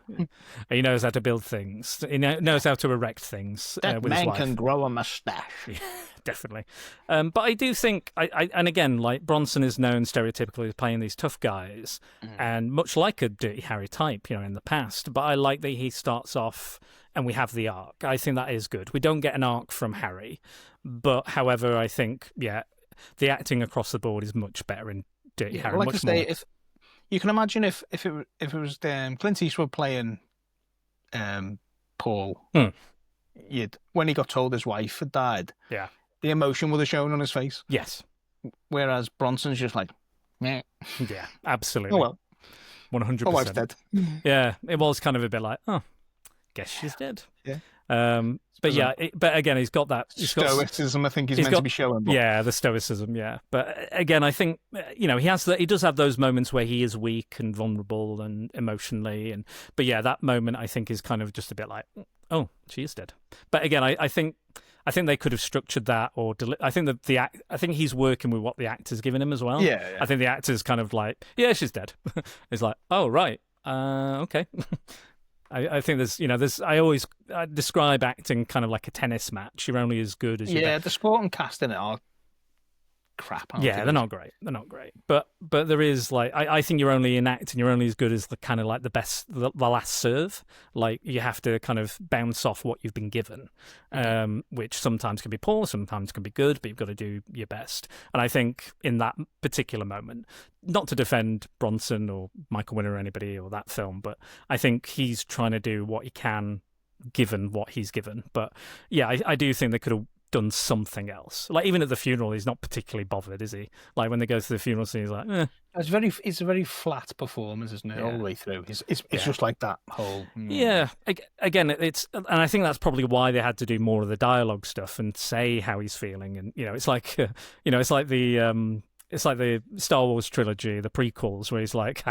he knows how to build things. He knows how to erect things. That with man his wife. can grow a mustache. Yeah, definitely. But I do think, and again, like Bronson is known stereotypically as playing these tough guys, and much like a Dirty Harry type, in the past. But I like that he starts off, and we have the arc. I think that is good. We don't get an arc from Harry, but however, I think the acting across the board is much better in Dirty Harry. Like I say, if you can imagine if it was Clint Eastwood playing Paul, when he got told his wife had died, the emotion would have shown on his face. Yes. Whereas Bronson's just like, meh. Yeah, absolutely. Oh well, 100%. my wife's dead. Yeah, it was kind of a bit like, oh, guess she's dead. Yeah. But but again, he's got that stoicism. I think he's meant to be showing. But... Yeah, the stoicism. Yeah, but again, I think he does have those moments where he is weak and vulnerable and emotionally, but that moment I think is kind of just a bit like, oh, she is dead. But again, I think they could have structured that or I think I think he's working with what the actor's given him as well. Yeah. I think the actor's kind of like, yeah, she's dead. It's like, oh right, okay. I think I describe acting kind of like a tennis match. You're only as good as the sport and cast in it are crap. They're not great. But there is I think you're only in acting. You're only as good as the kind of like the last serve. Like you have to kind of bounce off what you've been given, which sometimes can be poor, sometimes can be good. But you've got to do your best. And I think in that particular moment, not to defend Bronson or Michael Winner or anybody or that film, but I think he's trying to do what he can given what he's given. But I do think they could have done something else. Like even at the funeral, he's not particularly bothered, is he? Like when they go to the funeral scene, he's like, eh. It's a very flat performance, isn't it? All the way through. It's just like that whole. Yeah. Again, and I think that's probably why they had to do more of the dialogue stuff and say how he's feeling. And it's like, it's like the Star Wars trilogy, the prequels, where he's like,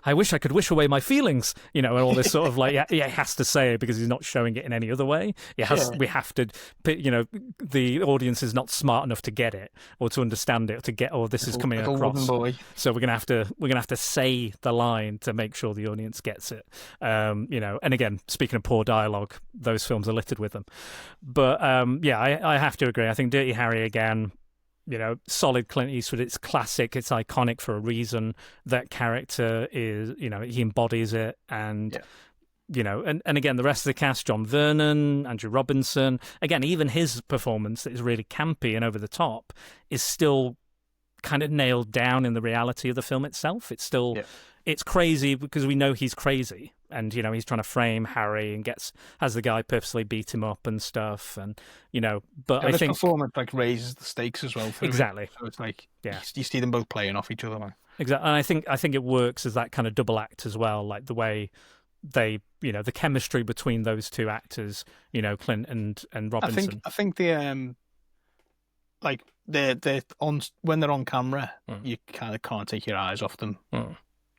I wish I could wish away my feelings, and all this sort of like, he has to say it because he's not showing it in any other way. We have to, the audience is not smart enough to get it or to understand it or to get, this is coming across. So we're gonna have to say the line to make sure the audience gets it. And again, speaking of poor dialogue, those films are littered with them. But I have to agree. I think Dirty Harry again. Solid Clint Eastwood. It's classic. It's iconic for a reason. That character is, he embodies it. And, and again, the rest of the cast, John Vernon, Andrew Robinson, again, even his performance that is really campy and over the top is still kind of nailed down in the reality of the film itself. It's still, it's crazy because we know he's crazy. And, he's trying to frame Harry and has the guy purposely beat him up and stuff. And, but I think... performance, raises the stakes as well. Exactly. It. So it's like, you see them both playing off each other. Man. Exactly. And I think it works as that kind of double act as well, like the way they, the chemistry between those two actors, Clint and Robinson. I think the, they're on, when they're on camera, you kind of can't take your eyes off them.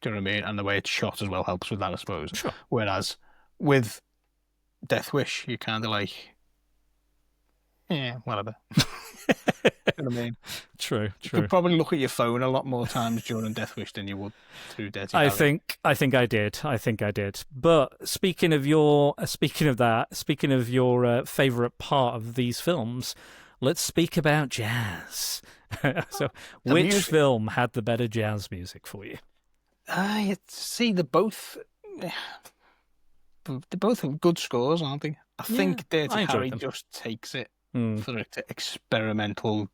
Do you know what I mean? And the way it's shot as well helps with that, I suppose. Sure. Whereas with Death Wish, you're kind of like, whatever. You know what I mean? True. You could probably look at your phone a lot more times during Death Wish than you would through Dirty Harry. I think I did. But speaking of your favourite part of these films, let's speak about jazz. So, which film had the better jazz music for you? See, they're both good scores, aren't they? I think Dirty Harry just takes it for its experimental.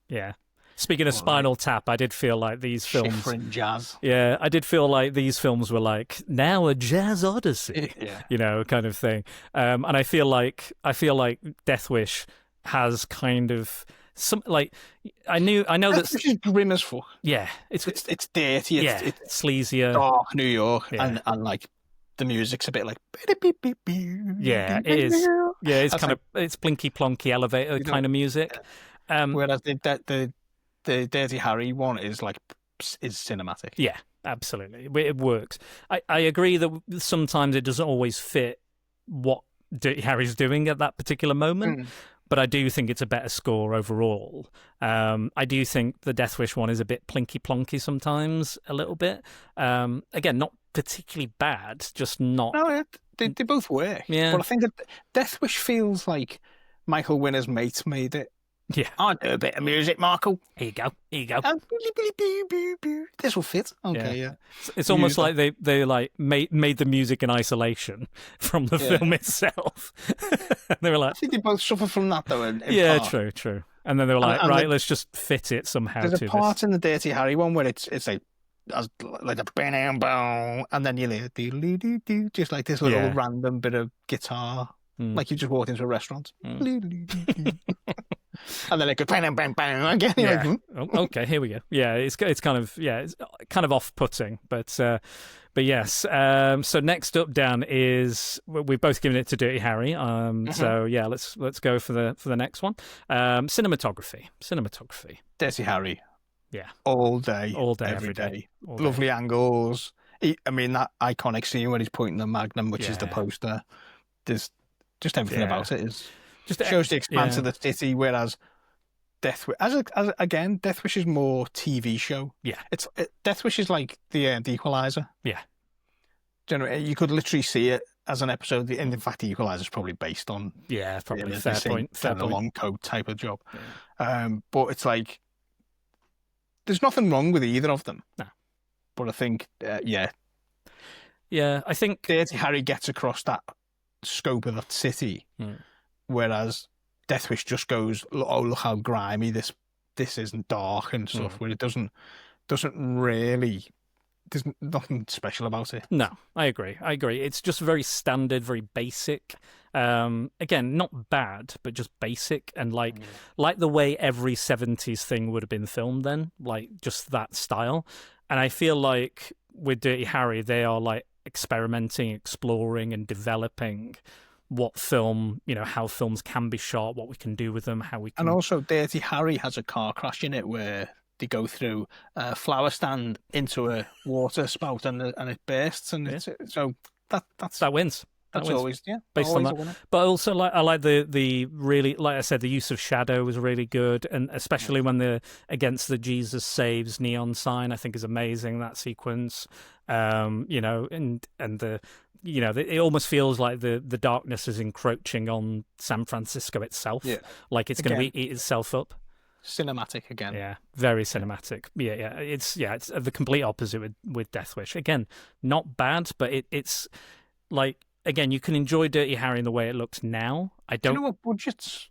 Yeah. Speaking of Spinal Tap, I did feel like these films... Shifrin jazz. Yeah, I did feel like these films were like, now a jazz odyssey, kind of thing. And I feel like Death Wish has kind of... some like I know that it's grim as fuck. Yeah, it's dirty. It's sleazier, dark New York, and like the music's a bit like it is. Yeah, it's kind of it's plinky plonky elevator kind of music. Whereas the Dirty Harry one is cinematic. Yeah, absolutely, it works. I agree that sometimes it doesn't always fit what Dirty Harry's doing at that particular moment. But I do think it's a better score overall. I do think the Death Wish one is a bit plinky plonky sometimes, a little bit. Again, not particularly bad, just not. No, they both work. Yeah. But I think that Death Wish feels like Michael Winner's mate made it. Yeah. I do a bit of music, Michael. Here you go. This will fit. Okay, yeah. It's almost like they like made the music in isolation from the film itself. They were like, I think they both suffer from that though. In part. True. And then they were like, let's just fit it somehow. There's a part in the Dirty Harry one where it's like a bang bang, and then you hear just like this little random bit of guitar, like you just walked into a restaurant. And then it goes bang bang bang again. Yeah. Okay, here we go. Yeah, it's kind of off-putting, but yes. So next up, Dan, is we've both given it to Dirty Harry. So yeah, let's go for the next one. Cinematography. Dirty Harry. Yeah. All day, every day. Lovely angles. I mean, that iconic scene where he's pointing the Magnum, which is the poster. There's just everything about it is. Just shows the expanse of the city, whereas Death Wish, again, Death Wish is more TV show. Yeah, Death Wish is like the Equalizer. Yeah, generally, you could literally see it as an episode. And in fact, the Equalizer is probably based on probably fair point. A long coat type of job. Yeah. But it's like there's nothing wrong with either of them. No, but I think I think Dirty Harry gets across that scope of that city. Whereas Death Wish just goes, oh, look how grimy this isn't dark and stuff, where it doesn't really, there's nothing special about it. No, I agree. It's just very standard, very basic. Again, not bad, but just basic and like the way every 70s thing would have been filmed then, like just that style. And I feel like with Dirty Harry, they are like experimenting, exploring and developing what film, how films can be shot, what we can do with them, how we can... And also, Dirty Harry has a car crash in it where they go through a flower stand into a water spout and it bursts, and so that wins. That's always based always on that. But also, I like the really, like I said, the use of shadow was really good, and especially when they're against the Jesus Saves neon sign, I think is amazing, that sequence. And the. It almost feels like the darkness is encroaching on San Francisco itself, like it's going to eat itself up. Cinematic again, very cinematic. It's the complete opposite with Death Wish. Again, not bad, but it's like again you can enjoy Dirty Harry in the way it looks now. Do you know what budget's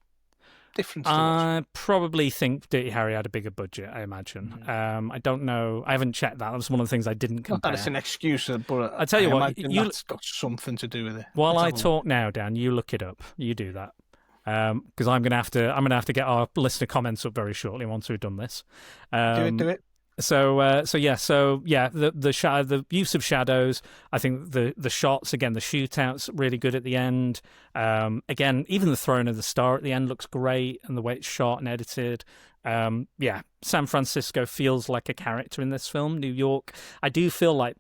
difference? I probably think Dirty Harry had a bigger budget, I imagine. I don't know. I haven't checked that. That was one of the things I didn't compare. Not that it's an excuse, but I tell you what, that's got something to do with it. While I talk now, Dan, you look it up. You do that. Because I'm gonna have to get our listener comments up very shortly once we've done this. Do it. The use of shadows. I think the shots again, the shootouts really good at the end. Again, even the throwing of the star at the end looks great, and the way it's shot and edited. San Francisco feels like a character in this film. New York. I feel like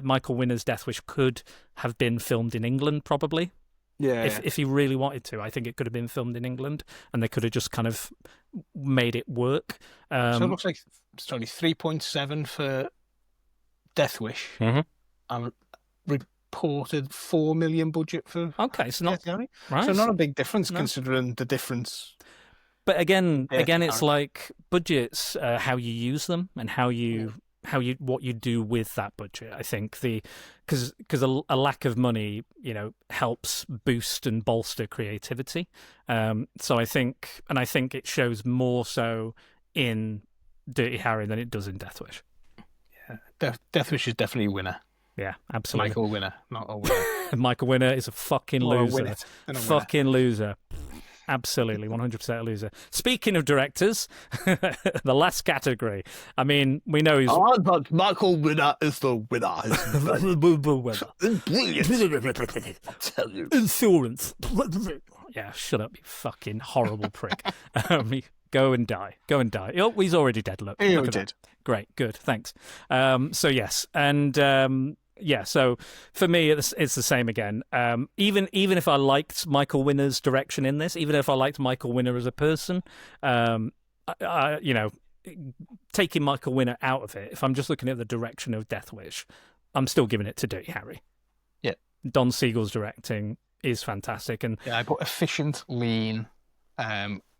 Michael Winner's Death Wish could have been filmed in England, probably. If he really wanted to, I think it could have been filmed in England, and they could have just kind of made it work. So it looks like 3.7 for Death Wish, and reported 4 million budget for. Okay, so not right. So not a big difference considering the difference. But again, it's like budgets, how you use them and what you do with that budget. I think because a lack of money, helps boost and bolster creativity. So I think it shows more so in Dirty Harry than it does in Death Wish. Yeah, Death Wish is definitely a winner. Yeah, absolutely. Michael Winner, not a winner. Michael Winner is a fucking Or a loser. winner, then a winner. Fucking loser. Absolutely, 100% a loser. Speaking of directors, the last category. I mean, we know he's... Oh, but Michael Winner is the winner. Brilliant. I'll tell you. Insurance. Yeah, shut up, you fucking horrible prick. Go and die. Go and die. Oh, he's already dead, look. He Look at did. that. Great, good, thanks. So, yes, and... yeah, so for me, it's the same again. Even if I liked Michael Winner's direction in this, even if I liked Michael Winner as a person, taking Michael Winner out of it, if I'm just looking at the direction of Death Wish, I'm still giving it to Dirty Harry. Yeah. Don Siegel's directing is fantastic. And yeah, I put efficient, lean,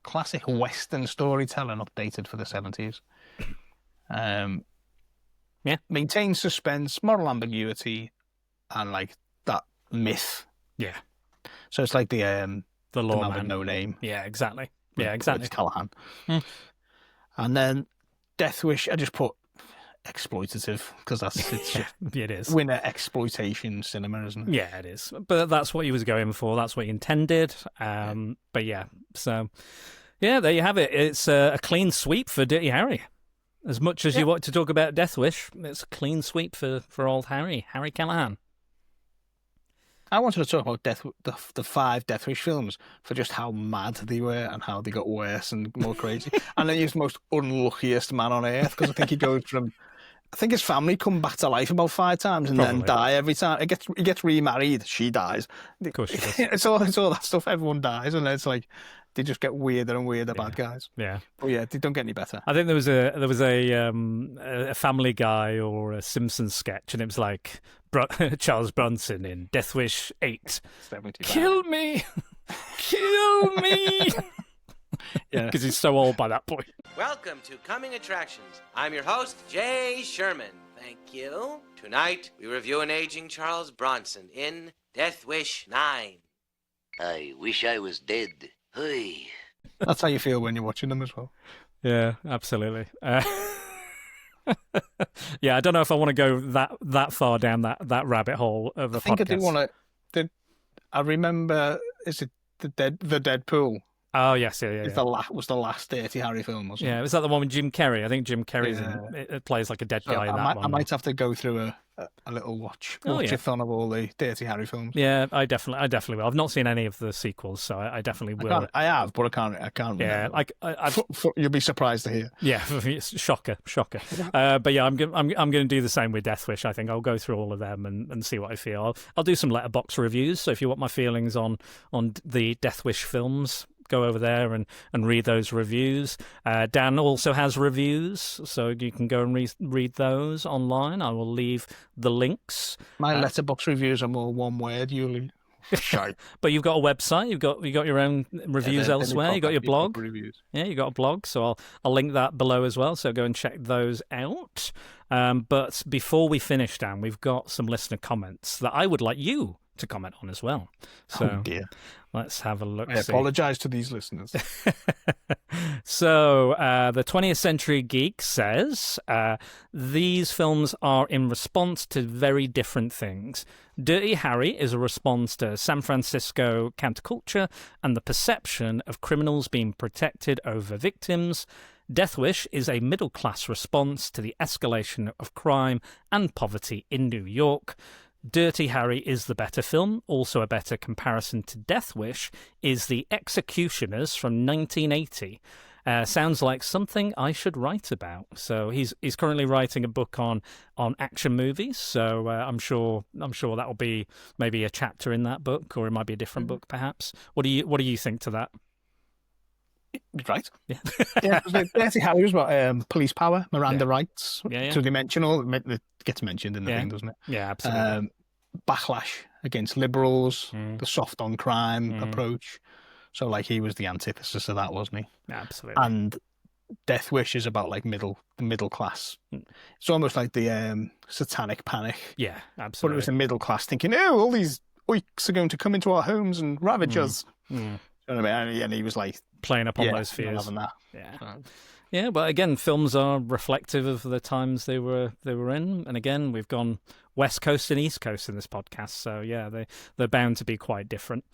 classic Western storytelling updated for the 70s. Yeah, maintain suspense, moral ambiguity, and like that myth. Yeah. So it's like the man with no name. Yeah, exactly. Yeah, exactly. It's Callahan. And then Death Wish, I just put exploitative because it's it is winner exploitation cinema, isn't it? Yeah, it is. But that's what he was going for. That's what he intended. But yeah, so yeah, there you have it. It's a clean sweep for Dirty Harry. As much as you want to talk about Death Wish, it's a clean sweep for old Harry Callahan. I wanted to talk about the 5 Death Wish films for just how mad they were and how they got worse and more crazy. And then he's the most unluckiest man on earth because I think he goes from... I think his family come back to life about 5 times and then die every time. He gets remarried, she dies. Of course she does. It's all that stuff, everyone dies, and it's like... They just get weirder and weirder, bad guys. Yeah, but yeah, they don't get any better. I think there was a Family Guy or a Simpsons sketch, and it was like Charles Bronson in Death Wish 8. 75. Kill me, kill me. Yeah, because he's so old by that point. Welcome to Coming Attractions. I'm your host, Jay Sherman. Thank you. Tonight we review an aging Charles Bronson in Death Wish 9. I wish I was dead. Hey. That's how you feel when you're watching them as well. Yeah, absolutely. Yeah, I don't know if I want to go that far down that rabbit hole of a podcast. I think I do want to. I remember, is it the Deadpool? Oh yes, yeah. Was the last Dirty Harry film, wasn't it? Yeah, was that the one with Jim Carrey? I think Jim Carrey's it plays like a dead guy in that one. I might have to go through a little watch-a-thon of all the Dirty Harry films. Yeah, I definitely will. I've not seen any of the sequels, so I definitely will. I have, but I can't. Yeah, you'll be surprised to hear. Yeah, shocker. But yeah, I'm going to do the same with Death Wish. I think I'll go through all of them and see what I feel. I'll do some letterbox reviews. So if you want my feelings on the Death Wish films, go over there and read those reviews. Dan also has reviews, so you can go and read those online. I will leave the links. My letterbox reviews are more one word, usually. But you've got a website. You've got your own reviews elsewhere. You've got your blog. Reviews. Yeah, you got a blog. So I'll link that below as well. So go and check those out. But before we finish, Dan, we've got some listener comments that I would like you to comment on as well. So dear. Let's have a look. I apologise to these listeners. So, the 20th Century Geek says, these films are in response to very different things. Dirty Harry is a response to San Francisco counterculture and the perception of criminals being protected over victims. Death Wish is a middle-class response to the escalation of crime and poverty in New York. Dirty Harry is the better film. Also a better comparison to Death Wish is The Executioners from 1980. Sounds like something I should write about. So he's currently writing a book on action movies. So I'm sure that will be maybe a chapter in that book, or it might be a different book perhaps. What do you think to that? Right. Yeah. Yeah. Dirty Harry was about police power, Miranda rights. Yeah. So they mention it gets mentioned in the thing, doesn't it? Yeah, absolutely. Backlash against liberals, the soft on crime approach. So like he was the antithesis of that, wasn't he? Absolutely. And Death Wish is about like the middle class. It's almost like the satanic panic. Yeah, absolutely. But it was the middle class thinking, oh, all these oiks are going to come into our homes and ravage us. You know what I mean? And he was like playing up on those fears. Having that. Yeah. So. Yeah, but again, films are reflective of the times they were in, and again, we've gone West Coast and East Coast in this podcast, so yeah, they're bound to be quite different.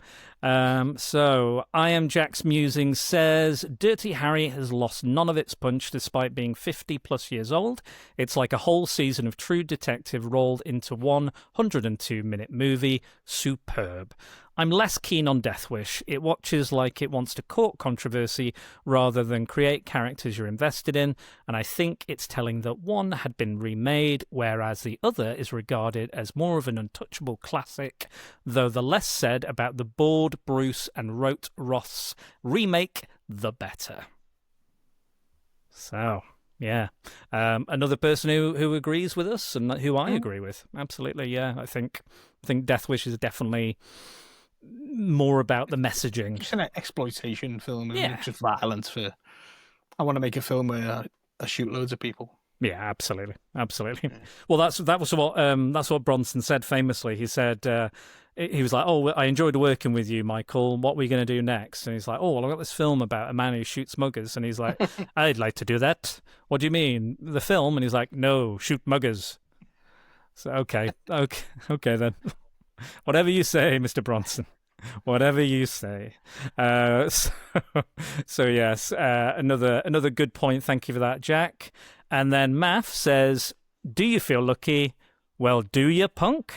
So I Am Jack's Musing says, Dirty Harry has lost none of its punch despite being 50 plus years old. It's like a whole season of True Detective rolled into one 102-minute movie. Superb. I'm less keen on Death Wish. It watches like it wants to court controversy rather than create characters you're invested in, and I think it's telling that one had been remade, whereas the other is regarded as more of an untouchable classic, though the less said about the bored Bruce and wrote Roth's remake, the better. So, yeah. Another person who agrees with us and who I agree with. Absolutely, yeah. I think Death Wish is definitely more about the messaging. It's an exploitation film, yeah. It's just violence for. I want to make a film where I shoot loads of people. Yeah, absolutely. Yeah. Well, that was what Bronson said famously. He said he was like, "Oh, I enjoyed working with you, Michael. What are we going to do next?" And he's like, "Oh, well, I've got this film about a man who shoots muggers." And he's like, "I'd like to do that. What do you mean, the film?" And he's like, "No, shoot muggers." So okay then. Whatever you say, Mr. Bronson. Whatever you say. So yes, another good point. Thank you for that, Jack. And then Math says, do you feel lucky? Well, do you, punk?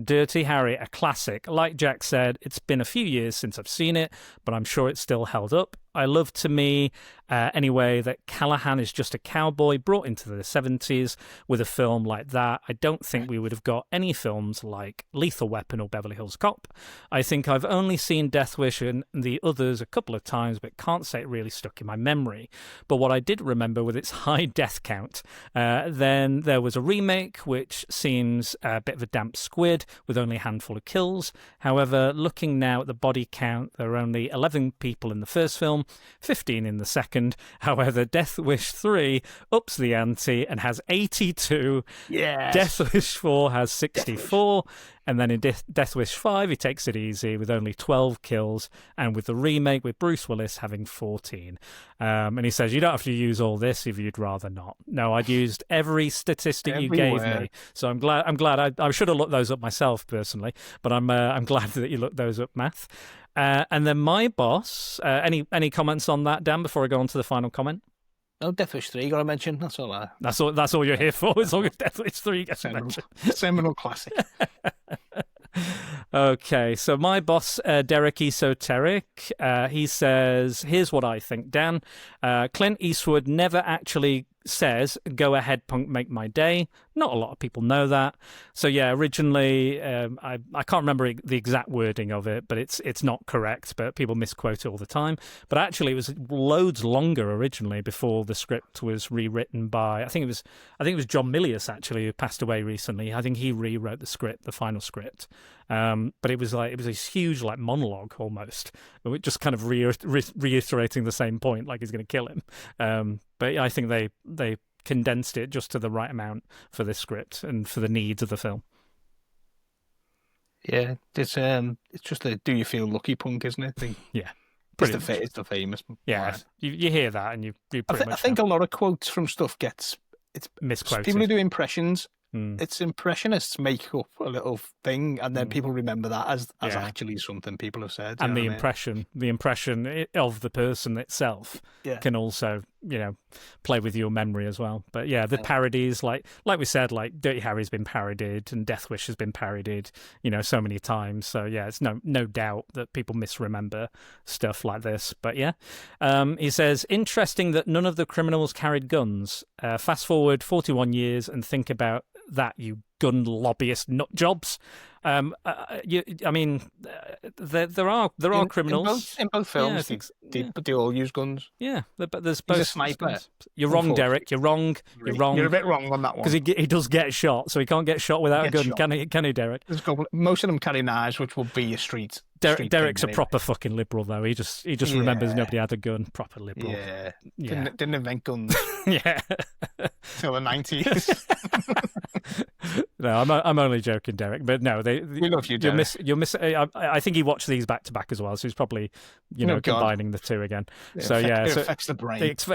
Dirty Harry, a classic. Like Jack said, it's been a few years since I've seen it, but I'm sure it's still held up. I love to me, anyway, that Callahan is just a cowboy brought into the 70s with a film like that. I don't think we would have got any films like Lethal Weapon or Beverly Hills Cop. I think I've only seen Death Wish and the others a couple of times, but can't say it really stuck in my memory. But what I did remember with its high death count, then there was a remake, which seems a bit of a damp squid with only a handful of kills. However, looking now at the body count, there are only 11 people in the first film, 15 in the second. However, Death Wish 3 ups the ante and has 82. Yes. Death Wish 4 has 64. And then in Death Wish 5, he takes it easy with only 12 kills, and with the remake with Bruce Willis having 14. And he says, you don't have to use all this if you'd rather not. No, I'd used every statistic you gave me. So I'm glad. I should have looked those up myself personally, but I'm glad that you looked those up, Math. And then my boss, any comments on that, Dan, before I go on to the final comment? No, Death Wish 3 got to mention. That's all. That's all you're here for. As long as Death Wish 3 gets mentioned. Seminal classic. Okay, so my boss, Derek Esoteric, he says, here's what I think, Dan. Clint Eastwood never actually says, go ahead, punk, make my day. Not a lot of people know that. So yeah, originally, I can't remember the exact wording of it, but it's not correct, but people misquote it all the time. But actually, it was loads longer originally before the script was rewritten by, I think it was John Milius, actually, who passed away recently. I think he rewrote the script, the final script. But it was a huge like monologue almost, just kind of reiterating the same point, like he's going to kill him. But I think they condensed it just to the right amount for this script and for the needs of the film. Yeah, it's just a do you feel lucky punk, isn't it? Yeah. It's the famous. Yeah, you hear that and you pretty much. I think a lot of quotes from stuff it's misquoted. People who do impressions. It's impressionists make up a little thing, and then people remember that as actually something people have said. And the impression of the person itself can also, play with your memory as well. But yeah, the parodies, like we said, like Dirty Harry's been parodied and Death Wish has been parodied, so many times. So yeah, it's no doubt that people misremember stuff like this. But yeah, he says, interesting that none of the criminals carried guns. Fast forward 41 years and think about that, you gun lobbyist nut jobs. There are criminals in both films. But they all use guns. Yeah, but there's both. He's a sniper. You're wrong, Derek. You're wrong. You're a bit wrong on that one. Because he does get shot, so he can't get shot without a gun, can he, Derek? Most of them carry knives, which will be your street Derek's a proper fucking liberal, though. He just remembers nobody had a gun. Proper liberal. Yeah. Yeah. Didn't invent guns Yeah. till the 90s. No, I'm only joking, Derek. But no, We love you, Derek. You'll miss. I think he watched these back to back as well, so he's probably combining the two again. It affects the brain. It's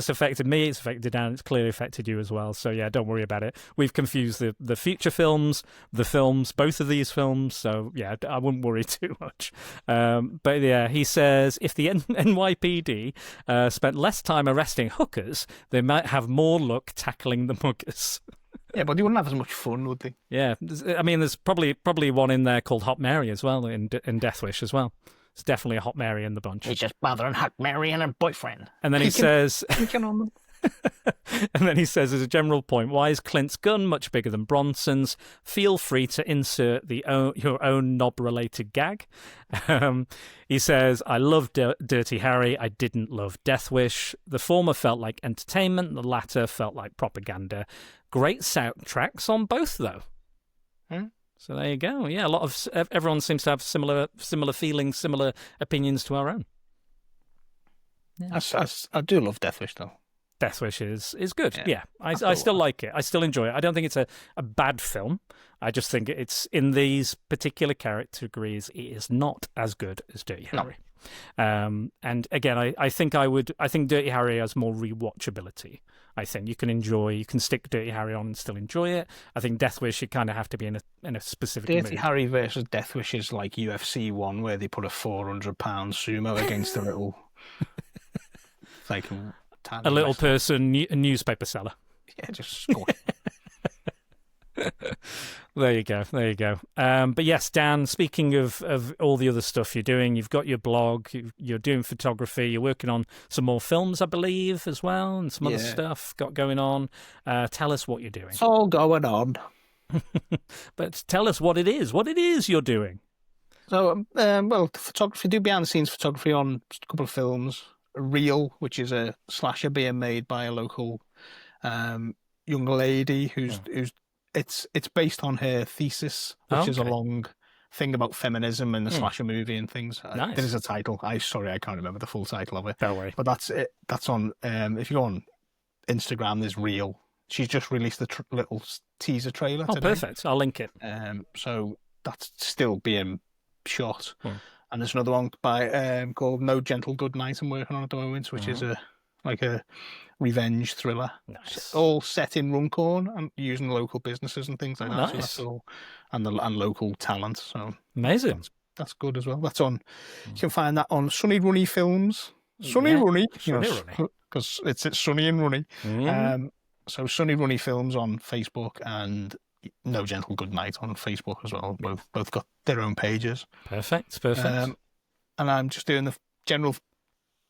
affected me. It's affected Dan. It's clearly affected you as well. So yeah, don't worry about it. We've confused the feature films, the films, both of these films. So yeah, I wouldn't worry too much. But yeah, he says if the NYPD spent less time arresting hookers, they might have more luck tackling the muggers. Yeah, but they wouldn't have as much fun, would they? Yeah, I mean, there's probably one in there called Hot Mary as well in Death Wish as well. It's definitely a Hot Mary in the bunch. He's just bothering Hot Mary and her boyfriend. And then he says, and then he says, as a general point, why is Clint's gun much bigger than Bronson's? Feel free to insert your own knob-related gag. He says, I love Dirty Harry. I didn't love Death Wish. The former felt like entertainment. The latter felt like propaganda. Great soundtracks on both, though. So there you go. Yeah, a lot of everyone seems to have similar feelings, similar opinions to our own. Yeah. I do love Death Wish, though. Death Wish is good. Yeah. I still like it. I still enjoy it. I don't think it's a bad film. I just think it's in these particular categories, it is not as good as Dirty Harry. And again, I think Dirty Harry has more rewatchability. I think you can stick Dirty Harry on and still enjoy it. I think Death Wish, you kind of have to be in a specific mood. Dirty Harry versus Death Wish is like UFC 1, where they put a 400-pound sumo against a little, like a little person, a newspaper seller. Yeah, just score. There you go. But yes, Dan, speaking of all the other stuff you're doing, you've got your blog, you're doing photography, you're working on some more films, I believe, as well, and some other stuff got going on. Tell us what you're doing. It's all going on. But tell us what it is you're doing. So, photography, do behind-the-scenes photography on a couple of films. Real, which is a slasher being made by a local young lady who's it's based on her thesis, which is a long thing about feminism and the slasher movie and things. Nice. There is a title. I can't remember the full title of it. Don't worry. But that's it. That's on. If you go on Instagram, there's Real. She's just released the little teaser trailer. Oh, today. Perfect. I'll link it. So that's still being shot. And there's another one by called No Gentle Good Night I'm working on at the moment, which is a revenge thriller. Nice. All set in Runcorn and using local businesses and things like that. Nice. So that's all, and local talent. So amazing. That's good as well. That's on. You can find that on Sunny Runny Films. Sunny Runny, because it's sunny and runny. So Sunny Runny Films on Facebook and No Gentle Good Night on Facebook as well. Both got their own pages. Perfect. And I'm just doing the general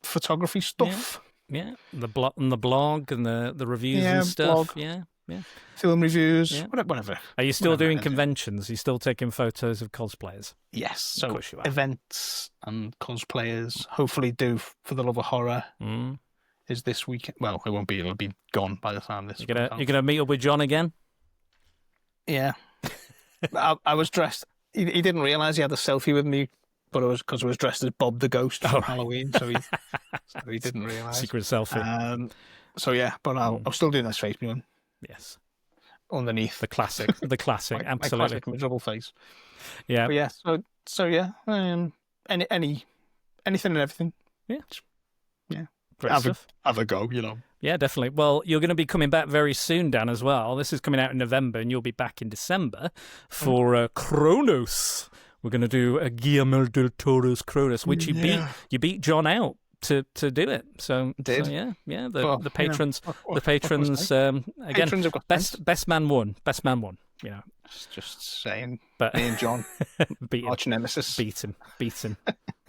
photography stuff. Yeah. The blog and the reviews and stuff. Blog. Yeah. Film reviews, whatever. Are you still doing conventions? Are you still taking photos of cosplayers? Yes. So of course you are. Events and cosplayers. Hopefully do For the Love of Horror. Is this weekend. Well, it won't be. It'll be gone by the time this. You're gonna meet up with John again? Yeah. I was dressed. He didn't realise he had a selfie with me, but it was because I was dressed as Bob the Ghost for Halloween, so he didn't realise. Secret selfie. So yeah, but I'll still do this face behind. Yes. Underneath the classic, absolutely. my classic miserable face. Yeah. But yeah. So yeah. Anything and everything. Yeah. Yeah. Have a go, you know. Yeah, definitely. Well, you're going to be coming back very soon, Dan, as well. This is coming out in November, and you'll be back in December for Kronos. We're going to do a Guillermo del Toro's Kronos, which you beat John out to do it. So yeah. The patrons, again, best man won. You know, just saying. But me and John, arch nemesis, beat him.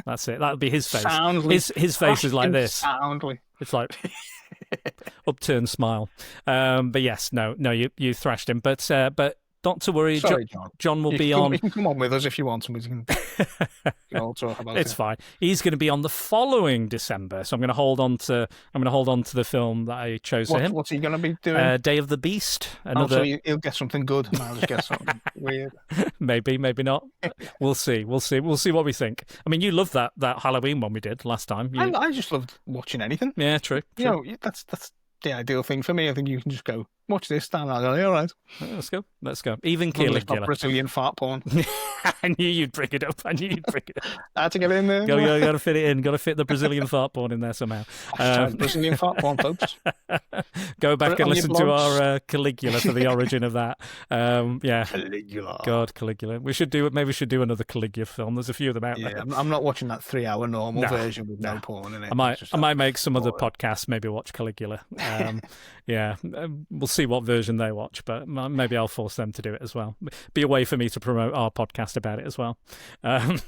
That's it. That'll be his face. Soundly. His face is like this. Soundly. It's like upturned smile. But yes, no, you thrashed him. But not to worry. Sorry, John will be you on. can come on with us if you want, and we can all talk about it. It's fine. He's going to be on the following December, so I'm going to hold on to the film that I chose for him. What's he going to be doing? Day of the Beast. So he'll get something good, and I'll just get something weird. Maybe not. We'll see what we think. I mean, you loved that Halloween one we did last time. I just loved watching anything. Yeah, true. You know, that's the ideal thing for me. I think you can just go, watch this, and I'll go, all right. Let's go. Even Caligula. Brazilian fart porn. I knew you'd bring it up. I had to get in there. Got to fit it in. Got to fit the Brazilian fart porn in there somehow. Brazilian fart porn, folks. Go back and listen to our Caligula for the origin of that. Yeah. Caligula. God, Caligula. We should do another Caligula film. There's a few of them out there. I'm not watching that 3-hour normal version with no porn in it. I might make some other podcast. Maybe watch Caligula. Yeah, we'll see what version they watch, but maybe I'll force them to do it as well. Be a way for me to promote our podcast about it as well.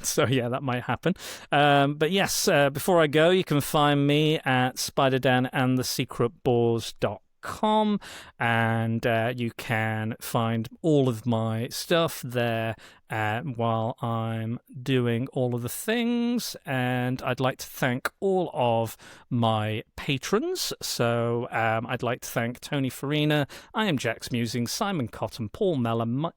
So yeah, that might happen. But yes, before I go, you can find me at spiderdanandthesecretboars.com, and you can find all of my stuff there while I'm doing all of the things. And I'd like to thank all of my patrons. So I'd like to thank Tony Farina, I Am Jack's Musings, Simon Cotton, Paul Mellon,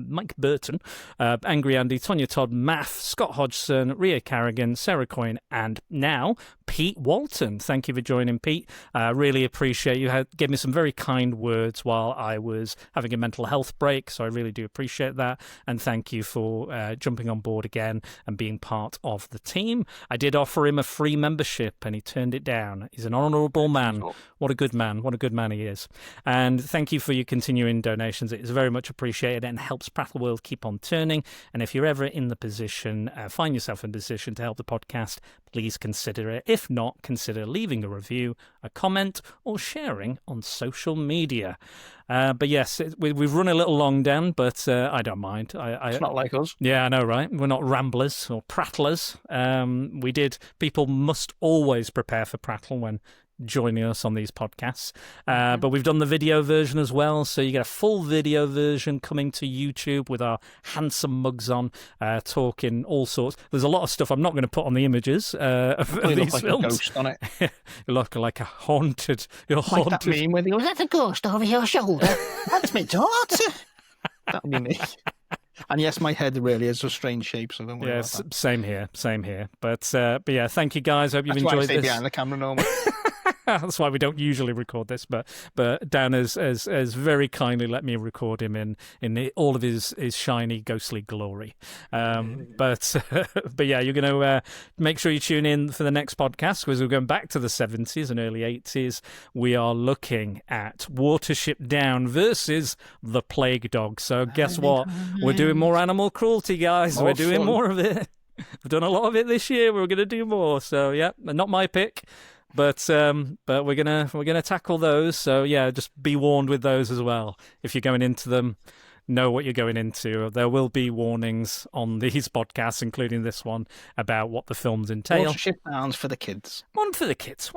Mike Burton, Angry Andy, Tonya Todd, Math, Scott Hodgson, Ria Carrigan, Sarah Coyne, and now Pete Walton. Thank you for joining, Pete. Really appreciate you. Gave me some very kind words while I was having a mental health break, so I really do appreciate that. And thank you for jumping on board again and being part of the team. I did offer him a free membership and he turned it down. He's an honourable man. What a good man. What a good man he is. And thank you for your continuing donations. It is very much appreciated and helps Prattle World keep on turning. And if you're ever in the position, find yourself in a position to help the podcast, please consider it. If not, consider leaving a review, a comment, or sharing on social media. But yes, we've run a little long, Dan, but I don't mind. It's not like us. Yeah, I know, right? We're not ramblers or prattlers. People must always prepare for prattle when joining us on these podcasts. But we've done the video version as well, so you get a full video version coming to YouTube with our handsome mugs on, talking all sorts. There's a lot of stuff I'm not going to put on the images of these like films. A ghost on it. You look like a haunted. You're like haunted. That meme where they go, "That's a ghost over your shoulder." That's me daughter. That'd be me. And yes, my head really is a strange shape, so don't worry about that. Same here. But yeah, thank you guys. Hope you've enjoyed this. That's why I stay behind the camera normally. That's why we don't usually record this, but Dan has very kindly let me record him in all of his shiny, ghostly glory. But yeah, you're going to make sure you tune in for the next podcast, because we're going back to the 70s and early 80s. We are looking at Watership Down versus the Plague Dog. So guess what? We're doing more animal cruelty, guys. We're doing more of it. We've done a lot of it this year. We're going to do more. So yeah, not my pick. But we're gonna tackle those. So yeah, just be warned with those as well. If you're going into them, know what you're going into. There will be warnings on these podcasts, including this one, about what the films entail. Watership Down's for the kids. One for the kids.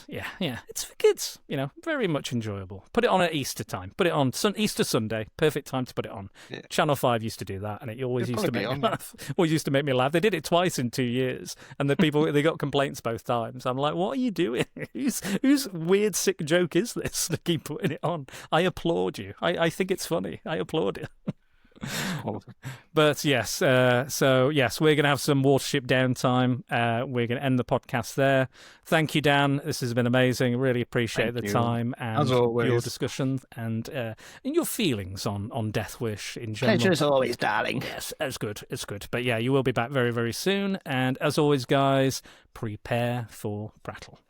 Yeah. It's for kids. Very much enjoyable. Put it on at Easter time. Put it on Easter Sunday. Perfect time to put it on. Yeah. Channel 5 used to do that, and it always used to make me laugh. Always used to make me laugh. They did it twice in 2 years, and the people they got complaints both times. I'm like, what are you doing? Whose weird sick joke is this to keep putting it on? I applaud you. I think it's funny. I applaud it. But yes, so yes, we're going to have some Watership downtime. We're going to end the podcast there. Thank you, Dan. This has been amazing. Really appreciate the time and your discussion and your feelings on Death Wish in general. Pleasure as always, darling. Yes, it's good. But yeah, you will be back very, very soon. And as always, guys, prepare for Prattle.